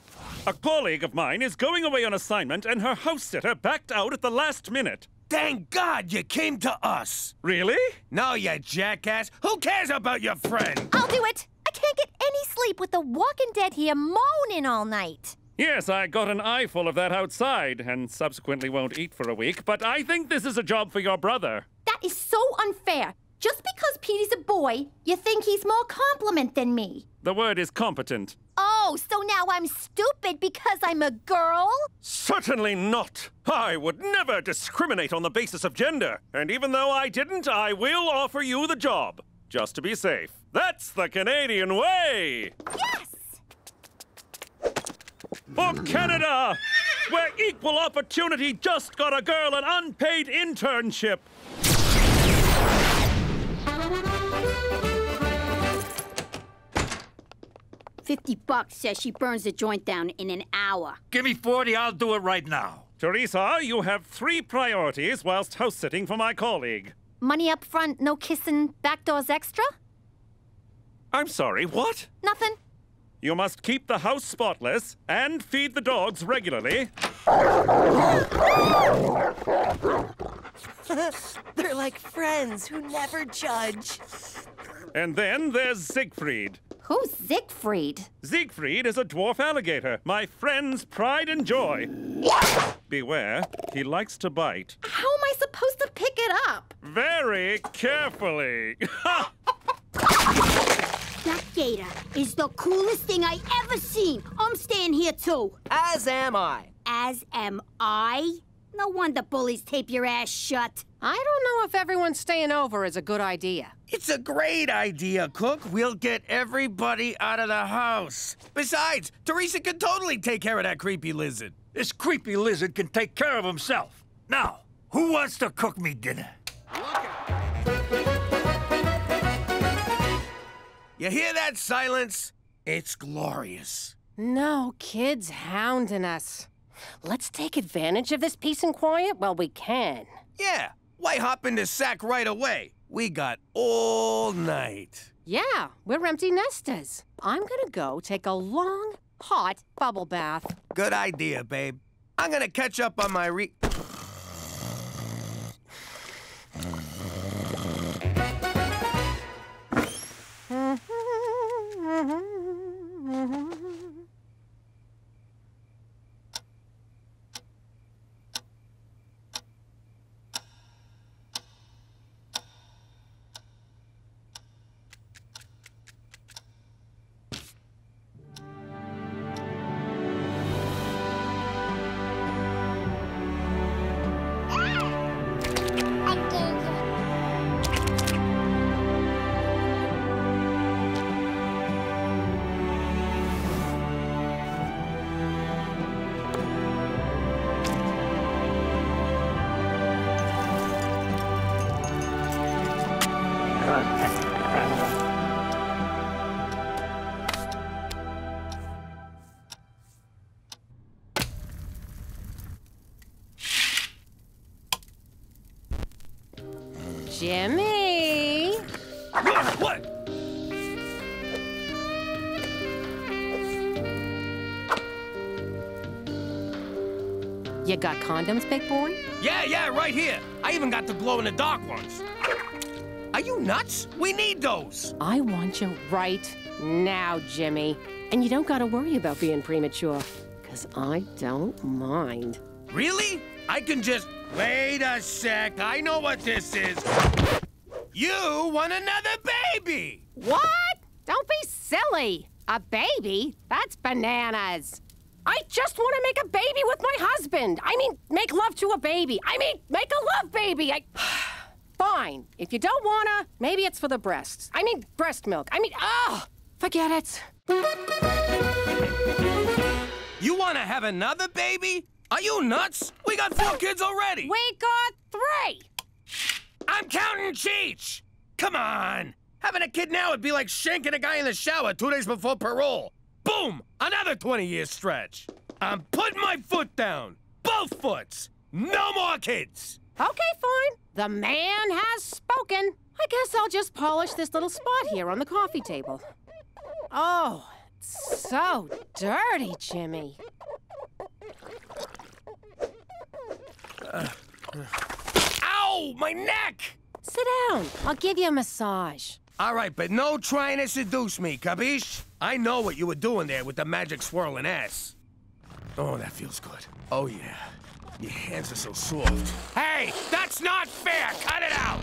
A colleague of mine is going away on assignment and her house sitter backed out at the last minute. Thank God you came to us. Really? No, you jackass. Who cares about your friend? I'll do it. I can't get any sleep with the Walking Dead here moaning all night. Yes, I got an eyeful of that outside and subsequently won't eat for a week, but I think this is a job for your brother. That is so unfair. Just because Petey's a boy, you think he's more competent than me. The word is competent. Oh, so now I'm stupid because I'm a girl? Certainly not. I would never discriminate on the basis of gender. And even though I didn't, I will offer you the job. Just to be safe. That's the Canadian way! Yes! For Canada, where equal opportunity just got a girl an unpaid internship. $50 says she burns the joint down in an hour. Give me 40, I'll do it right now. Teresa, you have 3 priorities whilst house-sitting for my colleague. Money up front, no kissing, back doors extra? I'm sorry, what? Nothing. You must keep the house spotless and feed the dogs regularly. They're like friends who never judge. And then there's Siegfried. Who's Siegfried? Siegfried is a dwarf alligator, my friend's pride and joy. Beware, he likes to bite. How am I supposed to pick it up? Very carefully. That gator is the coolest thing I ever seen. I'm staying here too. As am I. As am I? No wonder bullies tape your ass shut. I don't know if everyone staying over is a good idea. It's a great idea, Cook. We'll get everybody out of the house. Besides, Teresa can totally take care of that creepy lizard. This creepy lizard can take care of himself. Now, who wants to cook me dinner? You hear that silence? It's glorious. No kids hounding us. Let's take advantage of this peace and quiet while we can. Yeah, why hop in the sack right away? We got all night. Yeah, we're empty nesters. I'm gonna go take a long, hot bubble bath. Good idea, babe. I'm gonna catch up on my Jimmy! What? You got condoms, big boy? Yeah, right here. I even got the glow-in-the-dark ones. Are you nuts? We need those. I want you right now, Jimmy. And you don't gotta worry about being premature, 'cause I don't mind. Really? I can just... Wait a sec, I know what this is. You want another baby! What? Don't be silly. A baby? That's bananas. I just want to make a baby with my husband. I mean, make love to a baby. I mean, make a love baby. Fine. If you don't wanna, maybe it's for the breasts. I mean, breast milk. I mean, forget it. You want to have another baby? Are you nuts? We got 4 kids already. We got 3. I'm counting Cheech. Come on. Having a kid now would be like shanking a guy in the shower 2 days before parole. Boom! Another 20-year stretch. I'm putting my foot down. Both foots. No more kids. Okay, fine. The man has spoken. I guess I'll just polish this little spot here on the coffee table. Oh, it's so dirty, Jimmy. Ow! My neck! Sit down. I'll give you a massage. All right, but no trying to seduce me, capiche? I know what you were doing there with the magic swirling ass. Oh, that feels good. Oh, yeah. Your hands are so soft. Hey, that's not fair! Cut it out!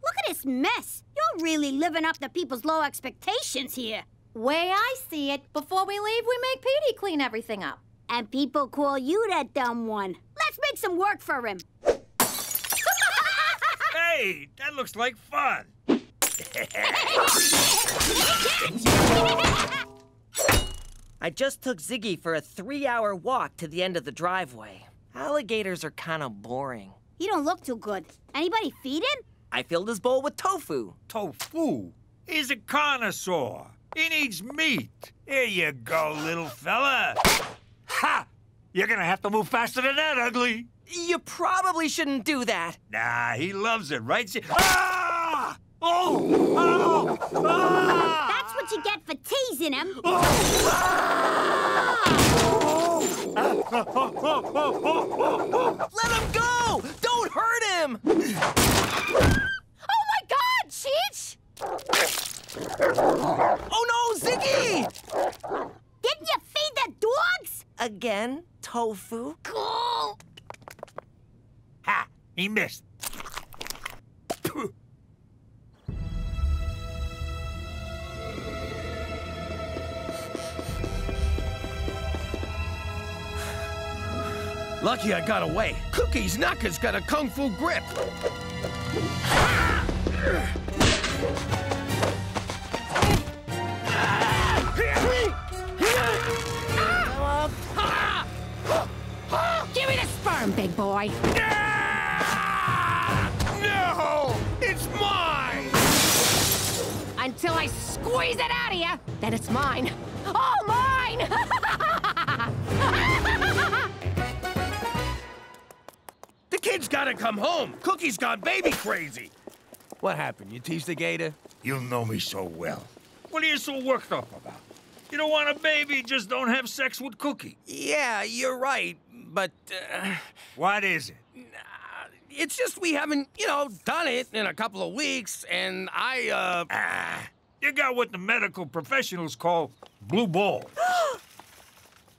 Look at this mess. You're really living up to people's low expectations here. Way I see it, before we leave, we make Petey clean everything up. And people call you that dumb one. Let's make some work for him. Hey, that looks like fun. I just took Ziggy for a 3-hour walk to the end of the driveway. Alligators are kind of boring. He don't look too good. Anybody feed him? I filled his bowl with tofu. Tofu? He's a connoisseur. He needs meat. Here you go, little fella. Ha! You're gonna have to move faster than that, ugly. You probably shouldn't do that. Nah, he loves it, right? Ah! Oh! Oh! Ah! That's what you get for teasing him. Let him go! Don't hurt him! Oh my God, Cheech! Oh no, Ziggy! Didn't you feed the dogs? Again? Tofu? Cool. Ha! He missed. Lucky I got away. Cookie's knocker's got a kung fu grip. Give me the sperm, big boy. No! It's mine! Until I squeeze it out of you, then it's mine. All mine! The kid's gotta come home. Cookie's gone baby crazy. What happened? You teased the gator? You know me so well. What are you so worked up about? You don't want a baby, just don't have sex with Cookie. Yeah, you're right, but... What is it? It's just we haven't, done it in a couple of weeks, and You got what the medical professionals call blue balls.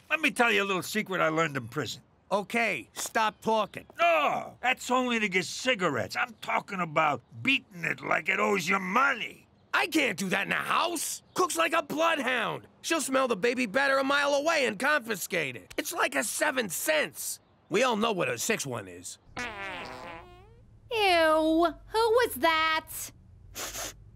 Let me tell you a little secret I learned in prison. Okay, stop talking. No, that's only to get cigarettes. I'm talking about beating it like it owes you money. I can't do that in a house. Cook's like a bloodhound. She'll smell the baby batter a mile away and confiscate it. It's like a 7 cents. We all know what a 6 one is. Ew, who was that?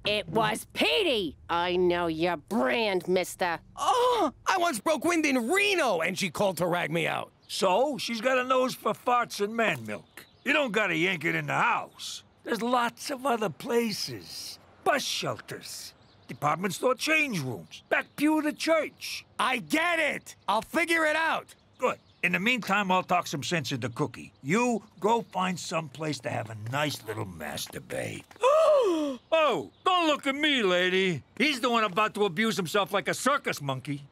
It was Petey. I know your brand, mister. Oh, I once broke wind in Reno, and she called to rag me out. So, she's got a nose for farts and man milk. You don't gotta yank it in the house. There's lots of other places. Bus shelters, department store change rooms, back pew of the church. I get it. I'll figure it out. Good. In the meantime, I'll talk some sense into Cookie. You go find some place to have a nice little masturbate. Oh, don't look at me, lady. He's the one about to abuse himself like a circus monkey.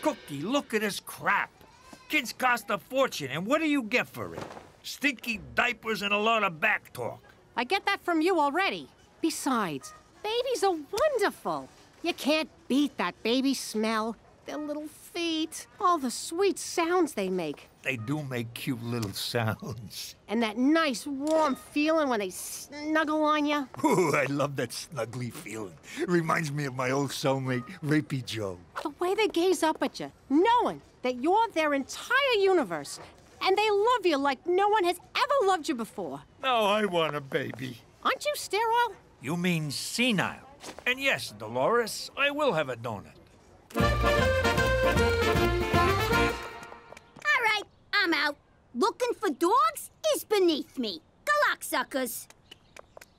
Cookie, look at this crap. Kids cost a fortune, and what do you get for it? Stinky diapers and a lot of back talk. I get that from you already. Besides, babies are wonderful. You can't beat that baby smell. Their little feet, all the sweet sounds they make. They do make cute little sounds. And that nice, warm feeling when they snuggle on you. Ooh, I love that snuggly feeling. Reminds me of my old cellmate, Rapey Joe. The way they gaze up at you, knowing that you're their entire universe, and they love you like no one has ever loved you before. Now I want a baby. Aren't you sterile? You mean senile. And yes, Dolores, I will have a donut. All right, I'm out. Looking for dogs is beneath me. Good luck, suckers.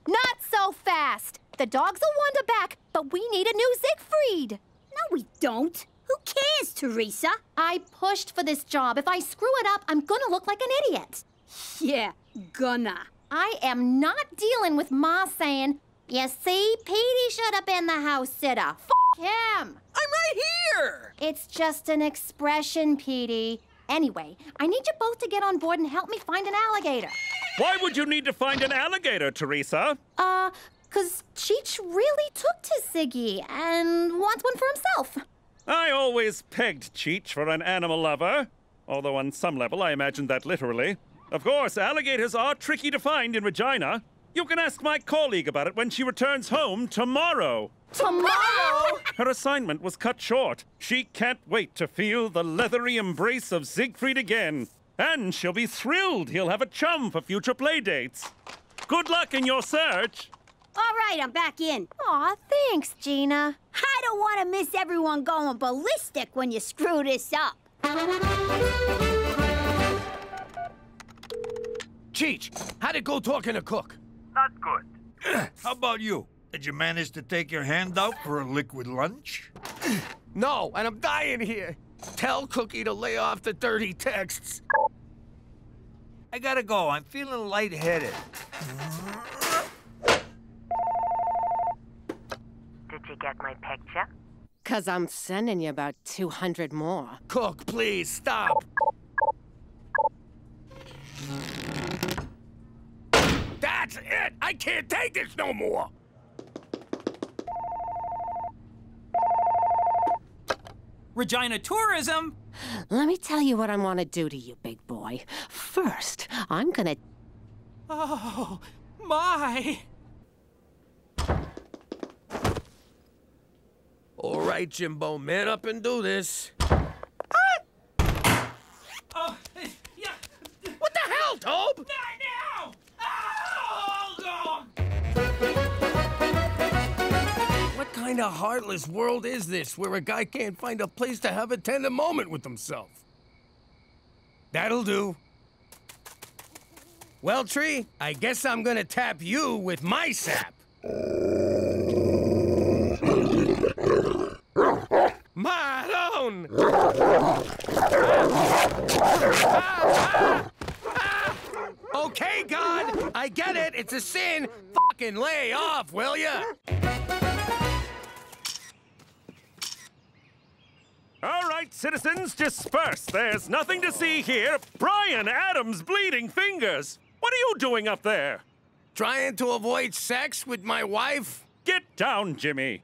Not so fast. The dogs will wander back, but we need a new Siegfried. No, we don't. Who cares, Teresa? I pushed for this job. If I screw it up, I'm gonna look like an idiot. Yeah, gonna. I am not dealing with Ma saying, you see, Petey should have been the house sitter. F him. I'm right here! It's just an expression, Petey. Anyway, I need you both to get on board and help me find an alligator. Why would you need to find an alligator, Teresa? 'Cause Cheech really took to Siggy and wants one for himself. I always pegged Cheech for an animal lover. Although on some level I imagined that literally. Of course, alligators are tricky to find in Regina. You can ask my colleague about it when she returns home tomorrow. Tomorrow? Her assignment was cut short. She can't wait to feel the leathery embrace of Siegfried again. And she'll be thrilled he'll have a chum for future playdates. Good luck in your search. All right, I'm back in. Aw, thanks, Gina. I don't want to miss everyone going ballistic when you screw this up. Cheech, how'd it go talking to Cook? Not good. How about you? Did you manage to take your hand out for a liquid lunch? No, and I'm dying here. Tell Cookie to lay off the dirty texts. I gotta go. I'm feeling lightheaded. Did you get my picture? 'Cause I'm sending you about 200 more. Cook, please, stop. That's it! I can't take this no more! Regina Tourism! Let me tell you what I want to do to you, big boy. First, I'm gonna... Oh, my! All right, Jimbo, man up and do this. Oh, yeah. What the hell, Tobe? Not now! Oh, What kind of heartless world is this where a guy can't find a place to have a tender moment with himself? That'll do. Well, Tree, I guess I'm gonna tap you with my sap. Maroon! Okay, God, I get it. It's a sin. Fucking lay off, will ya? All right, citizens, disperse. There's nothing to see here. Brian Adams' bleeding fingers. What are you doing up there? Trying to avoid sex with my wife? Get down, Jimmy.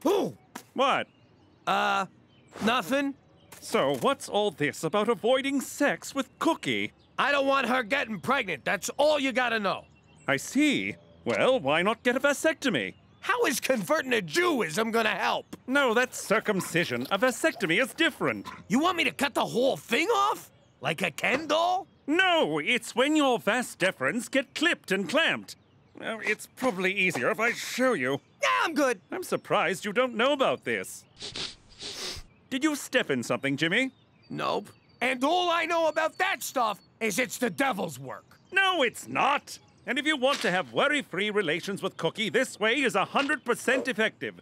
Who? What? Nothing. So, what's all this about avoiding sex with Cookie? I don't want her getting pregnant. That's all you gotta know. I see. Well, why not get a vasectomy? How is converting to Jewism gonna help? No, that's circumcision. A vasectomy is different. You want me to cut the whole thing off? Like a Ken doll? No, it's when your vas deferens get clipped and clamped. It's probably easier if I show you. Yeah, I'm good. I'm surprised you don't know about this. Did you step in something, Jimmy? Nope. And all I know about that stuff is it's the devil's work. No, it's not. And if you want to have worry-free relations with Cookie, this way is 100% effective.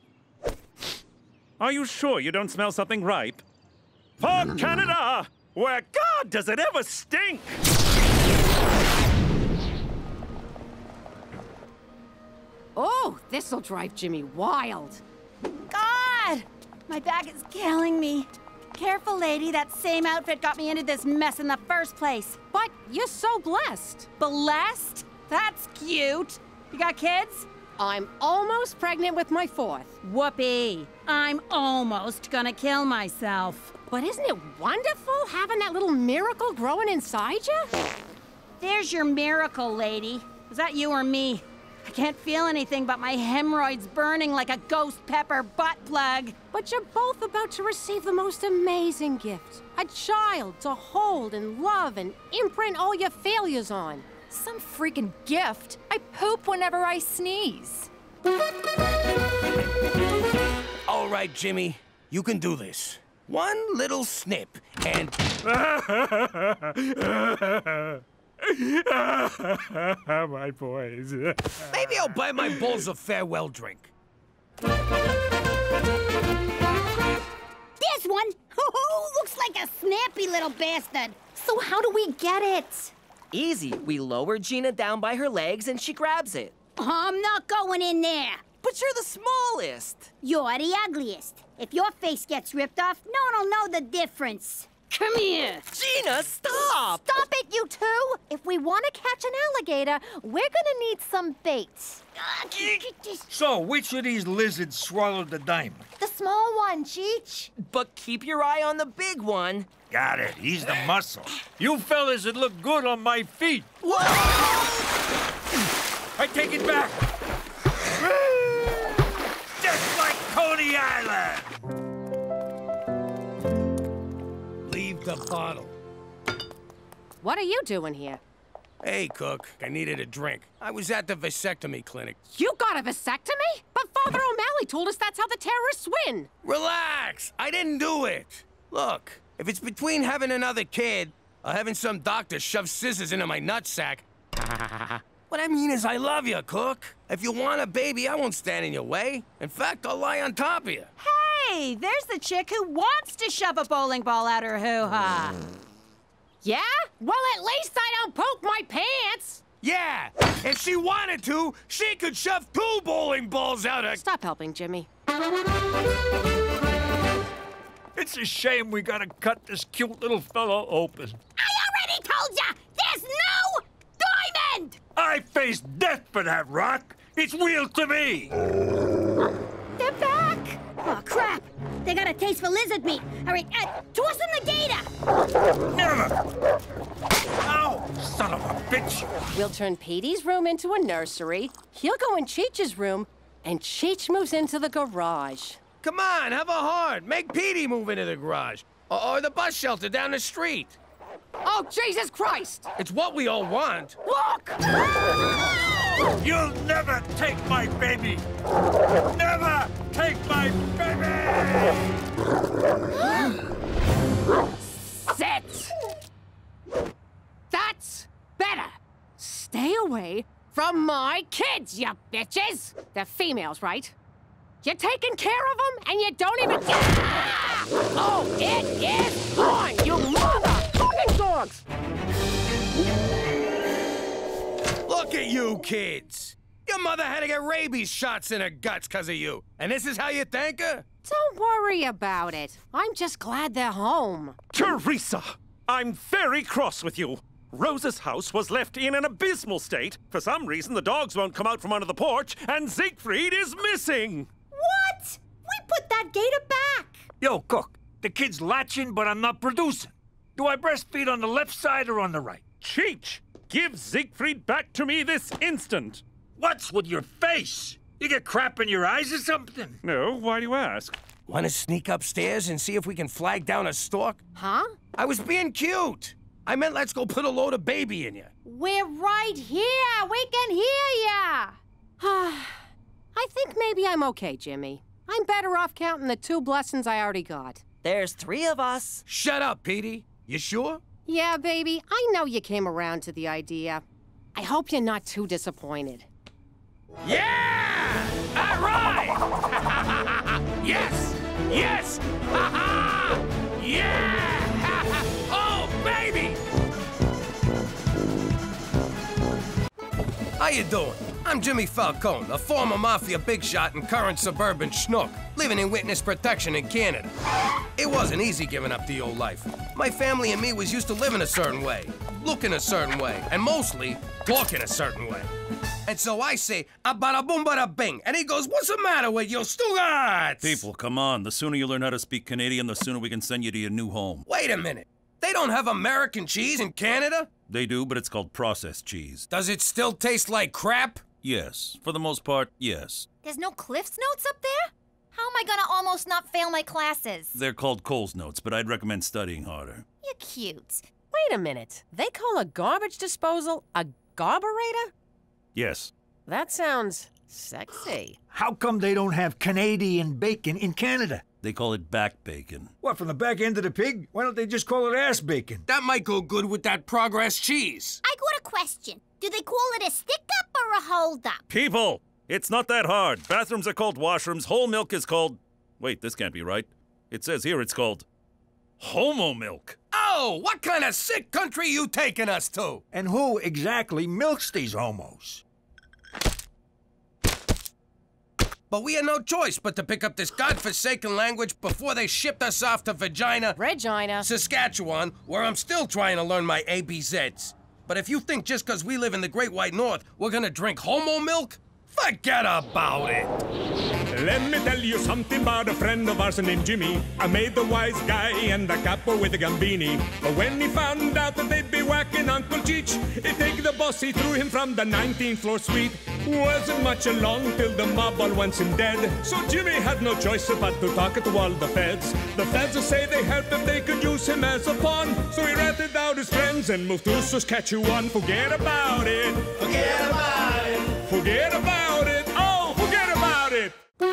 Are you sure you don't smell something ripe? For Canada, where God does it ever stink! Oh, this'll drive Jimmy wild. God! My back is killing me. Careful, lady. That same outfit got me into this mess in the first place. But you're so blessed. Blessed? That's cute. You got kids? I'm almost pregnant with my 4th. Whoopee. I'm almost gonna kill myself. But isn't it wonderful having that little miracle growing inside you? There's your miracle, lady. Was that you or me? I can't feel anything but my hemorrhoids burning like a ghost pepper butt plug. But you're both about to receive the most amazing gift. A child to hold and love and imprint all your failures on. Some freaking gift. I poop whenever I sneeze. All right, Jimmy, you can do this. One little snip, and... My boys. Maybe I'll buy my balls a farewell drink. This one? Looks like a snappy little bastard. So how do we get it? Easy. We lower Gina down by her legs and she grabs it. I'm not going in there. But you're the smallest. You're the ugliest. If your face gets ripped off, no one will know the difference. Come here. Gina, stop! Stop it, you two! If we want to catch an alligator, we're gonna need some bait. So, which of these lizards swallowed the diamond? The small one, Cheech. But keep your eye on the big one. Got it. He's the muscle. You fellas would look good on my feet. Whoa! I take it back. Just like Coney Island. Leave the bottle. What are you doing here? Hey, Cook, I needed a drink. I was at the vasectomy clinic. You got a vasectomy? But Father O'Malley told us that's how the terrorists win. Relax! I didn't do it. Look, if it's between having another kid or having some doctor shove scissors into my nutsack, what I mean is I love you, Cook. If you want a baby, I won't stand in your way. In fact, I'll lie on top of you. Hey, there's the chick who wants to shove a bowling ball out her hoo-ha. Yeah? Well, at least I don't poop my pants. Yeah, if she wanted to, she could shove 2 bowling balls out her... Stop helping, Jimmy. It's a shame we gotta cut this cute little fellow open. I already told ya! There's no diamond! I faced death for that rock. It's wheeled to me. They're back! Oh, crap! They got a taste for lizard meat. All right, toss them the gator! Never! Ow! Son of a bitch! We'll turn Petey's room into a nursery. He'll go in Cheech's room, and Cheech moves into the garage. Come on, have a heart. Make Petey move into the garage. Or the bus shelter down the street. Oh, Jesus Christ! It's what we all want. Look! You'll never take my baby! Never take my baby! Sit! That's better! Stay away from my kids, you bitches! They're females, right? You're taking care of them, and you don't even... Oh, it is on, you motherfucking dogs! Look at you kids! Your mother had to get rabies shots in her guts because of you. And this is how you thank her? Don't worry about it. I'm just glad they're home. Teresa, I'm very cross with you. Rosa's house was left in an abysmal state. For some reason, the dogs won't come out from under the porch, and Siegfried is missing. What? We put that gator back. Yo, Cook, the kid's latching, but I'm not producing. Do I breastfeed on the left side or on the right? Cheech, give Siegfried back to me this instant. What's with your face? You get crap in your eyes or something? No, why do you ask? Want to sneak upstairs and see if we can flag down a stork? Huh? I was being cute. I meant let's go put a load of baby in you. We're right here. We can hear ya. I think maybe I'm okay, Jimmy. I'm better off counting the 2 blessings I already got. There's 3 of us. Shut up, Petey. You sure? Yeah, baby. I know you came around to the idea. I hope you're not too disappointed. Yeah! All right! Yes! Yes! Yeah! Oh, baby! How you doing? I'm Jimmy Falcone, a former mafia big shot and current suburban schnook, living in witness protection in Canada. It It wasn't easy giving up the old life. My family and me was used to living a certain way, looking a certain way, and mostly talking a certain way. And so I say, bada boom, bada bing. And he goes, what's the matter with you, Stugatz? People, come on. The sooner you learn how to speak Canadian, the sooner we can send you to your new home. Wait a minute. They don't have American cheese in Canada? They do, but it's called processed cheese. Does it still taste like crap? Yes. For the most part, yes. There's no Cliff's Notes up there? How am I gonna almost not fail my classes? They're called Cole's Notes, but I'd recommend studying harder. You're cute. Wait a minute. They call a garbage disposal a garburator? Yes. That sounds sexy. How come they don't have Canadian bacon in Canada? They call it back bacon. What, from the back end of the pig? Why don't they just call it ass bacon? That might go good with that Progress cheese. I got a question. Do they call it a stick-up or a hold-up? People! It's not that hard. Bathrooms are called washrooms. Whole milk is called... Wait, this can't be right. It says here it's called... homo milk. Oh, what kind of sick country you taking us to? And who exactly milks these homos? But we had no choice but to pick up this godforsaken language before they shipped us off to Regina, Saskatchewan, where I'm still trying to learn my ABZs. But if you think just because we live in the Great White North, we're gonna drink homo milk, forget about it. Let me tell you something about a friend of ours named Jimmy. I made the wise guy and the capo with the gambini. But when he found out that they'd be whacking Uncle Cheech, he'd take the boss, he threw him from the 19th floor suite. Wasn't much along till the mob all wants him dead. So Jimmy had no choice but to talk to all the feds. The feds will say they helped if they could use him as a pawn. So he ratted out his friends and moved to Saskatchewan. Forget about it. Forget about it. Forget about it. Oh, forget about it. I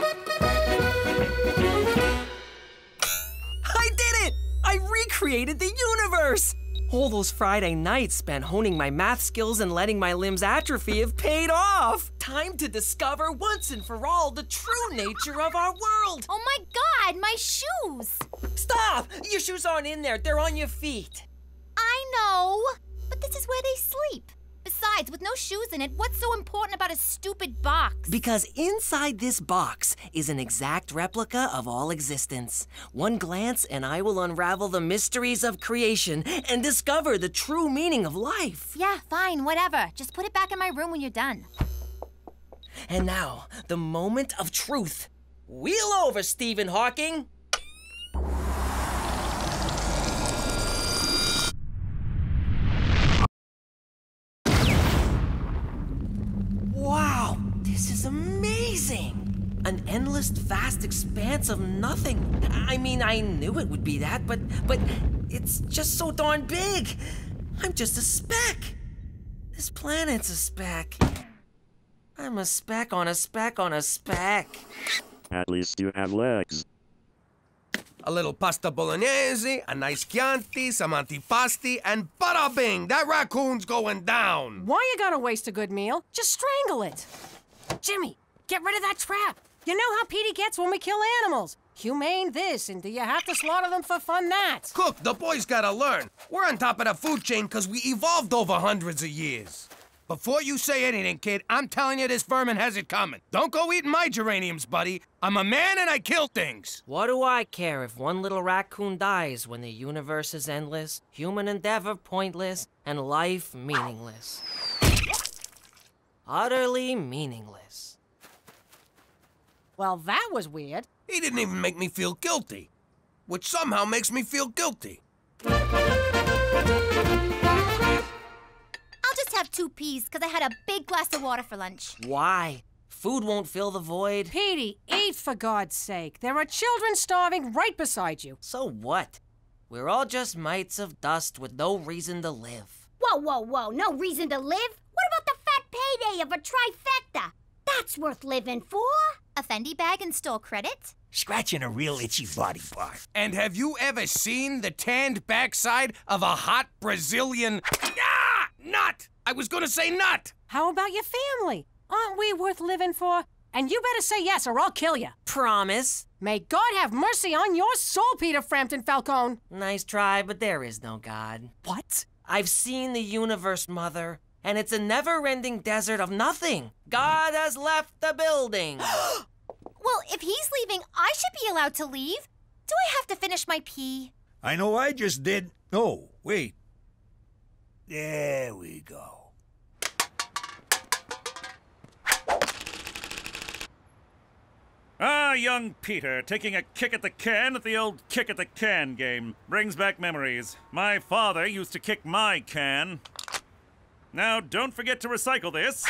did it! I recreated the universe! All those Friday nights spent honing my math skills and letting my limbs atrophy have paid off! Time to discover once and for all the true nature of our world! Oh my God, my shoes! Stop! Your shoes aren't in there, they're on your feet. I know, but this is where they sleep. Besides, with no shoes in it, what's so important about a stupid box? Because inside this box is an exact replica of all existence. One glance and I will unravel the mysteries of creation and discover the true meaning of life. Yeah, fine, whatever. Just put it back in my room when you're done. And now, the moment of truth. Wheel over, Stephen Hawking. Wow, this is amazing! An endless, vast expanse of nothing. I mean, I knew it would be that, but it's just so darn big. I'm just a speck. This planet's a speck. I'm a speck on a speck on a speck. At least you have legs. A little pasta bolognese, a nice Chianti, some antipasti, and bada bing, that raccoon's going down. Why you gotta waste a good meal? Just strangle it. Jimmy, get rid of that trap. You know how Petey gets when we kill animals. Humane this, and do you have to slaughter them for fun that? Cook, the boys gotta learn. We're on top of the food chain because we evolved over hundreds of years. Before you say anything, kid, I'm telling you this vermin has it coming. Don't go eating my geraniums, buddy. I'm a man and I kill things. What do I care if one little raccoon dies when the universe is endless, human endeavor pointless, and life meaningless? Utterly meaningless. Well, that was weird. He didn't even make me feel guilty, which somehow makes me feel guilty. I'll just have 2 peas, because I had a big glass of water for lunch. Why? Food won't fill the void. Petey, eat for God's sake. There are children starving right beside you. So what? We're all just mites of dust with no reason to live. Whoa, whoa, whoa, no reason to live? What about the fat payday of a trifecta? That's worth living for. A Fendi bag and store credit? Scratching a real itchy body part. And have you ever seen the tanned backside of a hot Brazilian... nut! I was gonna say nut! How about your family? Aren't we worth living for? And you better say yes or I'll kill you. Promise. May God have mercy on your soul, Peter Frampton Falcone. Nice try, but there is no God. What? I've seen the universe, Mother, and it's a never-ending desert of nothing. God has left the building. Well, if he's leaving, I should be allowed to leave. Do I have to finish my pee? I know I just did. Oh, wait. There we go. Ah, young Peter, taking a kick at the can at the old kick at the can game. Brings back memories. My father used to kick my can. Now, don't forget to recycle this.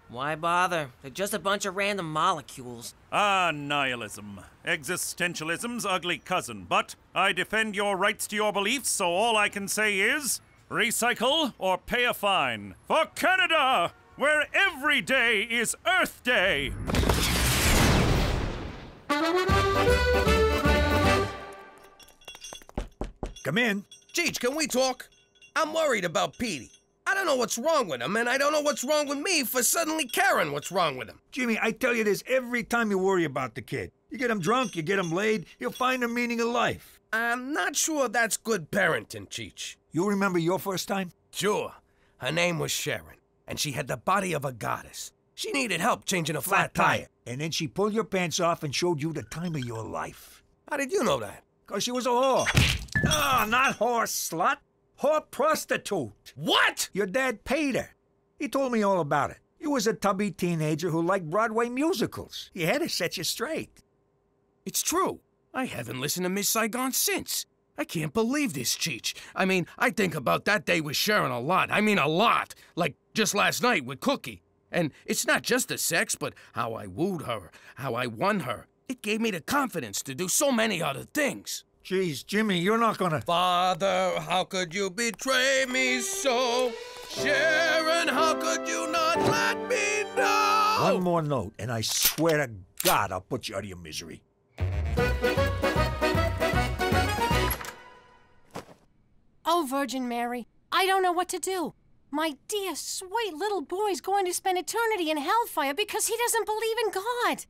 Why bother? They're just a bunch of random molecules. Ah, nihilism. Existentialism's ugly cousin. But I defend your rights to your beliefs, so all I can say is recycle or pay a fine. For Canada, where every day is Earth Day. Come in. Cheech, can we talk? I'm worried about Petey. I don't know what's wrong with him, and I don't know what's wrong with me for suddenly caring what's wrong with him. Jimmy, I tell you this every time you worry about the kid. You get him drunk, you get him laid, he'll find the meaning of life. I'm not sure that's good parenting, Cheech. You remember your first time? Sure. Her name was Sharon, and she had the body of a goddess. She needed help changing a flat tire. And then she pulled your pants off and showed you the time of your life. How did you know that? Because she was a whore. Oh, not whore slut. Whore prostitute. What? Your dad paid her. He told me all about it. You was a tubby teenager who liked Broadway musicals. He had to set you straight. It's true. I haven't listened to Miss Saigon since. I can't believe this, Cheech. I mean, I think about that day with Sharon a lot. I mean, a lot. Like just last night with Cookie. And it's not just the sex, but how I wooed her, how I won her. It gave me the confidence to do so many other things. Jeez, Jimmy, you're not gonna... Father, how could you betray me so? Sharon, how could you not let me know? One more note, and I swear to God I'll put you out of your misery. Oh, Virgin Mary, I don't know what to do. My dear, sweet little boy's going to spend eternity in hellfire because he doesn't believe in God.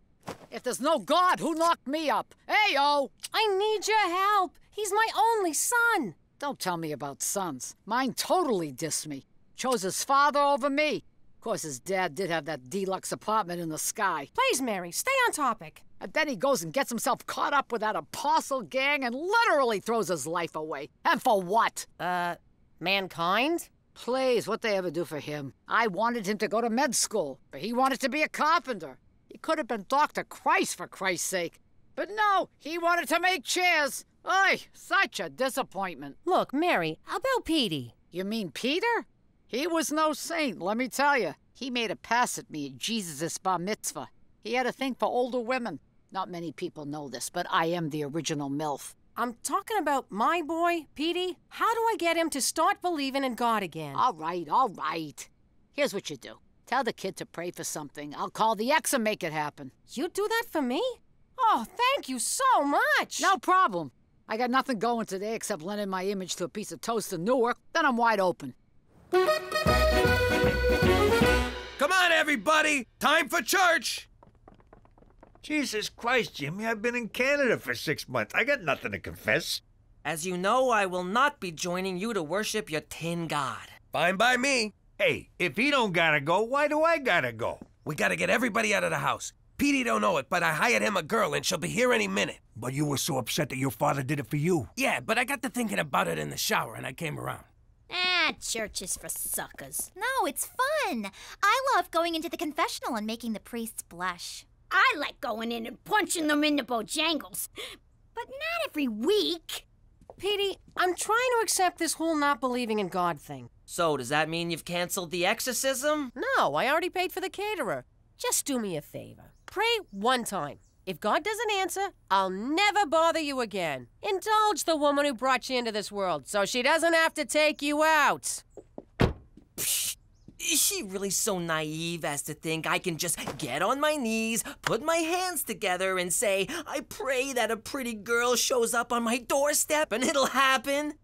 If there's no God, who knocked me up? Hey-o! I need your help. He's my only son. Don't tell me about sons. Mine totally dissed me. Chose his father over me. Of course, his dad did have that deluxe apartment in the sky. Please, Mary, stay on topic. And then he goes and gets himself caught up with that apostle gang and literally throws his life away. And for what? Mankind? Please, what'd they ever do for him? I wanted him to go to med school, but he wanted to be a carpenter. He could have been Dr. Christ, for Christ's sake. But no, he wanted to make chairs. Oy, such a disappointment. Look, Mary, how about Petey? You mean Peter? He was no saint, let me tell you. He made a pass at me at Jesus' bar mitzvah. He had a thing for older women. Not many people know this, but I am the original MILF. I'm talking about my boy, Petey. How do I get him to start believing in God again? All right. Here's what you do. Tell the kid to pray for something. I'll call the ex and make it happen. You do that for me? Oh, thank you so much. No problem. I got nothing going today except lending my image to a piece of toast in Newark. Then I'm wide open. Come on, everybody! Time for church! Jesus Christ, Jimmy, I've been in Canada for 6 months. I got nothing to confess. As you know, I will not be joining you to worship your tin god. Fine by me. Hey, if he don't gotta go, why do I gotta go? We gotta get everybody out of the house. Petey don't know it, but I hired him a girl and she'll be here any minute. But you were so upset that your father did it for you. Yeah, but I got to thinking about it in the shower and I came around. Church is for suckers. No, it's fun. I love going into the confessional and making the priests blush. I like going in and punching them in the Bojangles. But not every week. Petey, I'm trying to accept this whole not believing in God thing. So, does that mean you've canceled the exorcism? No, I already paid for the caterer. Just do me a favor. Pray one time. If God doesn't answer, I'll never bother you again. Indulge the woman who brought you into this world so she doesn't have to take you out. Psh, is she really so naive as to think I can just get on my knees, put my hands together, and say, I pray that a pretty girl shows up on my doorstep and it'll happen?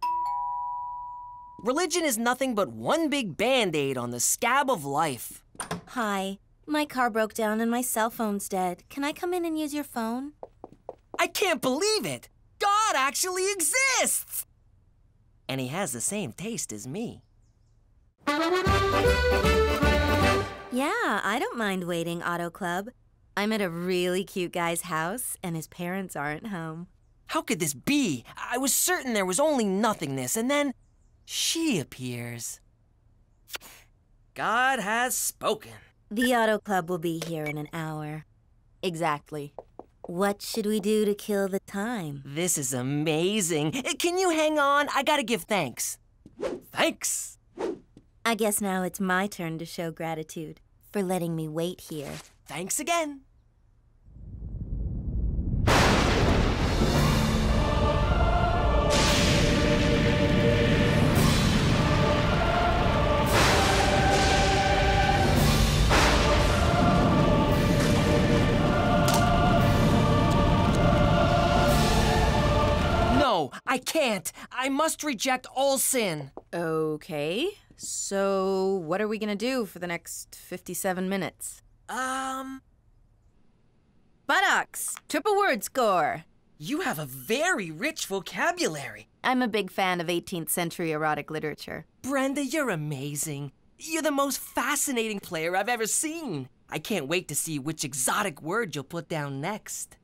Religion is nothing but one big Band-Aid on the scab of life. Hi. My car broke down and my cell phone's dead. Can I come in and use your phone? I can't believe it! God actually exists! And he has the same taste as me. Yeah, I don't mind waiting, Auto Club. I'm at a really cute guy's house and his parents aren't home. How could this be? I was certain there was only nothingness, and then she appears. God has spoken. The Auto Club will be here in an hour. Exactly. What should we do to kill the time? This is amazing. Can you hang on? I gotta give thanks. Thanks. I guess now it's my turn to show gratitude for letting me wait here. Thanks again. No, I can't. I must reject all sin. Okay. So, what are we gonna do for the next 57 minutes? Buttocks! Triple word score! You have a very rich vocabulary. I'm a big fan of 18th century erotic literature. Brenda, you're amazing. You're the most fascinating player I've ever seen. I can't wait to see which exotic word you'll put down next.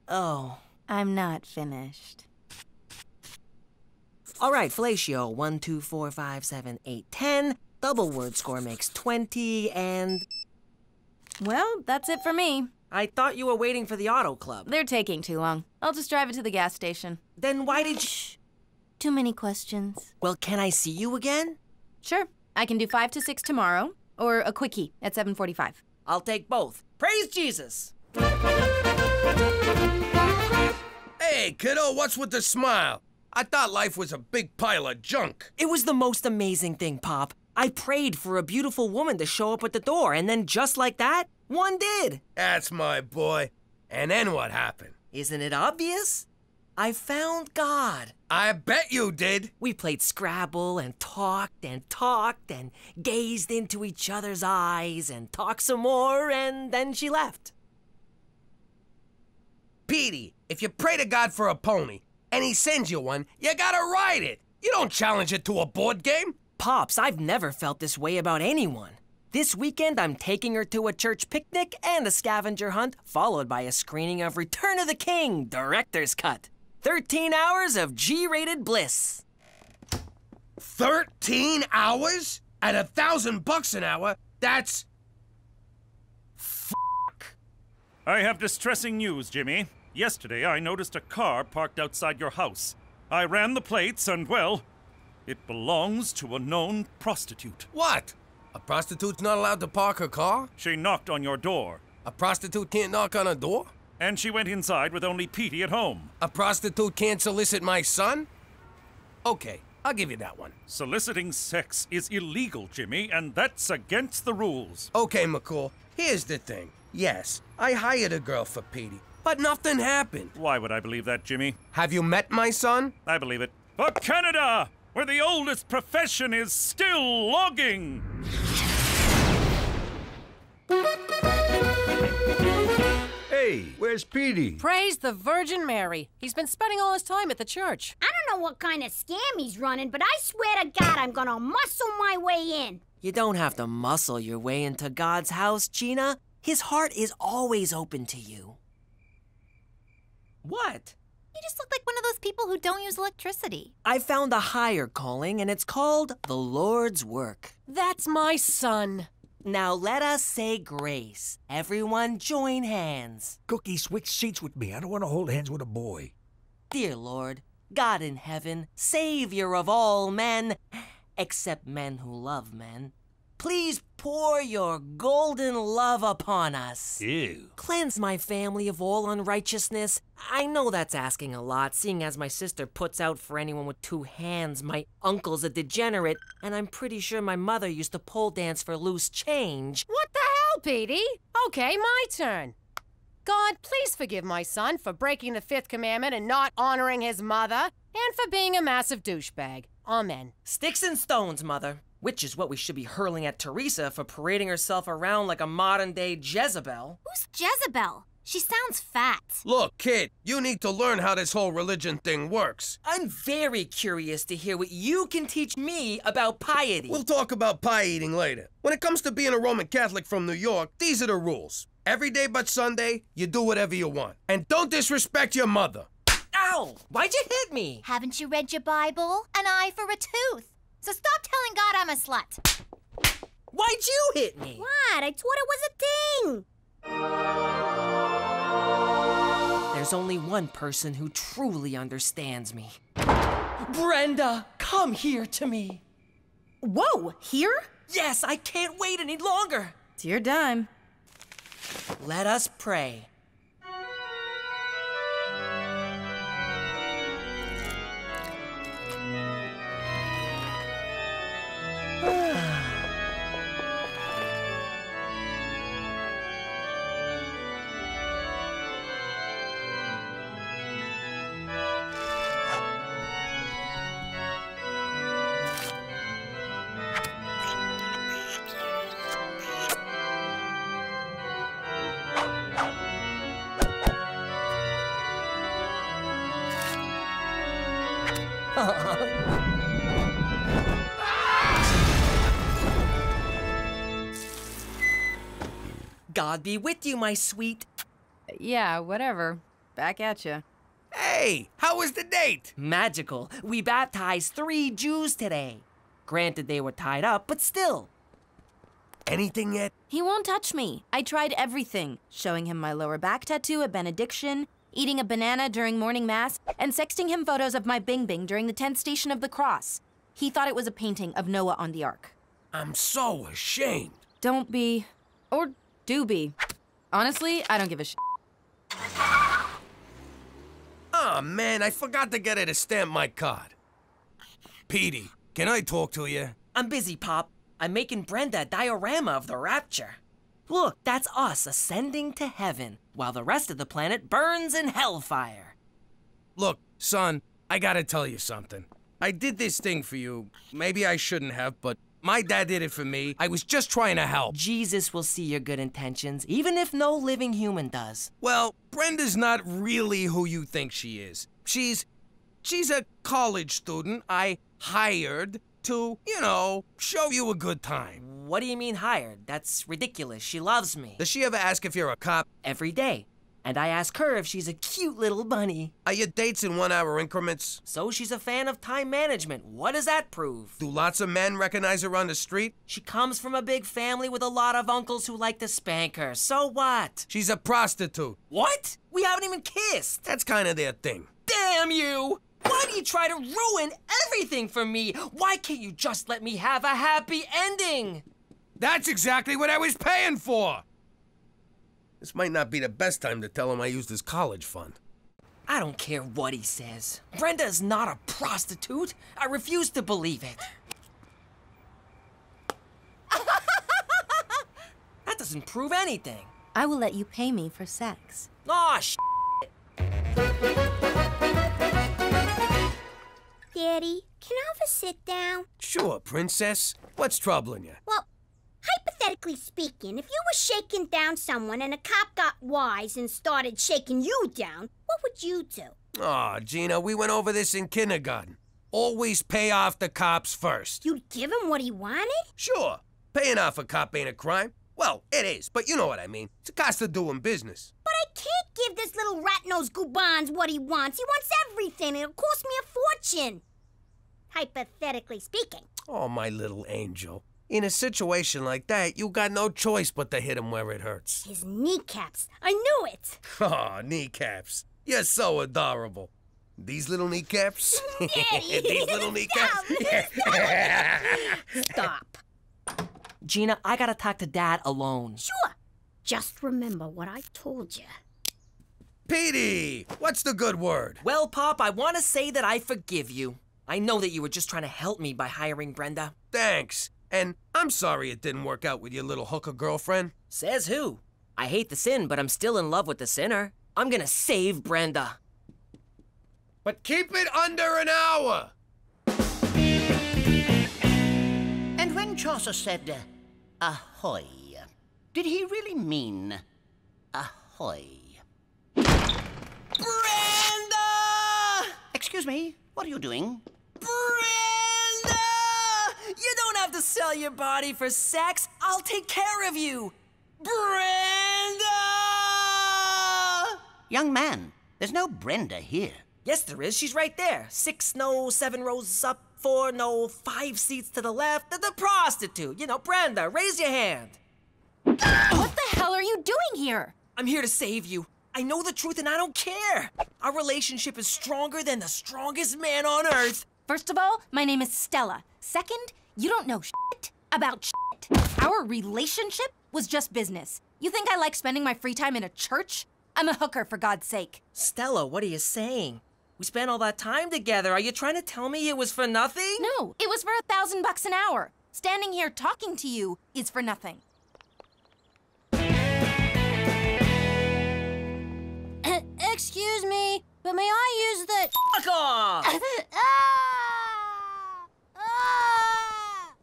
Oh. I'm not finished. All right, fellatio. 1, 2, 4, 5, 7, 8, 10. Double word score makes 20, and... Well, that's it for me. I thought you were waiting for the Auto Club. They're taking too long. I'll just drive it to the gas station. Then why did you... Too many questions. Well, can I see you again? Sure. I can do 5 to 6 tomorrow, or a quickie at 7:45. I'll take both. Praise Jesus! Hey, kiddo, what's with the smile? I thought life was a big pile of junk. It was the most amazing thing, Pop. I prayed for a beautiful woman to show up at the door, and then just like that, one did. That's my boy. And then what happened? Isn't it obvious? I found God. I bet you did. We played Scrabble and talked and gazed into each other's eyes and talked some more, and then she left. Petey, if you pray to God for a pony and he sends you one, you gotta ride it. You don't challenge it to a board game. Pops, I've never felt this way about anyone. This weekend, I'm taking her to a church picnic and a scavenger hunt, followed by a screening of Return of the King, Director's Cut. 13 hours of G-rated bliss. 13 hours? At $1,000 an hour? That's... I have distressing news, Jimmy. Yesterday, I noticed a car parked outside your house. I ran the plates and, well, it belongs to a known prostitute. What? A prostitute's not allowed to park her car? She knocked on your door. A prostitute can't knock on a door? And she went inside with only Petey at home. A prostitute can't solicit my son? Okay, I'll give you that one. Soliciting sex is illegal, Jimmy, and that's against the rules. Okay, McCool, here's the thing. Yes, I hired a girl for Petey, but nothing happened. Why would I believe that, Jimmy? Have you met my son? I believe it. For Canada, where the oldest profession is still logging! Hey, where's Petey? Praise the Virgin Mary. He's been spending all his time at the church. I don't know what kind of scam he's running, but I swear to God I'm gonna muscle my way in. You don't have to muscle your way into God's house, Gina. His heart is always open to you. What? You just look like one of those people who don't use electricity. I found a higher calling, and it's called the Lord's work. That's my son. Now let us say grace. Everyone join hands. Cookie, switch seats with me. I don't want to hold hands with a boy. Dear Lord, God in heaven, Savior of all men, except men who love men, please pour your golden love upon us. Ew. Cleanse my family of all unrighteousness. I know that's asking a lot, seeing as my sister puts out for anyone with 2 hands. My uncle's a degenerate, and I'm pretty sure my mother used to pole dance for loose change. What the hell, Petey? Okay, my turn. God, please forgive my son for breaking the 5th commandment and not honoring his mother, and for being a massive douchebag. Amen. Sticks and stones, Mother. Which is what we should be hurling at Teresa for parading herself around like a modern-day Jezebel. Who's Jezebel? She sounds fat. Look, kid, you need to learn how this whole religion thing works. I'm very curious to hear what you can teach me about piety. We'll talk about pie eating later. When it comes to being a Roman Catholic from New York, these are the rules. Every day but Sunday, you do whatever you want. And don't disrespect your mother. Ow! Why'd you hit me? Haven't you read your Bible? An eye for a tooth. So stop telling God I'm a slut. Why'd you hit me? What? I thought it was a thing. There's only one person who truly understands me. Brenda, come here to me. Whoa, here? Yes, I can't wait any longer. It's your dime. Let us pray. God be with you, my sweet. Yeah, whatever. Back at you. Hey, how was the date? Magical. We baptized 3 Jews today. Granted, they were tied up, but still. Anything yet? He won't touch me. I tried everything. Showing him my lower back tattoo at benediction, eating a banana during morning mass, and sexting him photos of my Bing Bing during the 10th station of the cross. He thought it was a painting of Noah on the ark. I'm so ashamed. Don't be. Or do be. Honestly, I don't give a shit. Oh, man, I forgot to get her to stamp my card. Petey, can I talk to you? I'm busy, Pop. I'm making Brenda a diorama of the rapture. Look, that's us ascending to heaven, while the rest of the planet burns in hellfire. Look, son, I gotta tell you something. I did this thing for you. Maybe I shouldn't have, but my dad did it for me. I was just trying to help. Jesus will see your good intentions, even if no living human does. Well, Brenda's not really who you think she is. She's a college student I hired to, show you a good time. What do you mean hired? That's ridiculous. She loves me. Does she ever ask if you're a cop? Every day. And I ask her if she's a cute little bunny. Are your dates in 1-hour increments? So she's a fan of time management. What does that prove? Do lots of men recognize her on the street? She comes from a big family with a lot of uncles who like to spank her. So what? She's a prostitute. What? We haven't even kissed. That's kind of their thing. Damn you! Why do you try to ruin everything for me? Why can't you just let me have a happy ending? That's exactly what I was paying for! This might not be the best time to tell him I used his college fund. I don't care what he says. Brenda is not a prostitute. I refuse to believe it. That doesn't prove anything. I will let you pay me for sex. Aw, Daddy, can I have a sit down? Sure, princess. What's troubling you? Well, hypothetically speaking, if you were shaking down someone and a cop got wise and started shaking you down, what would you do? Aw, Gina, we went over this in kindergarten. Always pay off the cops first. You'd give him what he wanted? Sure. Paying off a cop ain't a crime. Well, it is, but you know what I mean. It's a cost of doing business. But I can't give this little rat-nosed Gubans what he wants. He wants everything. It'll cost me a fortune. Hypothetically speaking. Oh, my little angel. In a situation like that, you got no choice but to hit him where it hurts. His kneecaps. I knew it. Oh, kneecaps. You're so adorable. These little kneecaps? Daddy, These little kneecaps? Stop. Gina, I gotta talk to Dad alone. Sure. Just remember what I told you. Petey, what's the good word? Well, Pop, I want to say that I forgive you. I know that you were just trying to help me by hiring Brenda. Thanks. And I'm sorry it didn't work out with your little hooker girlfriend. Says who? I hate the sin, but I'm still in love with the sinner. I'm gonna save Brenda. But keep it under an hour. And when Chaucer said, ahoy, did he really mean ahoy? Brenda! Excuse me, what are you doing? Brenda! You don't have to sell your body for sex. I'll take care of you. Brenda! Young man, there's no Brenda here. Yes, there is. She's right there. 6 no, 7 rows up, 4 no, 5 seats to the left. The prostitute. You know, Brenda, raise your hand. What the hell are you doing here? I'm here to save you. I know the truth and I don't care. Our relationship is stronger than the strongest man on earth. First of all, my name is Stella. Second, you don't know shit about shit. Our relationship was just business. You think I like spending my free time in a church? I'm a hooker, for God's sake. Stella, what are you saying? We spent all that time together. Are you trying to tell me it was for nothing? No, it was for $1,000 an hour. Standing here talking to you is for nothing. Excuse me, but may I use the... Fuck off!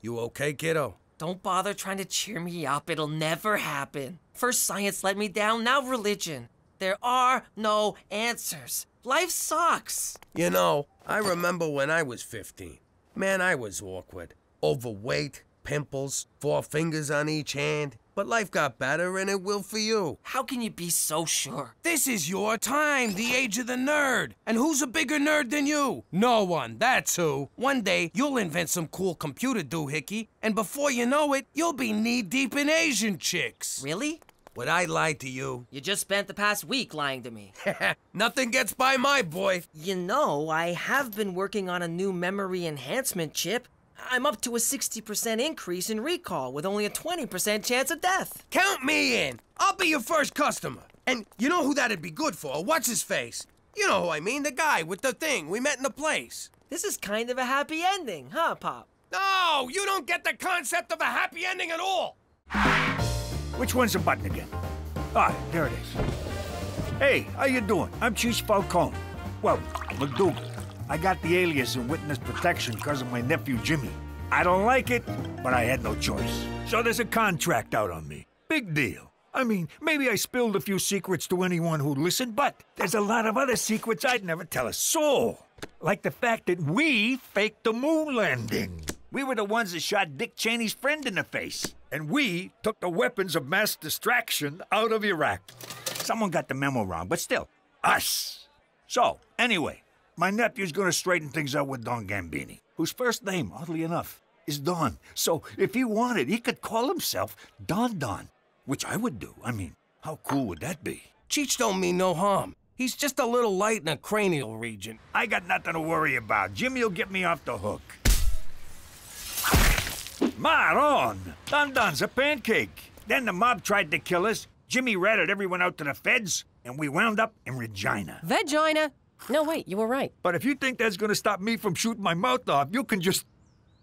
You okay, kiddo? Don't bother trying to cheer me up. It'll never happen. First science let me down, now religion. There are no answers. Life sucks. You know, I remember when I was 15. Man, I was awkward. Overweight, pimples, 4 fingers on each hand. But life got better, and it will for you. How can you be so sure? This is your time, the age of the nerd. And who's a bigger nerd than you? No one, that's who. One day, you'll invent some cool computer doohickey, and before you know it, you'll be knee-deep in Asian chicks. Really? Would I lie to you? You just spent the past week lying to me. Nothing gets by my boy. You know, I have been working on a new memory enhancement chip. I'm up to a 60% increase in recall with only a 20% chance of death. Count me in. I'll be your first customer. And you know who that'd be good for? What's his face? You know who I mean, the guy with the thing we met in the place. This is kind of a happy ending, huh, Pop? No, you don't get the concept of a happy ending at all. Which one's the button again? Ah, there it is. Hey, how you doing? I'm Chief Falcone. Well, McDougal. I got the alias in witness protection because of my nephew Jimmy. I don't like it, but I had no choice. So there's a contract out on me. Big deal. I mean, maybe I spilled a few secrets to anyone who'd listen, but there's a lot of other secrets I'd never tell a soul. Like the fact that we faked the moon landing. We were the ones that shot Dick Cheney's friend in the face. And we took the weapons of mass distraction out of Iraq. Someone got the memo wrong, but still, us. So, anyway, my nephew's gonna straighten things out with Don Gambini, whose first name, oddly enough, is Don. So, if he wanted, he could call himself Don Don, which I would do. I mean, how cool would that be? Cheech don't mean no harm. He's just a little light in the cranial region. I got nothing to worry about. Jimmy'll get me off the hook. Maron! Don Don's a pancake. Then the mob tried to kill us. Jimmy ratted everyone out to the feds, and we wound up in Regina. Vagina? No, wait, you were right. But if you think that's gonna stop me from shooting my mouth off, you can just...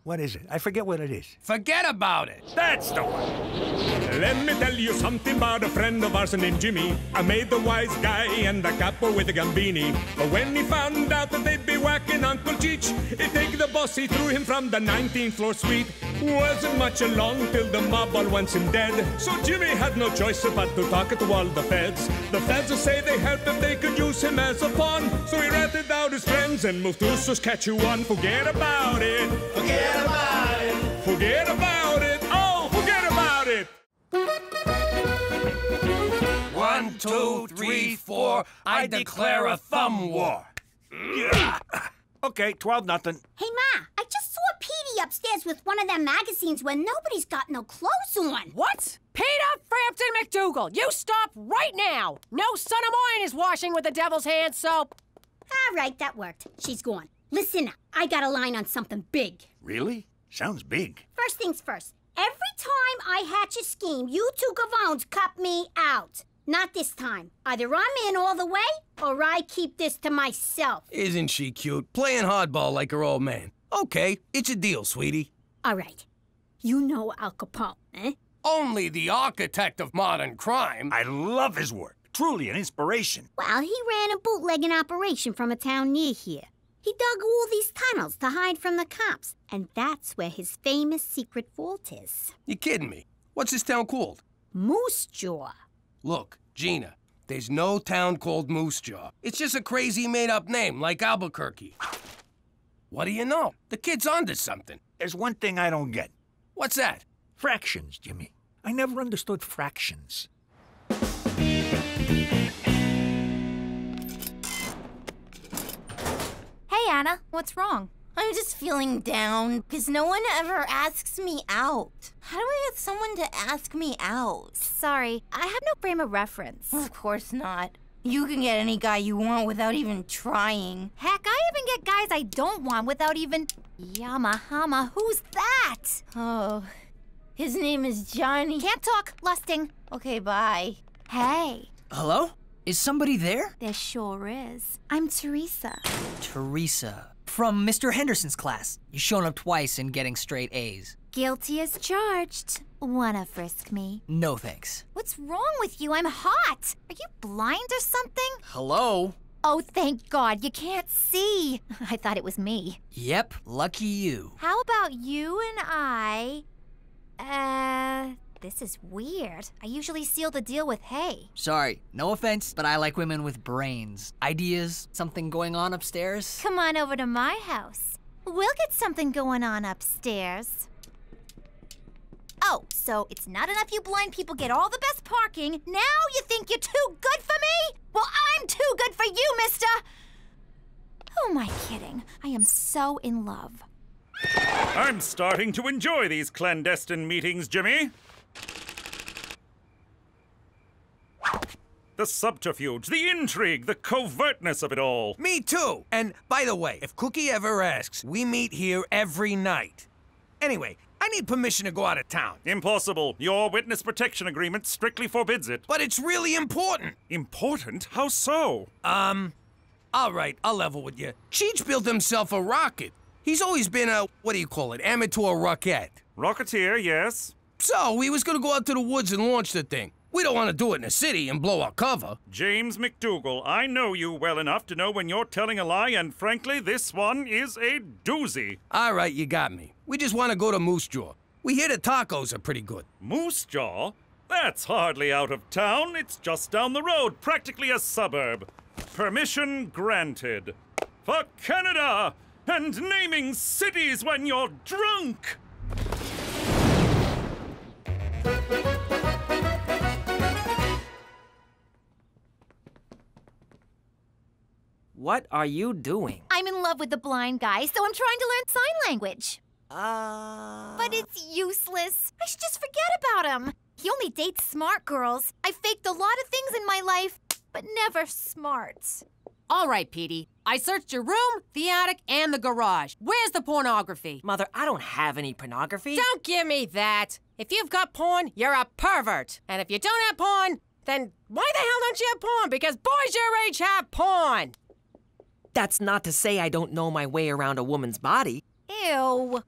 What is it? I forget what it is. Forget about it. That's the one. Let me tell you something about a friend of ours named Jimmy. I made the wise guy and the capo with the Gambini. But when he found out that they'd be whacking Uncle Cheech, he'd take the boss, he threw him from the 19th floor suite. Wasn't much along till the mob all wants him dead. So Jimmy had no choice but to talk to all the feds. The feds say they help if they could use him as a pawn. So he ratted out his friends and moved to Saskatchewan. Forget about it. Forget about it. Forget about it. Oh, forget about it. 1, 2, 3, 4. I declare a thumb war. Yeah. Okay, 12-0. Hey, Ma, I just saw Petey upstairs with one of them magazines where nobody's got no clothes on. What? Peter Frampton McDougal, you stop right now! No son of mine is washing with the devil's hand soap. All right, that worked. She's gone. Listen, I got a line on something big. Really? Sounds big. First things first. Every time I hatch a scheme, you two Gavones cut me out. Not this time. Either I'm in all the way, or I keep this to myself. Isn't she cute? Playing hardball like her old man. Okay, it's a deal, sweetie. All right. You know Al Capone, eh? Only the architect of modern crime. I love his work. Truly an inspiration. Well, he ran a bootlegging operation from a town near here. He dug all these tunnels to hide from the cops, and that's where his famous secret vault is. You kidding me? What's this town called? Moose Jaw. Look, Gina, there's no town called Moose Jaw. It's just a crazy made-up name, like Albuquerque. What do you know? The kid's onto something. There's one thing I don't get. What's that? Fractions, Jimmy. I never understood fractions. Anna. What's wrong? I'm just feeling down because no one ever asks me out. How do I get someone to ask me out? Sorry, I have no frame of reference. Of course not. You can get any guy you want without even trying. Heck, I even get guys I don't want without even... Yamahama, who's that? Oh, his name is Johnny. Can't talk, lusting. Okay, bye. Hey. Hello? Is somebody there? There sure is. I'm Teresa. Teresa. From Mr. Henderson's class. You've shown up twice and getting straight A's. Guilty as charged. Wanna frisk me? No thanks. What's wrong with you? I'm hot. Are you blind or something? Hello? Oh, thank God, you can't see. I thought it was me. Yep, lucky you. How about you and I... This is weird. I usually seal the deal with hey. Sorry, no offense, but I like women with brains. Ideas, something going on upstairs? Come on over to my house. We'll get something going on upstairs. Oh, so it's not enough you blind people get all the best parking. Now you think you're too good for me? Well, I'm too good for you, mister. Who am I kidding? I am so in love. I'm starting to enjoy these clandestine meetings, Jimmy. The subterfuge, the intrigue, the covertness of it all. Me too. And by the way, if Cookie ever asks, we meet here every night. Anyway, I need permission to go out of town. Impossible. Your witness protection agreement strictly forbids it. But it's really important. Important? How so? All right, I'll level with you. Cheech built himself a rocket. He's always been a, what do you call it, amateur rocket. Rocketeer, yes. So, he was gonna go out to the woods and launch the thing. We don't want to do it in the city and blow our cover. James McDougal, I know you well enough to know when you're telling a lie, and frankly, this one is a doozy. All right, you got me. We just want to go to Moose Jaw. We hear the tacos are pretty good. Moose Jaw? That's hardly out of town. It's just down the road, practically a suburb. Permission granted. For Canada! And naming cities when you're drunk! What are you doing? I'm in love with the blind guy, so I'm trying to learn sign language. But it's useless. I should just forget about him. He only dates smart girls. I faked a lot of things in my life, but never smart. All right, Petey. I searched your room, the attic, and the garage. Where's the pornography? Mother, I don't have any pornography. Don't give me that. If you've got porn, you're a pervert. And if you don't have porn, then why the hell don't you have porn? Because boys your age have porn. That's not to say I don't know my way around a woman's body. Ew.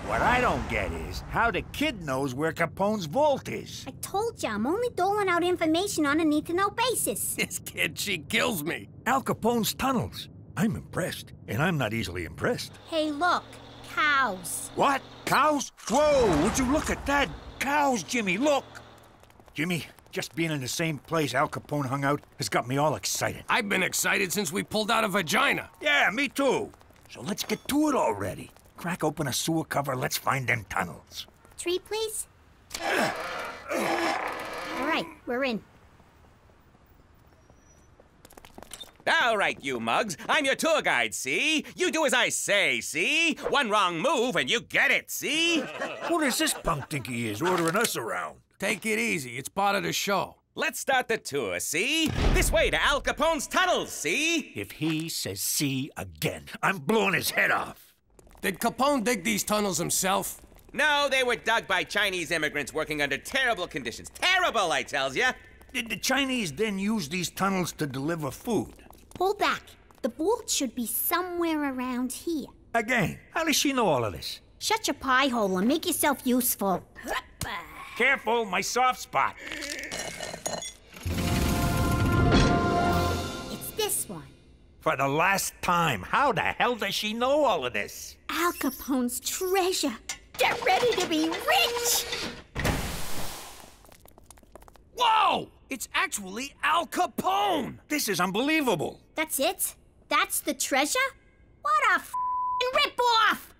What I don't get is how the kid knows where Capone's vault is. I told you, I'm only doling out information on a need-to-know basis. This kid, she kills me. Al Capone's tunnels. I'm impressed, and I'm not easily impressed. Hey, look, cows. What? Cows? Whoa, would you look at that? Cows, Jimmy, look. Jimmy, just being in the same place Al Capone hung out has got me all excited. I've been excited since we pulled out a vagina. Yeah, me too. So let's get to it already. Crack open a sewer cover, let's find them tunnels. Tree, please. All right, we're in. All right, you mugs. I'm your tour guide, see? You do as I say, see? One wrong move and you get it, see? Who does this punk think he is, ordering us around? Take it easy. It's part of the show. Let's start the tour, see? This way to Al Capone's tunnels, see? If he says see again, I'm blowing his head off. Did Capone dig these tunnels himself? No, they were dug by Chinese immigrants working under terrible conditions. Terrible, I tells ya. Did the Chinese then use these tunnels to deliver food? Hold back. The vault should be somewhere around here. Again, how does she know all of this? Shut your pie hole and make yourself useful. Careful, my soft spot. It's this one. For the last time, how the hell does she know all of this? Al Capone's treasure. Get ready to be rich! Whoa! It's actually Al Capone! This is unbelievable. That's it? That's the treasure? What a f***ing rip-off!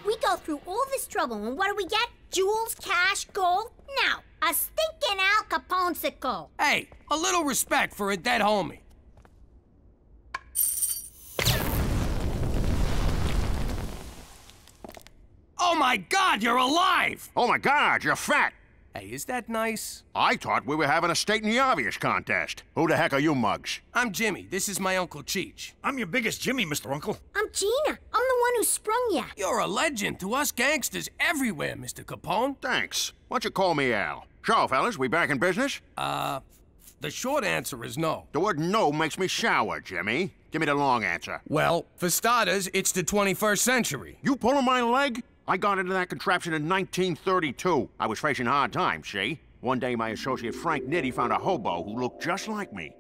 We go through all this trouble, and what do we get? Jewels, cash, gold? Now, A stinking Al Capone-sicle. Hey, a little respect for a dead homie. Oh my God, you're alive! Oh my God, you're fat! Hey, is that nice? I thought we were having a stating the obvious contest. Who the heck are you mugs? I'm Jimmy. This is my Uncle Cheech. I'm your biggest Jimmy, Mr. Uncle. I'm Gina. I'm the one who sprung ya. You're a legend to us gangsters everywhere, Mr. Capone. Thanks. Why don't you call me Al? So, fellas, we back in business? The short answer is no. The word no makes me sour, Jimmy. Give me the long answer. Well, for starters, it's the 21st century. You pulling my leg? I got into that contraption in 1932. I was facing hard times, see? One day, my associate Frank Nitti found a hobo who looked just like me.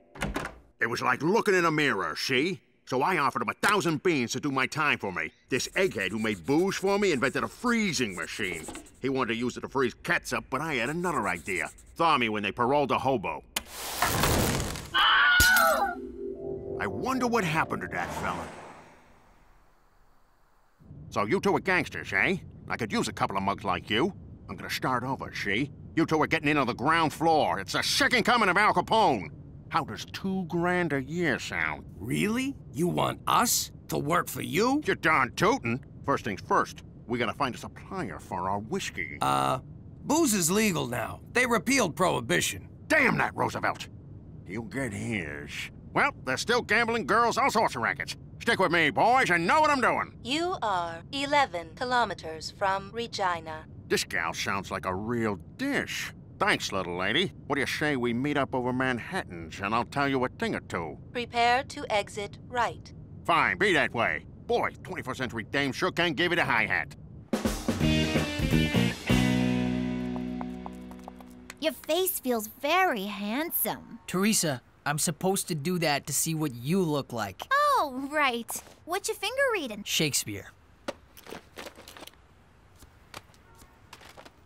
It was like looking in a mirror, see? So I offered him 1,000 beans to do my time for me. This egghead who made booze for me invented a freezing machine. He wanted to use it to freeze ketchup, but I had another idea. Thaw me when they paroled a hobo. I wonder what happened to that fella. So you two are gangsters, eh? I could use a couple of mugs like you. I'm gonna start over, see? You two are getting in on the ground floor. It's the second coming of Al Capone. How does $2 grand a year sound? Really? You want us to work for you? You're darn tootin'. First things first, we gotta find a supplier for our whiskey. Booze is legal now. They repealed Prohibition. Damn that Roosevelt! You'll get his. Well, there's still gambling, girls, all sorts of rackets. Stick with me, boys, and know what I'm doing. You are 11 kilometers from Regina. This gal sounds like a real dish. Thanks, little lady. What do you say we meet up over Manhattan's, and I'll tell you a thing or two? Prepare to exit right. Fine, be that way. Boy, 21st century dame sure can give it a hi-hat. Your face feels very handsome. Teresa, I'm supposed to do that to see what you look like. Oh, right. What you finger reading? Shakespeare.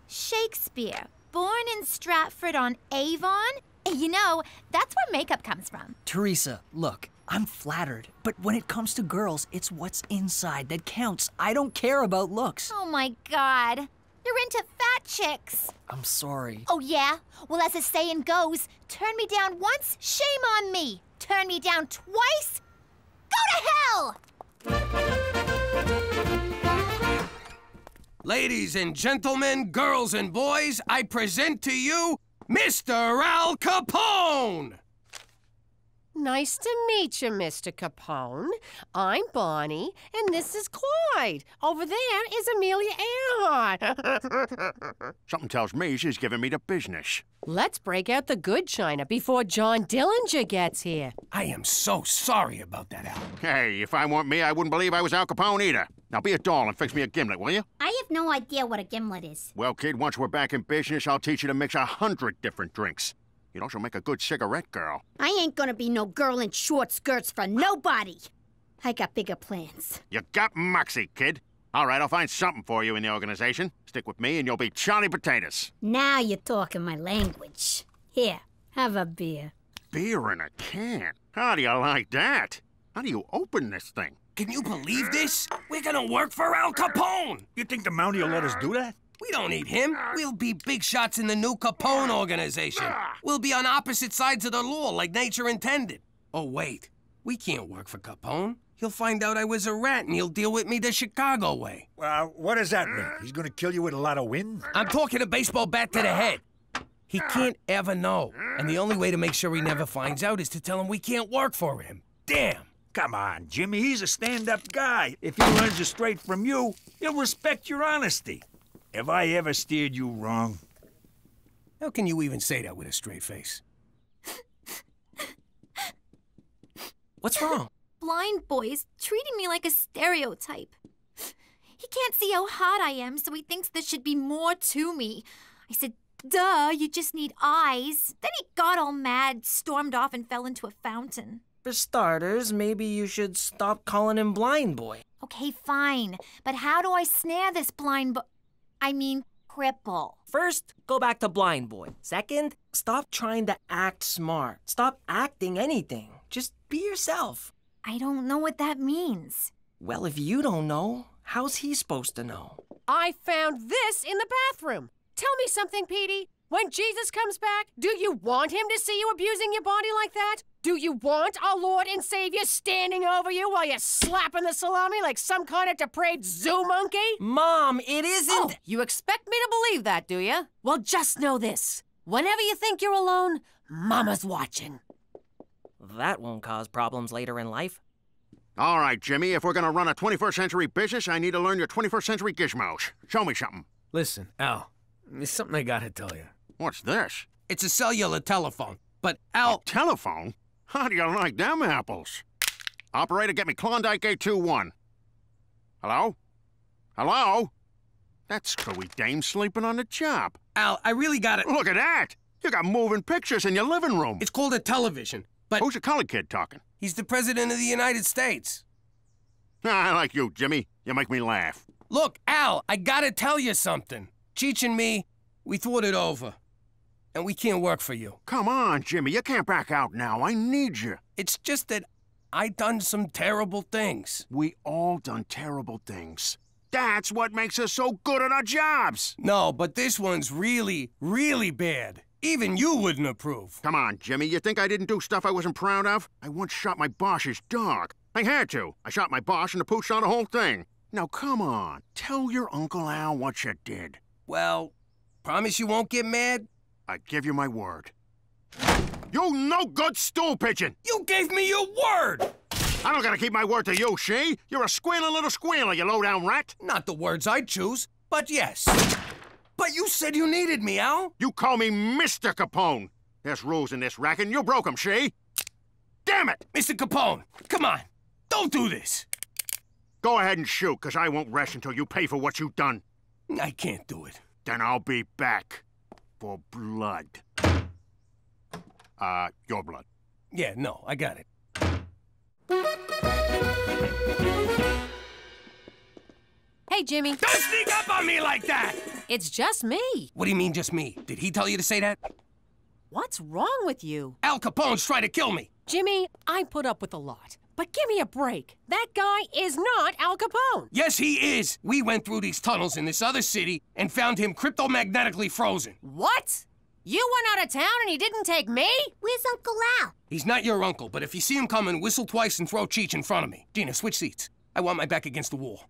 Shakespeare. Born in Stratford on Avon? You know, that's where makeup comes from. Teresa, look, I'm flattered, but when it comes to girls, it's what's inside that counts. I don't care about looks. Oh my God. You're into fat chicks. I'm sorry. Oh yeah? Well, as the saying goes, turn me down once, shame on me. Turn me down twice, go to hell! Ladies and gentlemen, girls and boys, I present to you Mr. Al Capone! Nice to meet you, Mr. Capone. I'm Bonnie, and this is Clyde. Over there is Amelia Earhart. Something tells me she's giving me the business. Let's break out the good china before John Dillinger gets here. I am so sorry about that, Al. Hey, if I weren't me, I wouldn't believe I was Al Capone either. Now be a doll and fix me a gimlet, will you? I have no idea what a gimlet is. Well, kid, once we're back in business, I'll teach you to mix 100 different drinks. You'd also make a good cigarette girl. I ain't gonna be no girl in short skirts for nobody. I got bigger plans. You got moxie, kid. All right, I'll find something for you in the organization. Stick with me and you'll be Charlie Potatoes. Now you're talking my language. Here, have a beer. Beer in a can? How do you like that? How do you open this thing? Can you believe this? We're gonna work for Al Capone! You think the Mountie will let us do that? We don't need him. We'll be big shots in the new Capone organization. We'll be on opposite sides of the law like nature intended. Oh, wait. We can't work for Capone. He'll find out I was a rat and he'll deal with me the Chicago way. What does that mean? He's gonna kill you with a lot of wind? I'm talking a baseball bat to the head. He can't ever know. And the only way to make sure he never finds out is to tell him we can't work for him. Damn. Come on, Jimmy. He's a stand-up guy. If he learns it straight from you, he'll respect your honesty. Have I ever steered you wrong? How can you even say that with a straight face? What's wrong? Blind boy's treating me like a stereotype. He can't see how hot I am, so he thinks there should be more to me. I said, duh, you just need eyes. Then he got all mad, stormed off, and fell into a fountain. For starters, maybe you should stop calling him Blind Boy. Okay, fine. But how do I snare this blind boy? I mean, cripple. First, go back to Blind Boy. Second, stop trying to act smart. Stop acting anything. Just be yourself. I don't know what that means. Well, if you don't know, how's he supposed to know? I found this in the bathroom. Tell me something, Petey. When Jesus comes back, do you want him to see you abusing your body like that? Do you want our Lord and Savior standing over you while you're slapping the salami like some kind of depraved zoo monkey? Mom, it isn't... Oh, you expect me to believe that, do you? Well, just know this. Whenever you think you're alone, Mama's watching. That won't cause problems later in life. All right, Jimmy, if we're gonna run a 21st century business, I need to learn your 21st century gizmos. Show me something. Listen, Al, there's something I gotta tell you. What's this? It's a cellular telephone, but Al... A telephone? How do you like them apples? Operator, get me Klondike 821. Hello? Hello? That screwy dame sleeping on the job. Al, I really gotta... Look at that! You got moving pictures in your living room. It's called a television, but... Who's the colored kid talking? He's the President of the United States. I like you, Jimmy. You make me laugh. Look, Al, I gotta tell you something. Cheech and me, we thought it over. And we can't work for you. Come on, Jimmy. You can't back out now. I need you. It's just that I done some terrible things. We all done terrible things. That's what makes us so good at our jobs. No, but this one's really, really bad. Even you wouldn't approve. Come on, Jimmy. You think I didn't do stuff I wasn't proud of? I once shot my boss's dog. I had to. I shot my boss and the pooch saw the whole thing. Now, come on. Tell your Uncle Al what you did. Well, promise you won't get mad? I give you my word. You no-good stool pigeon! You gave me your word! I don't gotta keep my word to you, she. You're a squealing little squealer, you low-down rat. Not the words I'd choose, but yes. But you said you needed me, Al. You call me Mr. Capone. There's rules in this racket, and you broke them, she. Damn it! Mr. Capone, come on. Don't do this. Go ahead and shoot, because I won't rest until you pay for what you've done. I can't do it. Then I'll be back. For blood. Your blood. Yeah, no, I got it. Hey, Jimmy. Don't sneak up on me like that! It's just me. What do you mean, just me? Did he tell you to say that? What's wrong with you? Al Capone's trying to kill me. Jimmy, I put up with a lot. But give me a break. That guy is not Al Capone. Yes, he is. We went through these tunnels in this other city and found him cryptomagnetically frozen. What? You went out of town and he didn't take me? Where's Uncle Al? He's not your uncle, but if you see him coming, whistle twice and throw Cheech in front of me. Gina, switch seats. I want my back against the wall.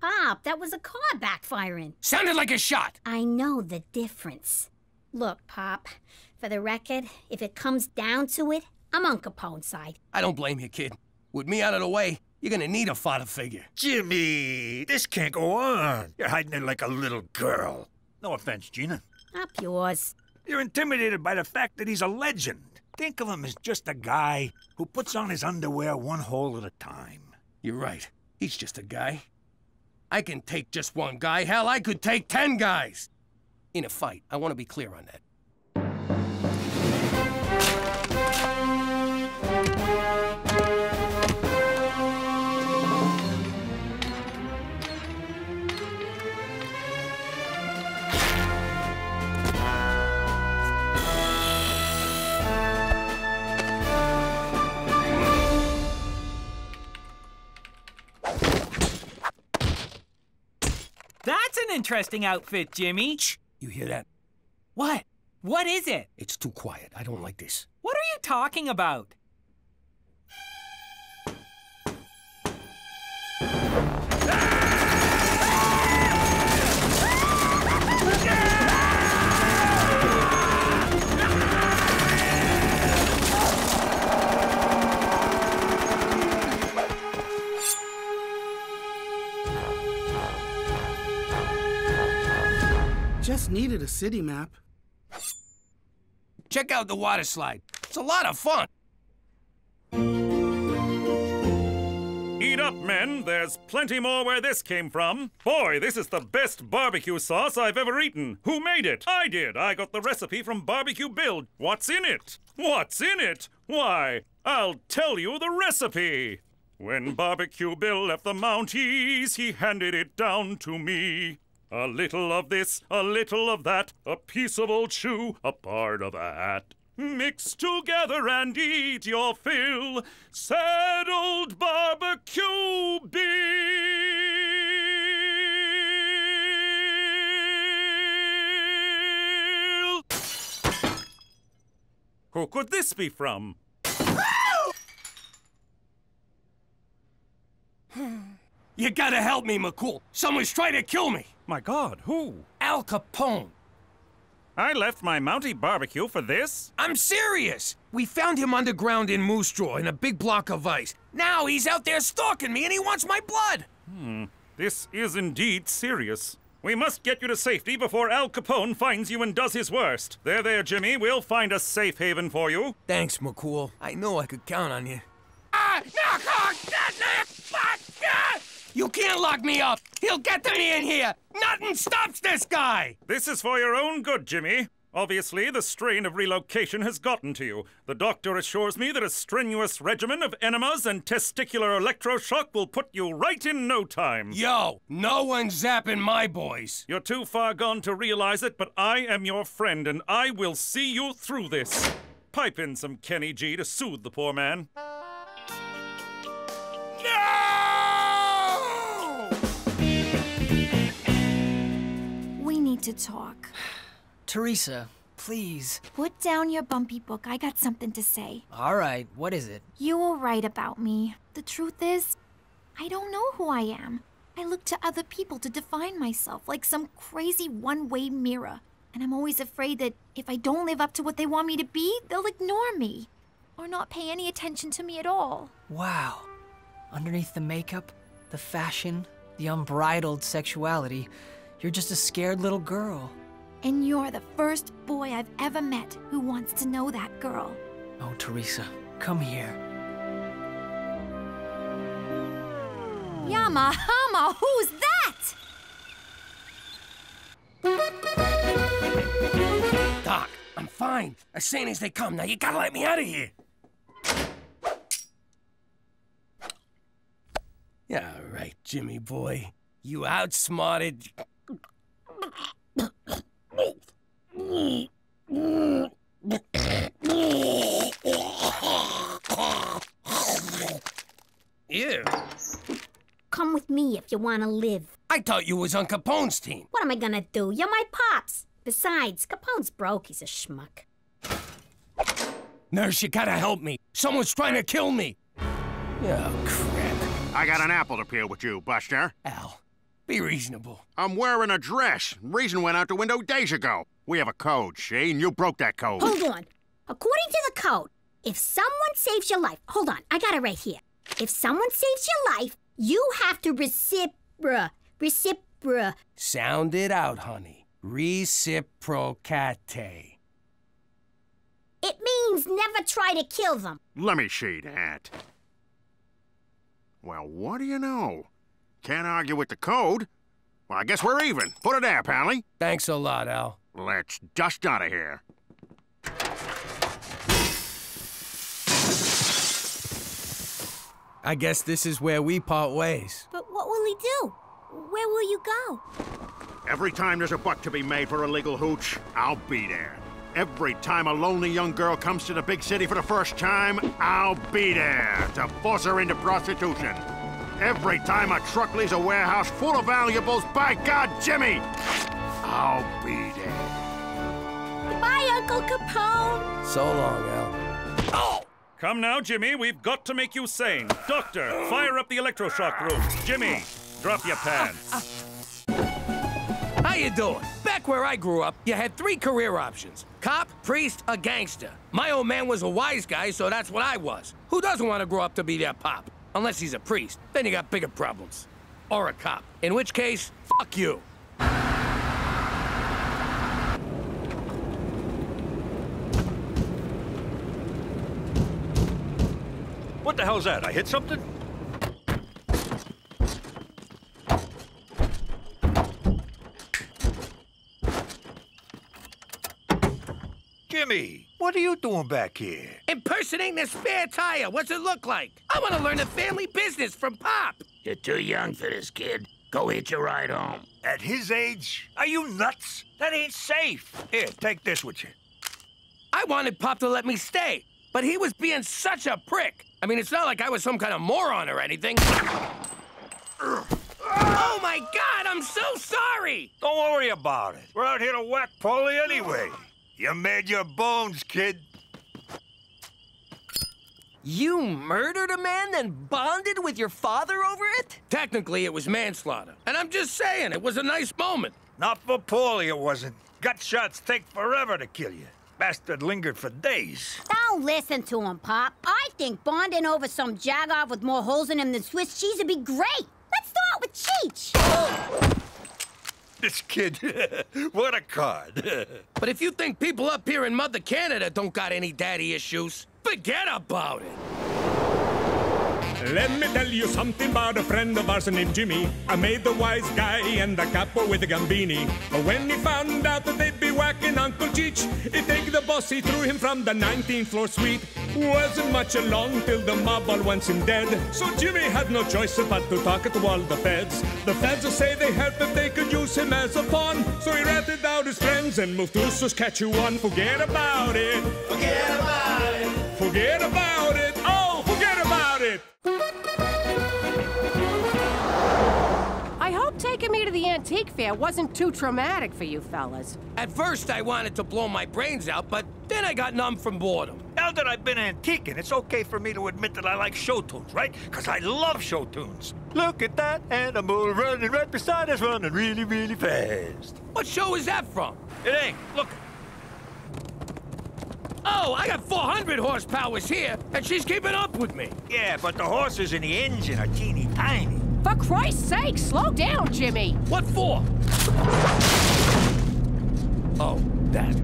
Pop, that was a car backfiring. Sounded like a shot. I know the difference. Look, Pop, for the record, if it comes down to it, I'm on Capone's side. I don't blame you, kid. With me out of the way, you're gonna need a father figure. Jimmy, this can't go on. You're hiding it like a little girl. No offense, Gina. Up yours. You're intimidated by the fact that he's a legend. Think of him as just a guy who puts on his underwear one hole at a time. You're right. He's just a guy. I can take just one guy. Hell, I could take 10 guys. In a fight, I want to be clear on that. That's an interesting outfit, Jimmy. Shh! You hear that? What? What is it? It's too quiet. I don't like this. What are you talking about? Just needed a city map. Check out the water slide. It's a lot of fun. Eat up, men. There's plenty more where this came from. Boy, this is the best barbecue sauce I've ever eaten. Who made it? I did. I got the recipe from Barbecue Bill. What's in it? What's in it? Why, I'll tell you the recipe. When Barbecue Bill left the Mounties, he handed it down to me. A little of this, a little of that, a piece of old shoe, a part of a hat. Mix together and eat your fill. Sad old Barbecue Bill. Who could this be from? You gotta help me, McCool. Someone's trying to kill me. My God, who? Al Capone. I left my Mountie barbecue for this? I'm serious. We found him underground in Moose Jaw in a big block of ice. Now he's out there stalking me and he wants my blood. This is indeed serious. We must get you to safety before Al Capone finds you and does his worst. There, Jimmy. We'll find a safe haven for you. Thanks, McCool. I know I could count on you. You can't lock me up! He'll get to me in here! Nothing stops this guy! This is for your own good, Jimmy. Obviously, the strain of relocation has gotten to you. The doctor assures me that a strenuous regimen of enemas and testicular electroshock will put you right in no time. Yo, no one's zapping my boys. You're too far gone to realize it, but I am your friend, and I will see you through this. Pipe in some Kenny G to soothe the poor man. We need to talk. Teresa, please. Put down your bumpy book. I got something to say. All right, what is it? You were right about me. The truth is, I don't know who I am. I look to other people to define myself like some crazy one-way mirror. And I'm always afraid that if I don't live up to what they want me to be, they'll ignore me. Or not pay any attention to me at all. Wow. Underneath the makeup, the fashion, the unbridled sexuality, you're just a scared little girl. And you're the first boy I've ever met who wants to know that girl. Oh, Teresa, come here. Yamahama, who's that? Doc, I'm fine. As sane as they come. Now you gotta let me out of here. Yeah, right, Jimmy boy. You outsmarted... Ew. Come with me if you want to live. I thought you was on Capone's team. What am I gonna do? You're my pops. Besides, Capone's broke. He's a schmuck. Nurse, you gotta help me. Someone's trying to kill me. Oh, crap. I got an apple to peel with you, Buster. Al, be reasonable. I'm wearing a dress. Reason went out the window days ago. We have a code, see? And you broke that code. Hold on. According to the code, if someone saves your life... Hold on, I got it right here. If someone saves your life, you have to recipro... Sound it out, honey. Reciprocate. It means never try to kill them. Let me see that. Well, what do you know? Can't argue with the code. Well, I guess we're even. Put it there, Pally. Thanks a lot, Al. Let's dust out of here. I guess this is where we part ways. But what will he do? Where will you go? Every time there's a buck to be made for a legal hooch, I'll be there. Every time a lonely young girl comes to the big city for the first time, I'll be there to force her into prostitution. Every time a truck leaves a warehouse full of valuables, by God, Jimmy, I'll be there. Bye, Uncle Capone. So long, Al. Oh! Come now, Jimmy. We've got to make you sane. Doctor, fire up the electroshock room. Jimmy, drop your pants. How you doing? Back where I grew up, you had 3 career options. Cop, priest, or gangster. My old man was a wise guy, so that's what I was. Who doesn't want to grow up to be their pop? Unless he's a priest. Then you got bigger problems. Or a cop. In which case, fuck you. What the hell's that? I hit something? Jimmy, what are you doing back here? Impersonating a spare tire. What's it look like? I want to learn the family business from Pop. You're too young for this, kid. Go hitch a ride home. At his age? Are you nuts? That ain't safe. Here, take this with you. I wanted Pop to let me stay, but he was being such a prick. I mean, it's not like I was some kind of moron or anything. Oh, my God, I'm so sorry. Don't worry about it. We're out here to whack Paulie anyway. You made your bones, kid. You murdered a man, then bonded with your father over it? Technically, it was manslaughter. And I'm just saying, it was a nice moment. Not for Paulie, it wasn't. Gut shots take forever to kill you. Bastard lingered for days. Don't listen to him, Pop. I think bonding over some jagoff with more holes in him than Swiss cheese would be great. Let's start with Cheech. This kid, what a card. But if you think people up here in Mother Canada don't got any daddy issues, forget about it. Let me tell you something about a friend of ours named Jimmy. I made the wise guy and the capo with the gambini. But when he found out that they'd be whacking Uncle Cheech, he'd take the boss, he threw him from the 19th floor suite. Wasn't much along till the mob all wants him dead. So Jimmy had no choice but to talk to all the feds. The feds say they heard that they could use him as a pawn. So he ratted out his friends and moved to Saskatchewan. Forget about it. Forget about it. Forget about it. Oh, forget about it. I hope taking me to the antique fair wasn't too traumatic for you fellas. At first, I wanted to blow my brains out, but then I got numb from boredom. Now that I've been antiquing, it's okay for me to admit that I like show tunes, right? Because I love show tunes. Look at that animal running right beside us, running really, really fast. What show is that from? It ain't. Look. Oh, I got 400 horsepowers here, and she's keeping up with me. Yeah, but the horses in the engine are teeny tiny. For Christ's sake, slow down, Jimmy. What for? Oh, that.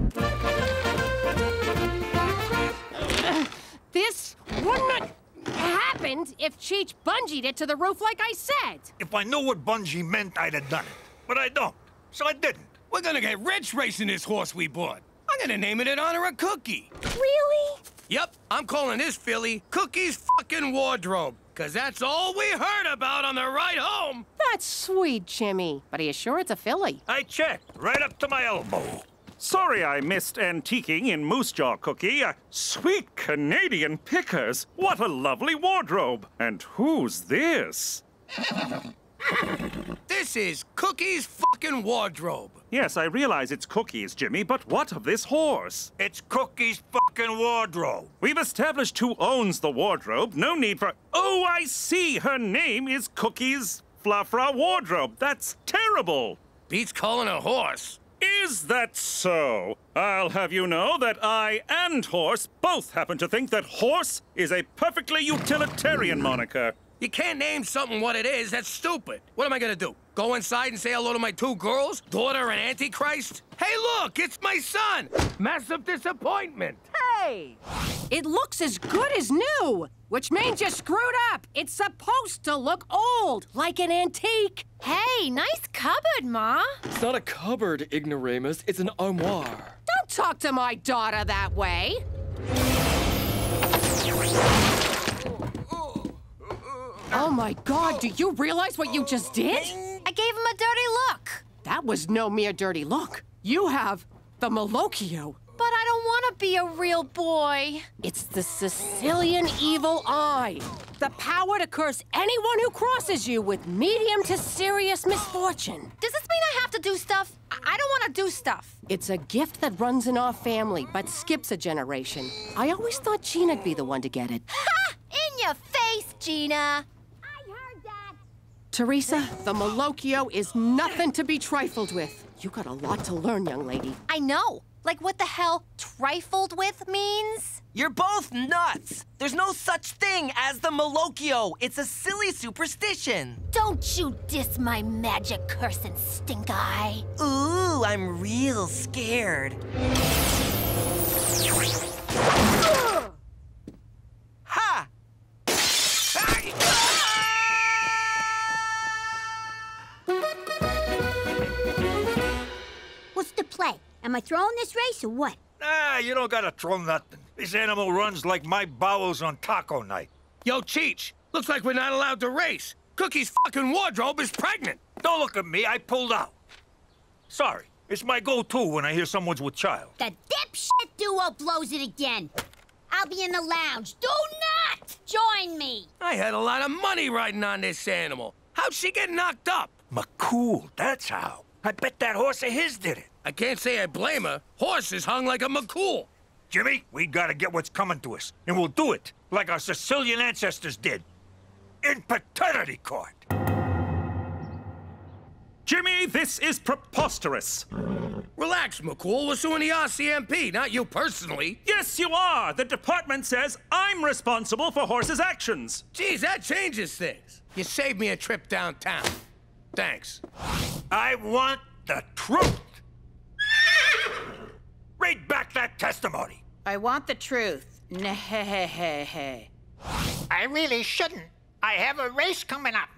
This wouldn't have happened if Cheech bungeed it to the roof like I said. If I knew what bungee meant, I'd have done it. But I don't, so I didn't. We're gonna get rich racing this horse we bought. I'm gonna name it in honor of Cookie. Really? Yep, I'm calling this filly Cookie's fucking wardrobe. Cause that's all we heard about on the ride home. That's sweet, Jimmy. But are you sure it's a filly? I checked, right up to my elbow. Sorry I missed antiquing in Moose Jaw, Cookie. Sweet Canadian pickers. What a lovely wardrobe. And who's this? This is Cookie's fucking wardrobe. Yes, I realize it's Cookie's, Jimmy, but what of this horse? It's Cookie's fucking wardrobe. We've established who owns the wardrobe. No need for... Oh, I see. Her name is Cookie's Fluffra Wardrobe. That's terrible. Beats calling a horse. Is that so? I'll have you know that I and Horse both happen to think that Horse is a perfectly utilitarian moniker. You can't name something what it is. That's stupid. What am I gonna do? Go inside and say hello to my two girls? Daughter and Antichrist? Hey, look, it's my son! Massive disappointment. Hey! It looks as good as new, which means you screwed up. It's supposed to look old, like an antique. Hey, nice cupboard, Ma. It's not a cupboard, Ignoramus. It's an armoire. Don't talk to my daughter that way. Oh my God, do you realize what you just did? I gave him a dirty look. That was no mere dirty look. You have the Malocchio. But I don't want to be a real boy. It's the Sicilian evil eye. The power to curse anyone who crosses you with medium to serious misfortune. Does this mean I have to do stuff? I don't want to do stuff. It's a gift that runs in our family, but skips a generation. I always thought Gina'd be the one to get it. Ha! In your face, Gina. Teresa, the Malocchio is nothing to be trifled with. You got a lot to learn, young lady. I know. Like what the hell trifled with means? You're both nuts. There's no such thing as the Malocchio. It's a silly superstition. Don't you diss my magic cursing stink eye. Ooh, I'm real scared. Ha! What's the play? Am I throwing this race or what? Nah, you don't gotta throw nothing. This animal runs like my bowels on taco night. Yo, Cheech, looks like we're not allowed to race. Cookie's fucking wardrobe is pregnant. Don't look at me, I pulled out. Sorry, it's my go-to when I hear someone's with child. The dipshit duo blows it again. I'll be in the lounge. Do not join me. I had a lot of money riding on this animal. How'd she get knocked up? McCool, that's how. I bet that horse of his did it. I can't say I blame her. Horse is hung like a McCool. Jimmy, we gotta get what's coming to us, and we'll do it like our Sicilian ancestors did. In paternity court. Jimmy, this is preposterous. Relax, McCool. We're suing the RCMP, not you personally. Yes, you are. The department says I'm responsible for Horse's actions. Geez, that changes things. You saved me a trip downtown. Thanks. I want the truth. Read back that testimony. I want the truth. Nah-hey-hey-hey. I really shouldn't. I have a race coming up.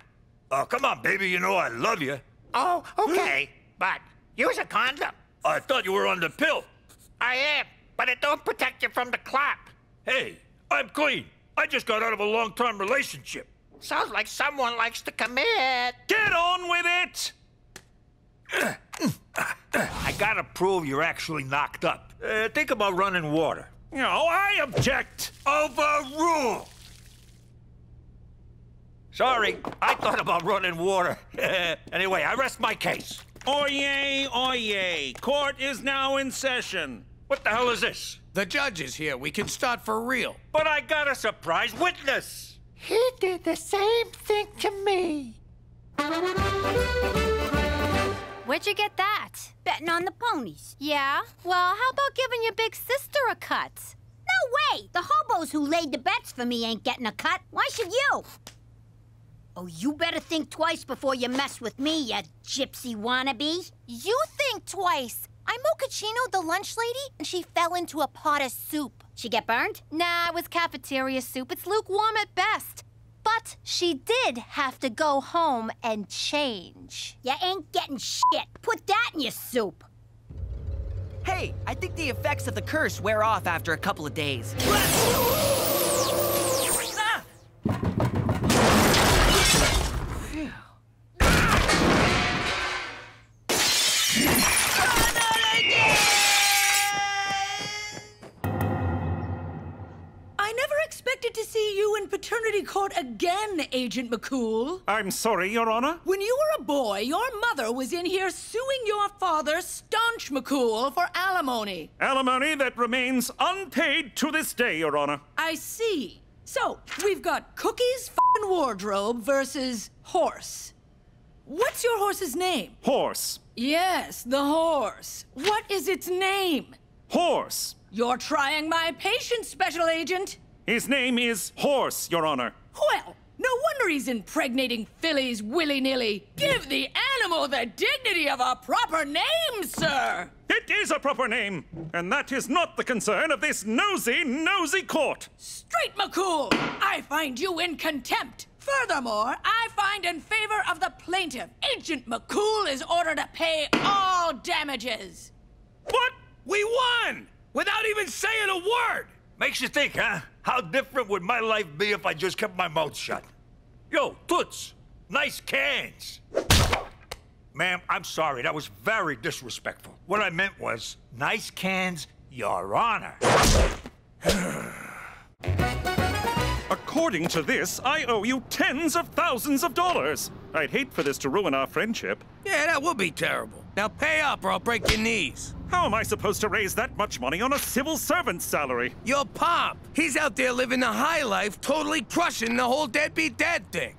Oh, come on, baby. You know I love you. Oh, okay. But use a condom. I thought you were on the pill. I am, but it don't protect you from the clap. Hey, I'm clean. I just got out of a long-term relationship. Sounds like someone likes to commit. Get on with it! I gotta prove you're actually knocked up. Think about running water. No, I object. Overruled. Sorry, I thought about running water. Anyway, I rest my case. Oyez, oyez. Court is now in session. What the hell is this? The judge is here. We can start for real. But I got a surprise witness. He did the same thing to me. Where'd you get that? Betting on the ponies. Yeah? Well, how about giving your big sister a cut? No way! The hobos who laid the bets for me ain't getting a cut. Why should you? Oh, you better think twice before you mess with me, you gypsy wannabe. You think twice. I'm Mochaccino, the lunch lady, and she fell into a pot of soup. She get burned? Nah, it was cafeteria soup. It's lukewarm at best. But she did have to go home and change. You ain't getting shit. Put that in your soup. Hey, I think the effects of the curse wear off after a couple of days. Expected to see you in paternity court again, Agent McCool. I'm sorry, Your Honor. When you were a boy, your mother was in here suing your father, Staunch McCool, for alimony. Alimony that remains unpaid to this day, Your Honor. I see. So, we've got Cookie's f***ing wardrobe versus Horse. What's your horse's name? Horse. Yes, the horse. What is its name? Horse. You're trying my patience, Special Agent. His name is Horse, Your Honor. Well, no wonder he's impregnating fillies willy-nilly. Give the animal the dignity of a proper name, sir! It is a proper name, and that is not the concern of this nosy court. Straight, McCool! I find you in contempt. Furthermore, I find in favor of the plaintiff. Agent McCool is ordered to pay all damages. What? We won! Without even saying a word! Makes you think, huh? How different would my life be if I just kept my mouth shut? Yo, Toots, nice cans. Ma'am, I'm sorry, that was very disrespectful. What I meant was, nice cans, Your Honor. According to this, I owe you tens of thousands of dollars. I'd hate for this to ruin our friendship. Yeah, that would be terrible. Now pay up or I'll break your knees. How am I supposed to raise that much money on a civil servant's salary? Your pop. He's out there living the high life, totally crushing the whole deadbeat dad thing.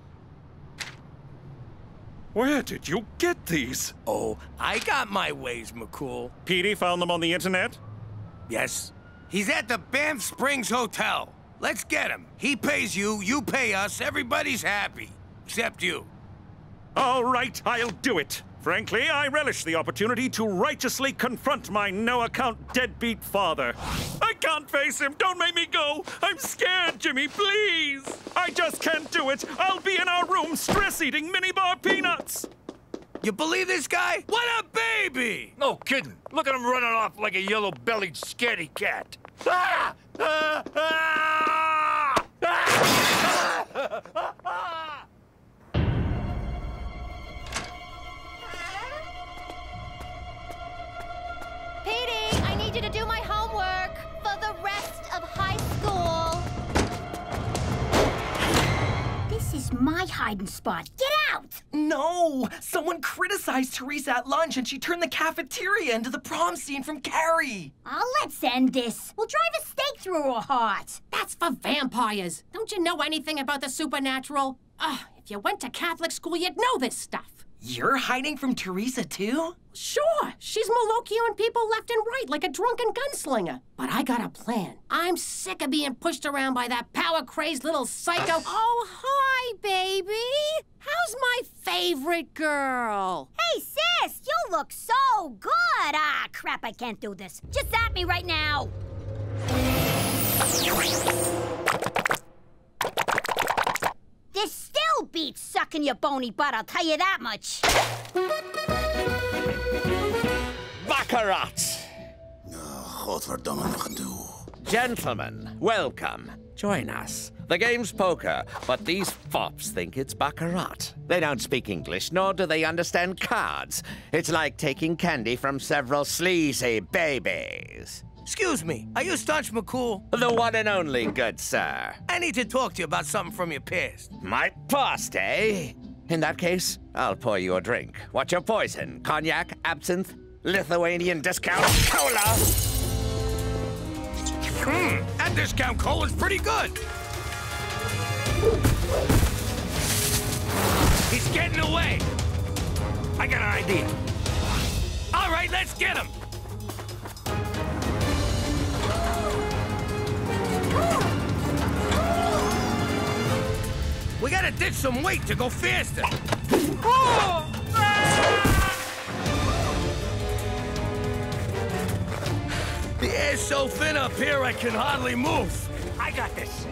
Where did you get these? Oh, I got my ways, McCool. Petey found them on the internet? Yes. He's at the Banff Springs Hotel. Let's get him. He pays you, you pay us, everybody's happy. Except you. All right, I'll do it. Frankly, I relish the opportunity to righteously confront my no-account deadbeat father. I can't face him. Don't make me go. I'm scared, Jimmy, please. I just can't do it. I'll be in our room stress-eating minibar peanuts. You believe this guy? What a baby! No kidding. Look at him running off like a yellow-bellied scaredy cat. Ah! Ah! Ah! Ah! Petey, I need you to do my homework for the rest of high school. This is my hiding spot. Get out! No! Someone criticized Teresa at lunch and she turned the cafeteria into the prom scene from Carrie. Oh, let's end this. We'll drive a stake through her heart. That's for vampires. Don't you know anything about the supernatural? If you went to Catholic school, you'd know this stuff. You're hiding from Teresa, too? Sure, she's Malokioing people left and right like a drunken gunslinger. But I got a plan. I'm sick of being pushed around by that power-crazed little psycho. Oh, hi, baby. How's my favorite girl? Hey, sis, you look so good. Ah, crap, I can't do this. Just at me right now. This still beats sucking your bony butt, I'll tell you that much. Baccarat! Gentlemen, welcome. Join us. The game's poker, but these fops think it's baccarat. They don't speak English, nor do they understand cards. It's like taking candy from several sleazy babies. Excuse me, are you Staunch McCool? The one and only, good sir. I need to talk to you about something from your past. My past, eh? In that case, I'll pour you a drink. What's your poison? Cognac, absinthe, Lithuanian discount cola? That discount cola's pretty good. He's getting away. I got an idea. All right, let's get him. We gotta ditch some weight to go faster. The air's so thin up here, I can hardly move. I got this.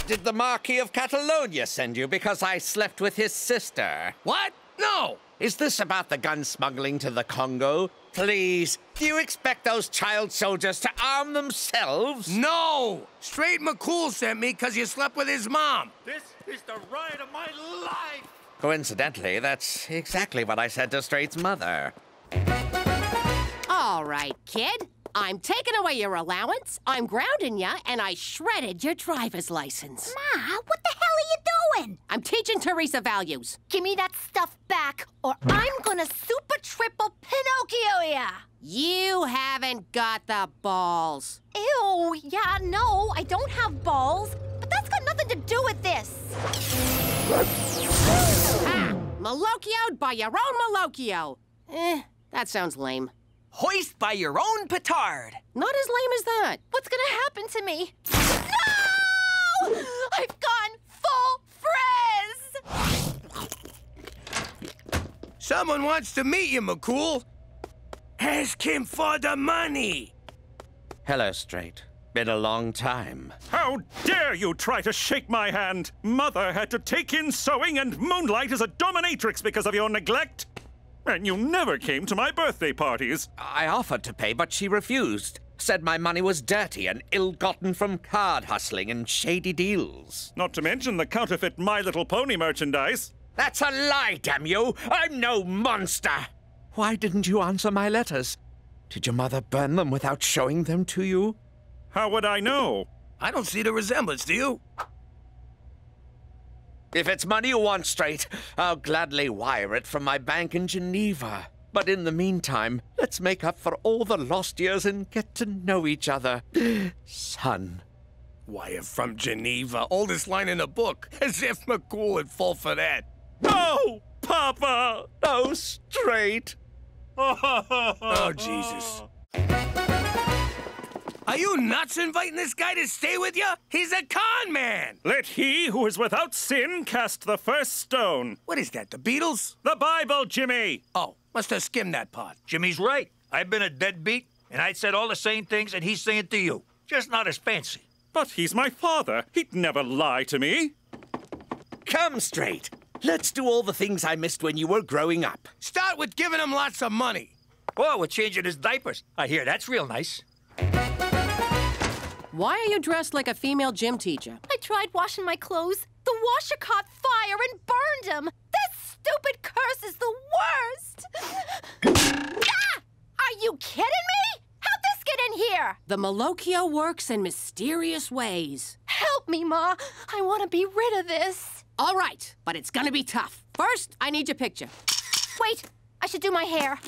Did the Marquis of Catalonia send you because I slept with his sister? What? No! Is this about the gun smuggling to the Congo? Please, do you expect those child soldiers to arm themselves? No! Straight McCool sent me because you slept with his mom. This is the ride of my life! Coincidentally, that's exactly what I said to Straight's mother. All right, kid. I'm taking away your allowance, I'm grounding ya, and I shredded your driver's license. Ma, what the hell are you doing? I'm teaching Teresa values. Give me that stuff back, or I'm gonna super triple Pinocchio ya. You haven't got the balls. Ew, yeah, no, I don't have balls, but that's got nothing to do with this. Malokioed by your own Malokio. That sounds lame. Hoist by your own petard. Not as lame as that. What's gonna happen to me? No! I've gone full frizz! Someone wants to meet you, McCool. Ask him for the money. Hello, Straight. Been a long time. How dare you try to shake my hand? Mother had to take in sewing and moonlight as a dominatrix because of your neglect. And you never came to my birthday parties. I offered to pay, but she refused. Said my money was dirty and ill-gotten from card hustling and shady deals. Not to mention the counterfeit My Little Pony merchandise. That's a lie, damn you! I'm no monster! Why didn't you answer my letters? Did your mother burn them without showing them to you? How would I know? I don't see the resemblance, do you? If it's money you want, Straight, I'll gladly wire it from my bank in Geneva. But in the meantime, let's make up for all the lost years and get to know each other. Son. Wire from Geneva, oldest line in the book. As if McCool would fall for that. Oh, Papa! Oh, Straight. Oh, Jesus. Are you nuts inviting this guy to stay with you? He's a con man! Let he who is without sin cast the first stone. What is that, the Beatles? The Bible, Jimmy! Oh, must have skimmed that part. Jimmy's right. I've been a deadbeat, and I said all the same things and he's saying to you. Just not as fancy. But he's my father. He'd never lie to me. Come, Straight. Let's do all the things I missed when you were growing up. Start with giving him lots of money. Oh, we're changing his diapers. I hear that's real nice. Why are you dressed like a female gym teacher? I tried washing my clothes. The washer caught fire and burned them. This stupid curse is the worst. Ah! Are you kidding me? How'd this it in here? The Malocchio works in mysterious ways. Help me, Ma. I want to be rid of this. All right, but it's gonna be tough. First, I need your picture. Wait, I should do my hair.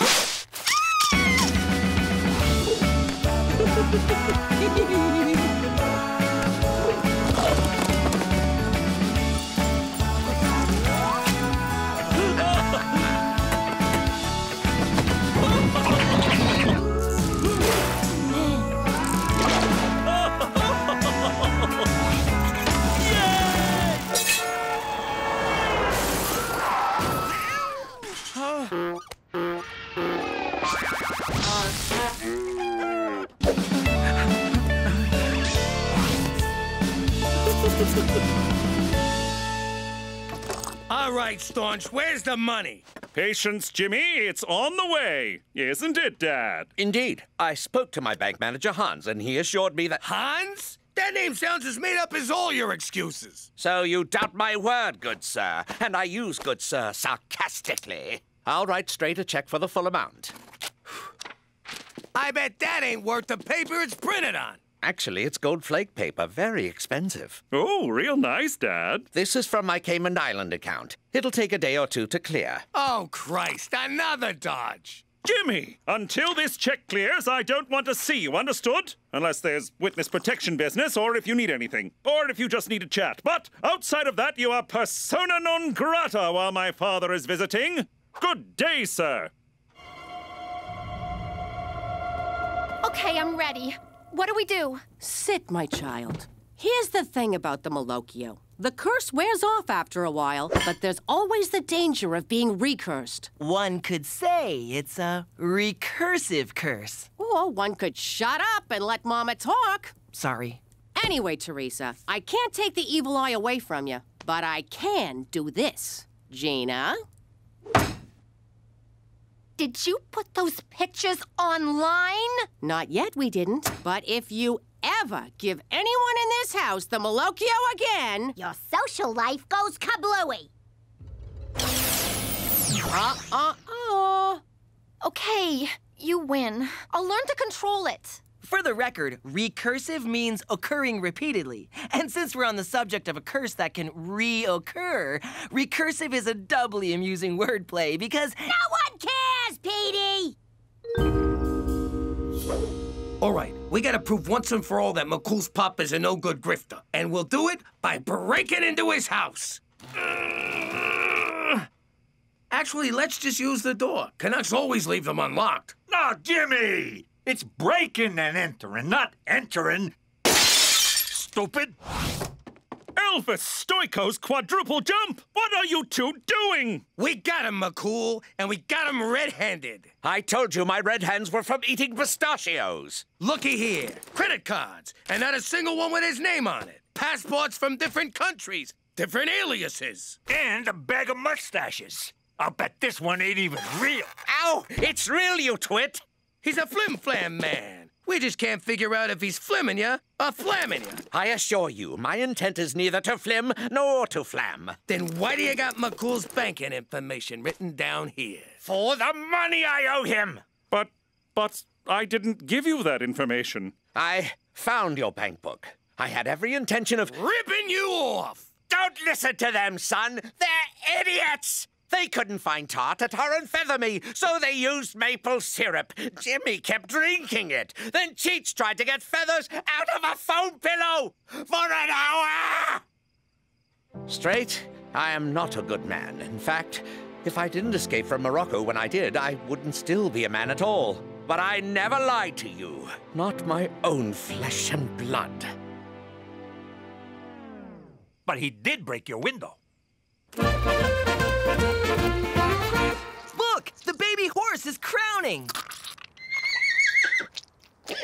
All right, Staunch, where's the money? Patience, Jimmy. It's on the way. Isn't it, Dad? Indeed. I spoke to my bank manager, Hans, and he assured me that... Hans? That name sounds as made up as all your excuses. So you doubt my word, good sir. And I use good sir sarcastically. I'll write straight a check for the full amount. I bet that ain't worth the paper it's printed on. Actually, it's gold flake paper, very expensive. Oh, real nice, Dad. This is from my Cayman Island account. It'll take a day or two to clear. Oh, Christ, another dodge. Jimmy, until this check clears, I don't want to see you, understood? Unless there's witness protection business, or if you need anything. Or if you just need a chat. But outside of that, you are persona non grata while my father is visiting. Good day, sir. Okay, I'm ready. What do we do? Sit, my child. Here's the thing about the Malocchio. The curse wears off after a while, but there's always the danger of being recursed. One could say it's a recursive curse. Or one could shut up and let Mama talk. Sorry. Anyway, Teresa, I can't take the evil eye away from you, but I can do this. Gina? Did you put those pictures online? Not yet, we didn't. But if you ever give anyone in this house the Malocchio again... Your social life goes kablooey. Okay, you win. I'll learn to control it. For the record, recursive means occurring repeatedly. And since we're on the subject of a curse that can reoccur, recursive is a doubly amusing wordplay because... No one cares, Petey! All right, we gotta prove once and for all that McCool's pop is a no-good grifter. And we'll do it by breaking into his house. Actually, let's just use the door. Canucks always leave them unlocked. No, Jimmy! It's breaking and entering, not entering. Stupid. Elvis Stoiko's quadruple jump! What are you two doing? We got him, McCool, and we got him red-handed. I told you my red hands were from eating pistachios. Looky here. Credit cards, and not a single one with his name on it. Passports from different countries, different aliases. And a bag of mustaches. I'll bet this one ain't even real. Ow! It's real, you twit! He's a flim-flam man. We just can't figure out if he's flimming ya or flamming ya. I assure you, my intent is neither to flim nor to flam. Then why do you got McCool's banking information written down here? For the money I owe him. But I didn't give you that information. I found your bank book. I had every intention of... ripping you off! Don't listen to them, son. They're idiots! They couldn't find tartar and feather me, so they used maple syrup. Jimmy kept drinking it. Then Cheech tried to get feathers out of a foam pillow for an hour! Straight, I am not a good man. In fact, if I didn't escape from Morocco when I did, I wouldn't still be a man at all. But I never lied to you. Not my own flesh and blood. But he did break your window. Look! The baby horse is crowning!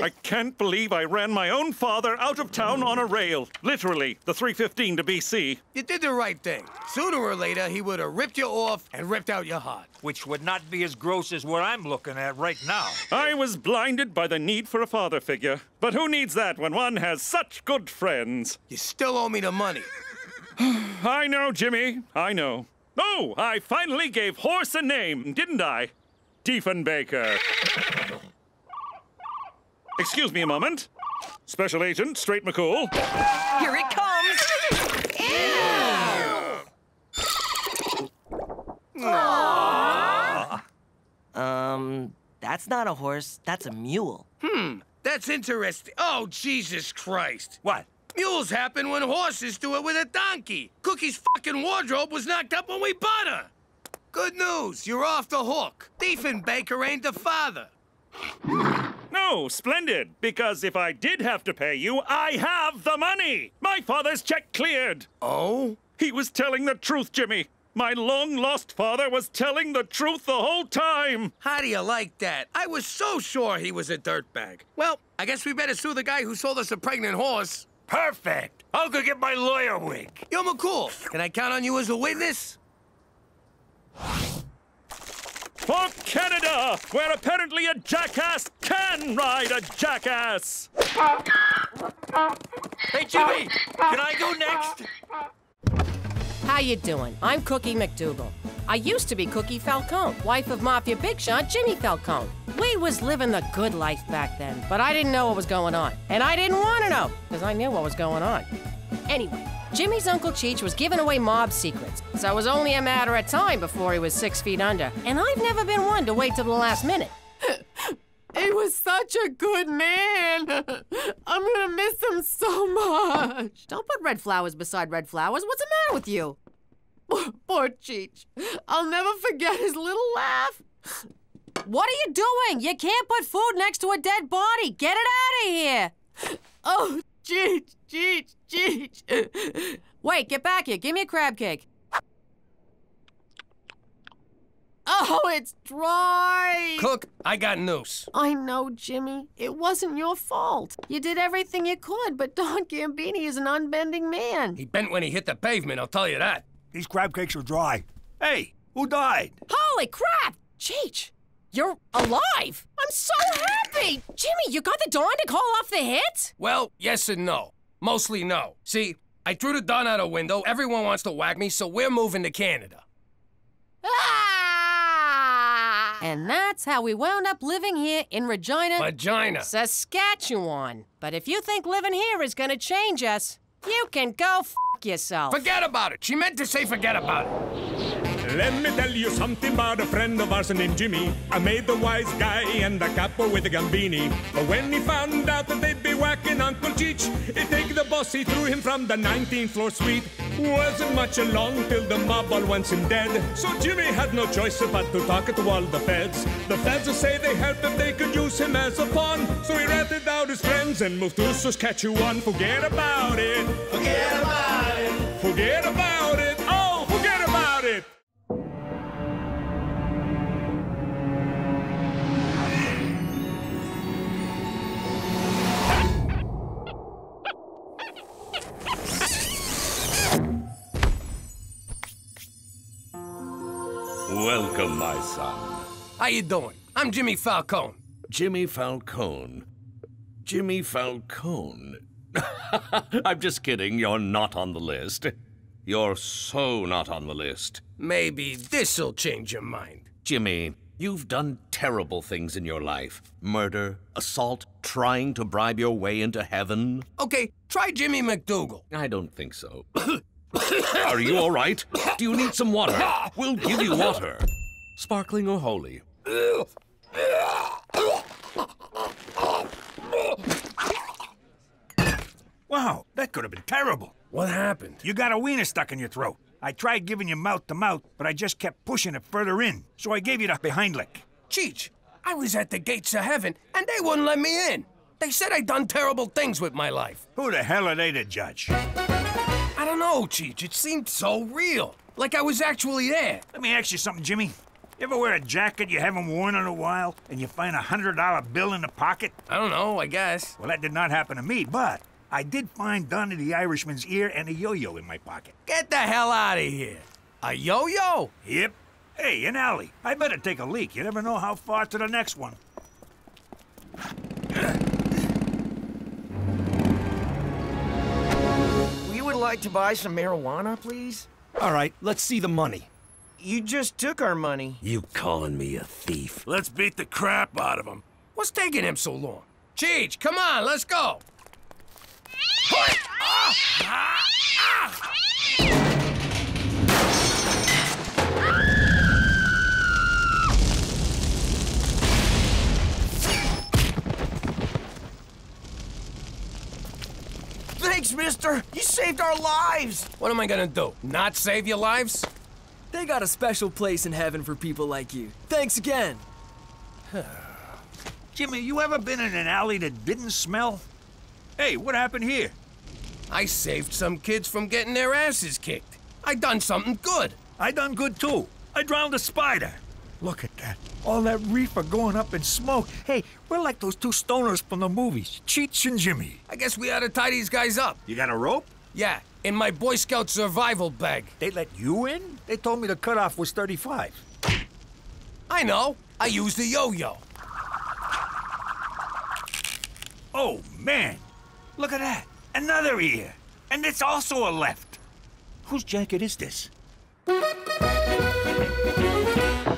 I can't believe I ran my own father out of town on a rail. Literally, the 315 to BC. You did the right thing. Sooner or later, he would have ripped you off and ripped out your heart. Which would not be as gross as what I'm looking at right now. I was blinded by the need for a father figure. But who needs that when one has such good friends? You still owe me the money. I know, Jimmy. I know. Oh, I finally gave horse a name, didn't I? Diefenbaker. Excuse me a moment. Special Agent Straight McCool. Here it comes! That's not a horse, that's a mule. That's interesting. Oh, Jesus Christ. What? Mules happen when horses do it with a donkey. Cookie's fucking wardrobe was knocked up when we bought her. Good news, you're off the hook. Diefenbaker ain't the father. No, splendid, because if I did have to pay you, I have the money. My father's check cleared. Oh? He was telling the truth, Jimmy. My long-lost father was telling the truth the whole time. How do you like that? I was so sure he was a dirtbag. Well, I guess we better sue the guy who sold us a pregnant horse. Perfect. I'll go get my lawyer wig. Yo, McCool, can I count on you as a witness? For Canada, where apparently a jackass can ride a jackass. Hey, Jimmy, can I go next? How you doing? I'm Cookie McDougal. I used to be Cookie Falcone, wife of Mafia Big Shot Jimmy Falcone. We was living the good life back then, but I didn't know what was going on. And I didn't want to know, because I knew what was going on. Anyway, Jimmy's Uncle Cheech was giving away mob secrets, so it was only a matter of time before he was 6 feet under. And I've never been one to wait till the last minute. He was such a good man. I'm gonna miss him so much. Don't put red flowers beside red flowers. What's the matter with you? Poor Cheech. I'll never forget his little laugh. What are you doing? You can't put food next to a dead body. Get it out of here. Oh, Cheech. Wait, get back here. Give me a crab cake. Oh, it's dry. Cook, I got news. I know, Jimmy. It wasn't your fault. You did everything you could, but Don Gambini is an unbending man. He bent when he hit the pavement, I'll tell you that. These crab cakes are dry. Hey, who died? Holy crap! Cheech, you're alive! I'm so happy! Jimmy, you got the Don to call off the hit? Well, yes and no. Mostly no. See, I threw the Don out a window, everyone wants to whack me, so we're moving to Canada. And that's how we wound up living here in Regina, Saskatchewan. But if you think living here is gonna change us, you can go f yourself. Forget about it. She meant to say forget about it. Let me tell you something about a friend of ours named Jimmy. I made the wise guy and the capo with the Gambini. But when he found out that they'd be whacking Uncle Cheech, he'd take the boss, he threw him from the 19th floor suite. Wasn't much along till the mob all wants him dead. So Jimmy had no choice but to talk to all the feds. The feds will say they helped if they could use him as a pawn. So he ratted out his friends and moved to Saskatchewan. Forget about it. Forget about it. Forget about it. Oh, forget about it. Welcome, my son. How you doing? I'm Jimmy Falcone. Jimmy Falcone. Jimmy Falcone. I'm just kidding. You're not on the list. You're so not on the list. Maybe this'll change your mind. Jimmy, you've done terrible things in your life. Murder, assault, trying to bribe your way into heaven. Okay, try Jimmy McDougal. I don't think so. Are you all right? Do you need some water? We'll give you water. Sparkling or holy? Wow, that could have been terrible. What happened? You got a wiener stuck in your throat. I tried giving you mouth to mouth, but I just kept pushing it further in. So I gave you the behind lick. Cheech, I was at the gates of heaven, and they wouldn't let me in. They said I'd done terrible things with my life. Who the hell are they to judge? I don't know, Cheech. It seemed so real. Like I was actually there. Let me ask you something, Jimmy. You ever wear a jacket you haven't worn in a while, and you find a $100 bill in the pocket? I don't know, I guess. Well, that did not happen to me, but I did find Donnie the Irishman's ear and a yo-yo in my pocket. Get the hell out of here. A yo-yo? Yep. Hey, an alley. I better take a leak. You never know how far to the next one. We would like to buy some marijuana, please. All right, let's see the money. You just took our money. You calling me a thief? Let's beat the crap out of him. What's taking him so long? Cheech, come on, let's go. Thanks, mister. You saved our lives. What am I gonna do? Not save your lives? They got a special place in heaven for people like you. Thanks again. Jimmy, you ever been in an alley that didn't smell? Hey, what happened here? I saved some kids from getting their asses kicked. I done something good. I done good too. I drowned a spider. Look at that. All that reefer going up in smoke. Hey, we're like those two stoners from the movies, Cheech and Jimmy. I guess we ought to tie these guys up. You got a rope? Yeah, in my Boy Scout survival bag. They let you in? They told me the cutoff was 35. I know. I used a yo-yo. Oh, man. Look at that. Another ear. And it's also a left. Whose jacket is this?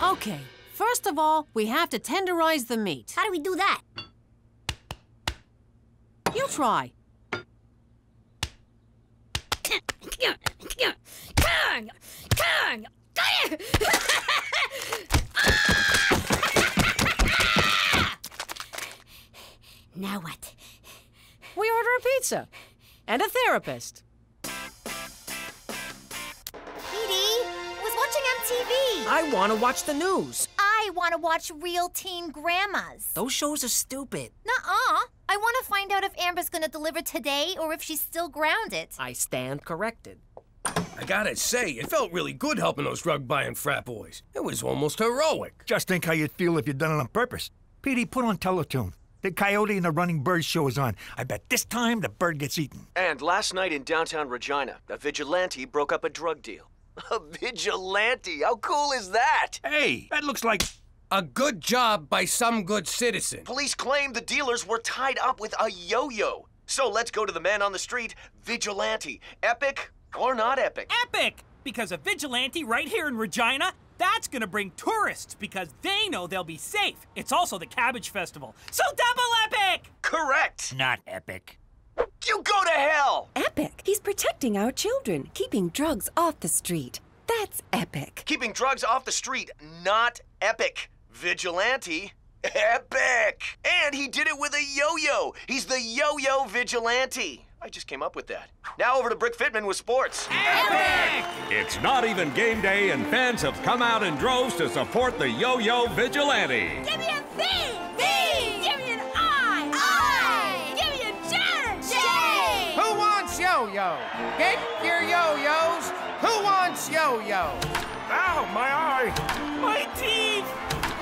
Okay, first of all, we have to tenderize the meat. How do we do that? You try. Now what? We order a pizza and a therapist. Petey, was watching MTV. I want to watch the news. I want to watch Real Teen Grandmas. Those shows are stupid. Nuh-uh. I want to find out if Amber's gonna deliver today or if she's still grounded. I stand corrected. I gotta say, it felt really good helping those drug-buying frat boys. It was almost heroic. Just think how you'd feel if you'd done it on purpose. Petey, put on Teletoon. The Coyote and the Running Bird show is on. I bet this time the bird gets eaten. And last night in downtown Regina, a vigilante broke up a drug deal. A vigilante? How cool is that? Hey, that looks like... A good job by some good citizen. Police claim the dealers were tied up with a yo-yo. So let's go to the man on the street, vigilante. Epic or not epic? Epic! Because a vigilante right here in Regina, that's gonna bring tourists because they know they'll be safe. It's also the Cabbage Festival, so double epic! Correct! Not epic. You go to hell! Epic. He's protecting our children, keeping drugs off the street. That's epic. Keeping drugs off the street, not epic. Vigilante, epic! And he did it with a yo-yo. He's the yo-yo vigilante. I just came up with that. Now over to Brick Fitman with sports. Epic! It's not even game day, and fans have come out in droves to support the yo-yo vigilante. Give me a V! V! Give me an I! I! Give me a J! J! Who wants yo-yo? Get your yo-yos. Who wants yo-yo? Ow, my eye! My teeth!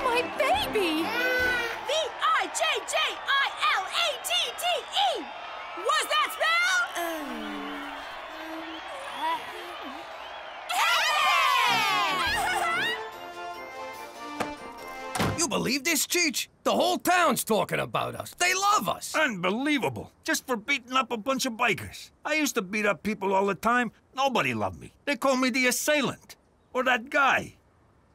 My baby! V-I-J-J-I-L-A-T-T-E! What's that spell? You believe this, Cheech? The whole town's talking about us. They love us. Unbelievable. Just for beating up a bunch of bikers. I used to beat up people all the time. Nobody loved me. They called me the assailant. Or that guy.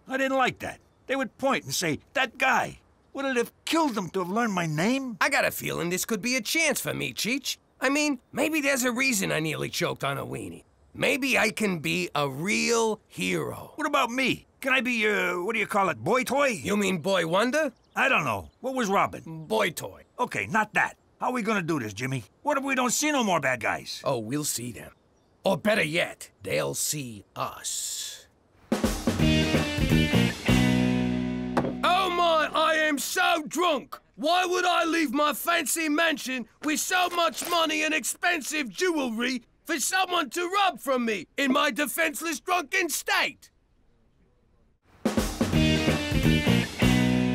I didn't like that. They would point and say, that guy. Would it have killed them to have learned my name? I got a feeling this could be a chance for me, Cheech. I mean, maybe there's a reason I nearly choked on a weenie. Maybe I can be a real hero. What about me? Can I be, what do you call it, boy toy? You mean Boy Wonder? I don't know. What was Robin? Boy toy. Okay, not that. How are we gonna do this, Jimmy? What if we don't see no more bad guys? Oh, we'll see them. Or better yet, they'll see us. Oh my, I am so drunk! Why would I leave my fancy mansion with so much money and expensive jewelry for someone to rob from me in my defenseless drunken state?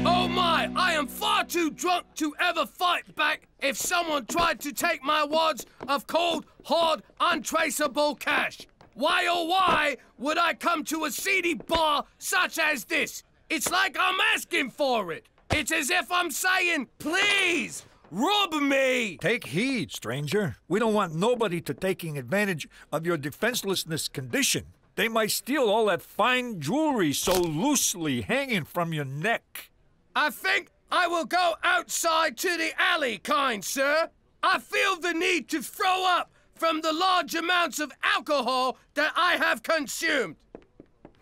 Oh my, I am far too drunk to ever fight back if someone tried to take my wads of cold, hard, untraceable cash. Why oh why would I come to a seedy bar such as this? It's like I'm asking for it. It's as if I'm saying, please, rob me. Take heed, stranger. We don't want nobody to taking advantage of your defenselessness condition. They might steal all that fine jewelry so loosely hanging from your neck. I think I will go outside to the alley, kind sir. I feel the need to throw up from the large amounts of alcohol that I have consumed.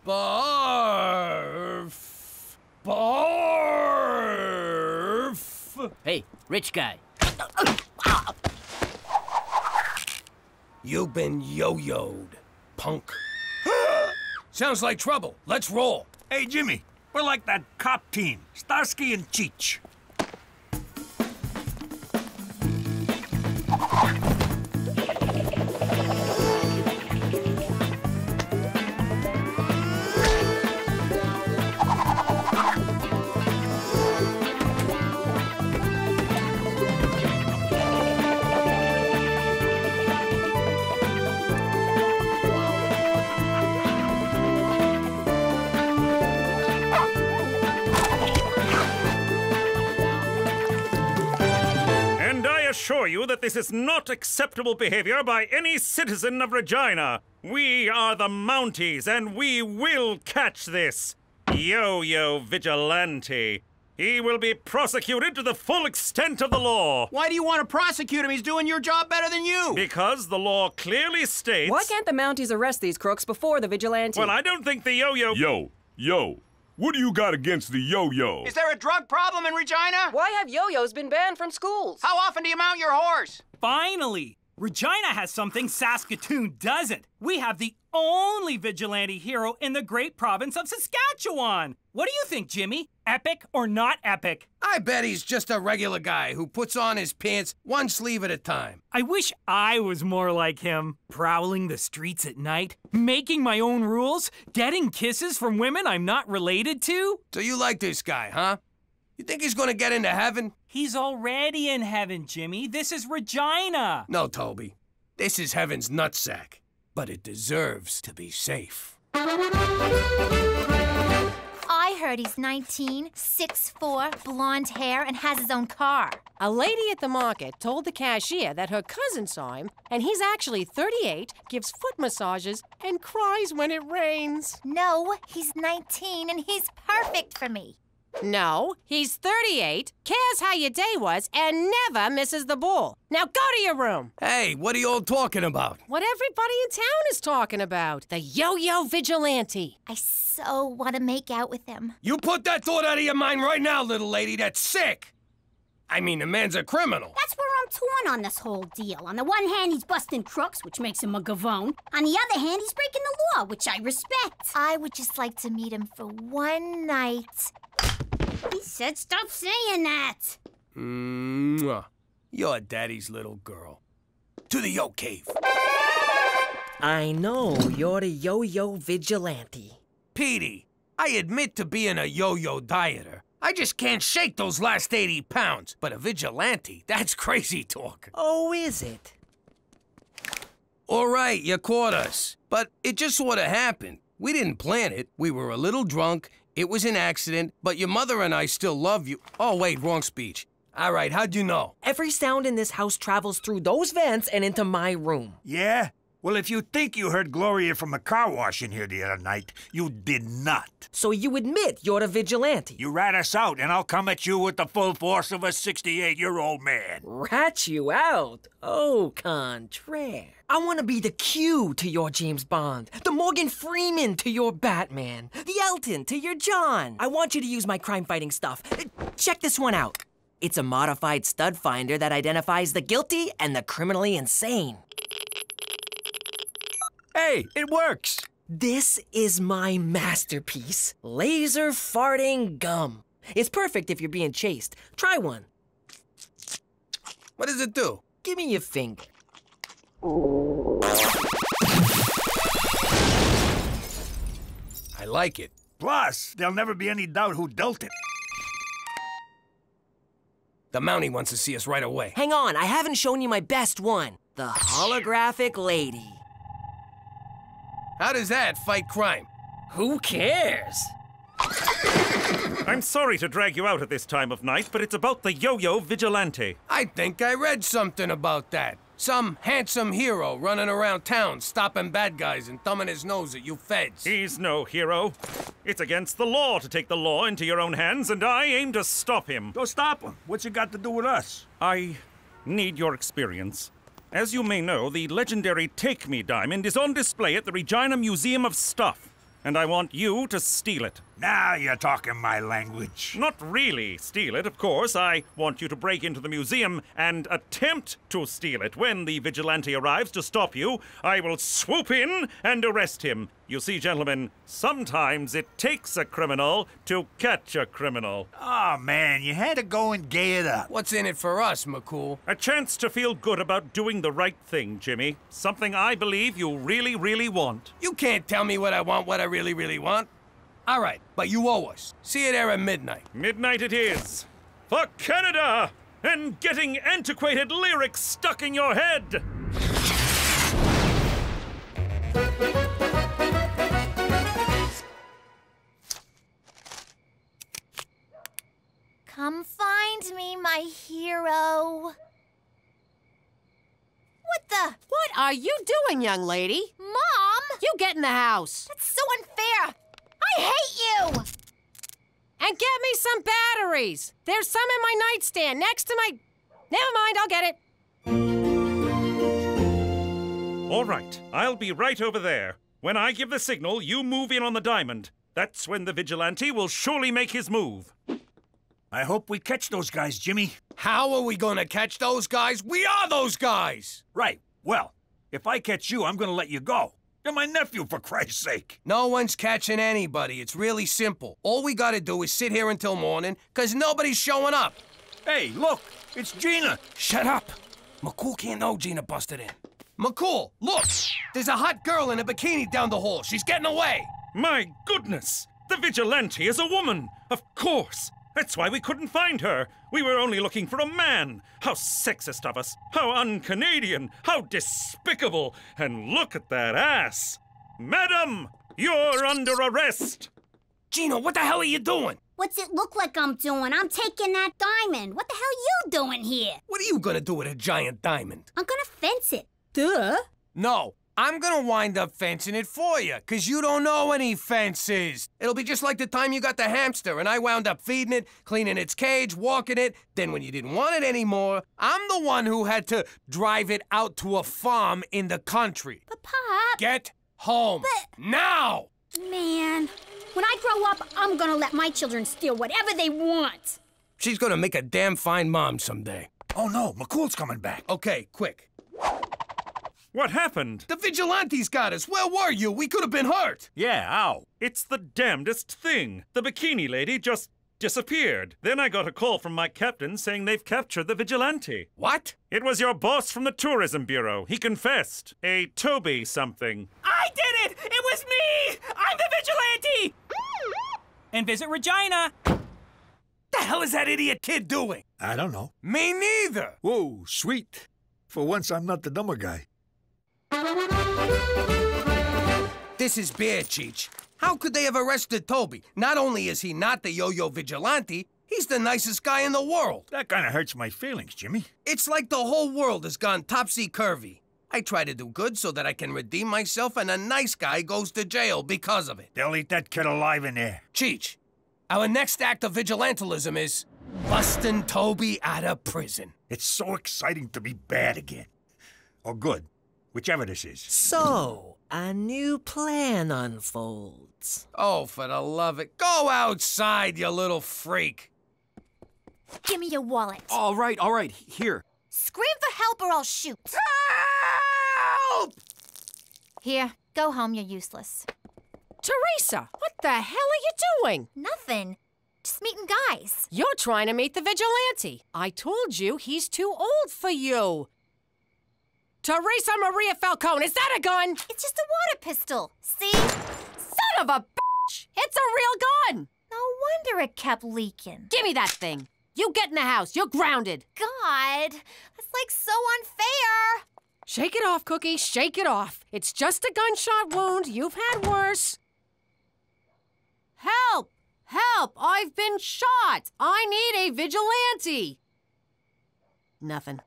Barf. Barf. Hey, rich guy. You've been yo-yoed, punk. Sounds like trouble. Let's roll. Hey, Jimmy, we're like that cop team, Starsky and Cheech. Assure you that this is not acceptable behavior by any citizen of Regina. We are the Mounties, and we will catch this yo-yo vigilante. He will be prosecuted to the full extent of the law. Why do you want to prosecute him? He's doing your job better than you. Because the law clearly states... Why can't the Mounties arrest these crooks before the vigilante? Well, I don't think the yo-yo... Yo. What do you got against the yo-yo? Is there a drug problem in Regina? Why have yo-yos been banned from schools? How often do you mount your horse? Finally! Regina has something Saskatoon doesn't. We have the only vigilante hero in the great province of Saskatchewan. What do you think, Jimmy? Epic or not epic? I bet he's just a regular guy who puts on his pants one sleeve at a time. I wish I was more like him. Prowling the streets at night, making my own rules, getting kisses from women I'm not related to. So you like this guy, huh? You think he's gonna get into heaven? He's already in heaven, Jimmy. This is Regina. No, Toby. This is heaven's nutsack. But it deserves to be safe. I heard he's 19, 6'4", blonde hair, and has his own car. A lady at the market told the cashier that her cousin saw him, and he's actually 38, gives foot massages, and cries when it rains. No, he's 19, and he's perfect for me. No, he's 38, cares how your day was, and never misses the ball. Now go to your room. Hey, what are you all talking about? What everybody in town is talking about. The yo-yo vigilante. I so want to make out with him. You put that thought out of your mind right now, little lady. That's sick. I mean, the man's a criminal. That's where I'm torn on this whole deal. On the one hand, he's busting crooks, which makes him a gavone. On the other hand, he's breaking the law, which I respect. I would just like to meet him for one night. He said stop saying that. Mwah. You're daddy's little girl. To the yo cave. I know you're the yo-yo vigilante. Petey, I admit to being a yo-yo dieter. I just can't shake those last 80 pounds. But a vigilante, that's crazy talk. Oh, is it? All right, you caught us. But it just sort of happened. We didn't plan it. We were a little drunk. It was an accident, but your mother and I still love you. Oh, wait, wrong speech. All right, how'd you know? Every sound in this house travels through those vents and into my room. Yeah? Well, if you think you heard Gloria from a car wash in here the other night, you did not. So you admit you're the vigilante? You rat us out, and I'll come at you with the full force of a 68-year-old man. Rat you out? Au contraire. I want to be the Q to your James Bond, the Morgan Freeman to your Batman, the Elton to your John. I want you to use my crime-fighting stuff. Check this one out. It's a modified stud finder that identifies the guilty and the criminally insane. Hey, it works. This is my masterpiece, laser farting gum. It's perfect if you're being chased. Try one. What does it do? Give me your finger. I like it. Plus, there'll never be any doubt who dealt it. The Mountie wants to see us right away. Hang on, I haven't shown you my best one. The holographic lady. How does that fight crime? Who cares? I'm sorry to drag you out at this time of night, but it's about the yo-yo vigilante. I think I read something about that. Some handsome hero running around town stopping bad guys and thumbing his nose at you feds. He's no hero. It's against the law to take the law into your own hands, and I aim to stop him. Go stop him. What's it got to do with us? I need your experience. As you may know, the legendary Take Me diamond is on display at the Regina Museum of Stuff, and I want you to steal it. Now you're talking my language. Not really steal it, of course. I want you to break into the museum and attempt to steal it. When the vigilante arrives to stop you, I will swoop in and arrest him. You see, gentlemen, sometimes it takes a criminal to catch a criminal. Oh, man, you had to go and gay it up. What's in it for us, McCool? A chance to feel good about doing the right thing, Jimmy. Something I believe you really, really want. You can't tell me what I really, really want. All right, but you owe us. See you there at midnight. Midnight it is. For Canada! And getting antiquated lyrics stuck in your head! Come find me, my hero. What the? What are you doing, young lady? Mom! You get in the house. That's so unfair. I hate you! And get me some batteries. There's some in my nightstand next to my... Never mind, I'll get it. All right, I'll be right over there. When I give the signal, you move in on the diamond. That's when the vigilante will surely make his move. I hope we catch those guys, Jimmy. How are we gonna catch those guys? We are those guys! Right. Well, if I catch you, I'm gonna let you go. You're my nephew, for Christ's sake. No one's catching anybody. It's really simple. All we gotta do is sit here until morning, 'cause nobody's showing up. Hey, look, it's Gina. Shut up. McCool can't know Gina busted in. McCool, look! There's a hot girl in a bikini down the hall. She's getting away. My goodness! The vigilante is a woman! Of course! That's why we couldn't find her. We were only looking for a man. How sexist of us. How un-Canadian. How despicable. And look at that ass. Madam, you're under arrest. Gina, what the hell are you doing? What's it look like I'm doing? I'm taking that diamond. What the hell you doing here? What are you gonna do with a giant diamond? I'm gonna fence it. Duh. No, I'm gonna wind up fencing it for you, 'cause you don't know any fences. It'll be just like the time you got the hamster and I wound up feeding it, cleaning its cage, walking it. Then when you didn't want it anymore, I'm the one who had to drive it out to a farm in the country. But Pop... Get home. Now! Man, when I grow up, I'm gonna let my children steal whatever they want. She's gonna make a damn fine mom someday. Oh no, McCool's coming back. Okay, quick. What happened? The vigilantes got us. Where were you? We could have been hurt. Yeah, ow. It's the damnedest thing. The bikini lady just disappeared. Then I got a call from my captain saying they've captured the vigilante. What? It was your boss from the Tourism Bureau. He confessed. A Toby something. I did it! It was me! I'm the vigilante! And visit Regina. The hell is that idiot kid doing? I don't know. Me neither. Whoa, sweet. For once, I'm not the dumber guy. This is bad, Cheech. How could they have arrested Toby? Not only is he not the yo-yo vigilante, he's the nicest guy in the world. That kind of hurts my feelings, Jimmy. It's like the whole world has gone topsy-turvy. I try to do good so that I can redeem myself, and a nice guy goes to jail because of it. They'll eat that kid alive in there. Cheech, our next act of vigilantism is busting Toby out of prison. It's so exciting to be bad again. Or good, whichever this is. So, a new plan unfolds. Oh, for the love of it. Go outside, you little freak. Give me your wallet. All right, here. Scream for help or I'll shoot. Help! Here, go home, you're useless. Teresa, what the hell are you doing? Nothing. Just meeting guys. You're trying to meet the vigilante. I told you he's too old for you. Teresa Maria Falcone, is that a gun? It's just a water pistol. See? Son of a bitch! It's a real gun! No wonder it kept leaking. Give me that thing. You get in the house. You're grounded. God, that's like so unfair. Shake it off, Cookie. Shake it off. It's just a gunshot wound. You've had worse. Help! Help! I've been shot! I need a vigilante! Nothing.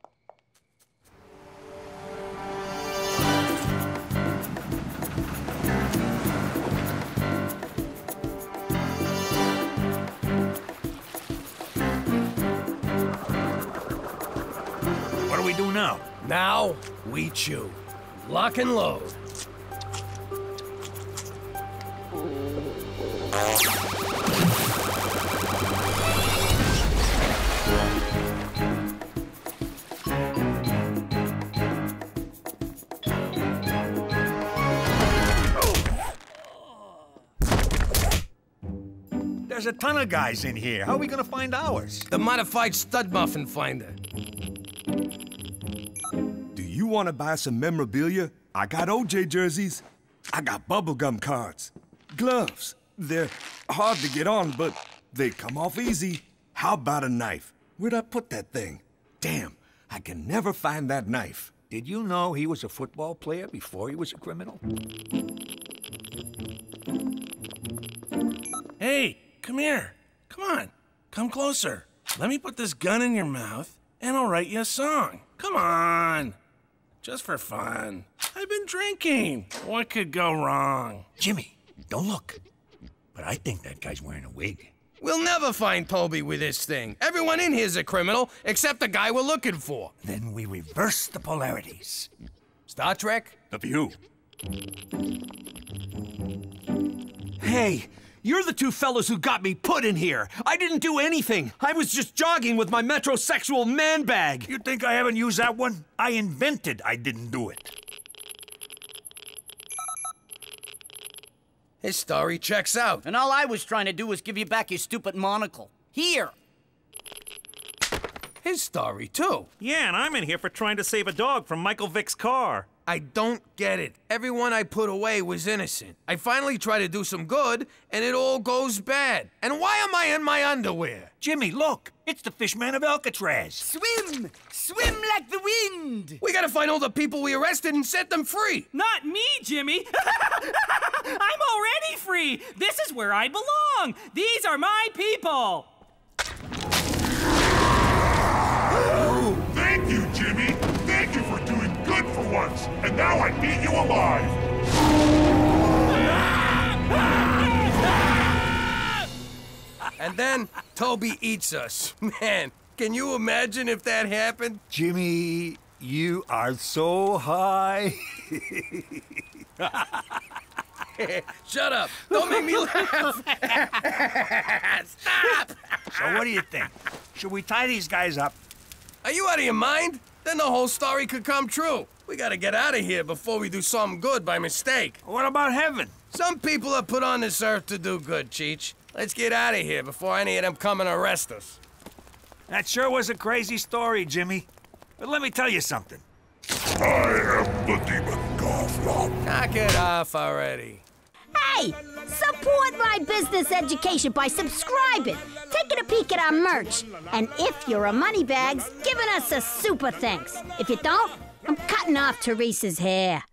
Now we chew. Lock and load. There's a ton of guys in here. How are we gonna find ours? The modified stud muffin finder. Do you want to buy some memorabilia? I got OJ jerseys. I got bubblegum cards. Gloves. They're hard to get on, but they come off easy. How about a knife? Where'd I put that thing? Damn, I can never find that knife. Did you know he was a football player before he was a criminal? Hey, come here. Come on. Come closer. Let me put this gun in your mouth, and I'll write you a song. Come on. Just for fun. I've been drinking. What could go wrong? Jimmy, don't look. But I think that guy's wearing a wig. We'll never find Toby with this thing. Everyone in here's a criminal, except the guy we're looking for. Then we reverse the polarities. Star Trek? The View. Hey, you're the two fellows who got me put in here. I didn't do anything. I was just jogging with my metrosexual man bag. You think I haven't used that one? I invented I didn't do it. His story checks out. And all I was trying to do was give you back your stupid monocle. Here. His story, too. Yeah, and I'm in here for trying to save a dog from Michael Vick's car. I don't get it. Everyone I put away was innocent. I finally try to do some good, and it all goes bad. And why am I in my underwear? Jimmy, look. It's the Fishman of Alcatraz. Swim! Swim like the wind! We gotta find all the people we arrested and set them free. Not me, Jimmy! I'm already free! This is where I belong! These are my people! Thank you, Jimmy! Thank you for doing good for once! And now I beat you alive! And then Toby eats us. Man, can you imagine if that happened? Jimmy, you are so high. Shut up. Don't make me laugh. Stop. So what do you think? Should we tie these guys up? Are you out of your mind? Then the whole story could come true. We gotta get out of here before we do something good by mistake. What about heaven? Some people are put on this earth to do good, Cheech. Let's get out of here before any of them come and arrest us. That sure was a crazy story, Jimmy. But let me tell you something. I am the demon Garflop. Knock it off already. Hey, support my business education by subscribing, taking a peek at our merch, and if you're a moneybags, giving us a super thanks. If you don't, I'm cutting off Teresa's hair.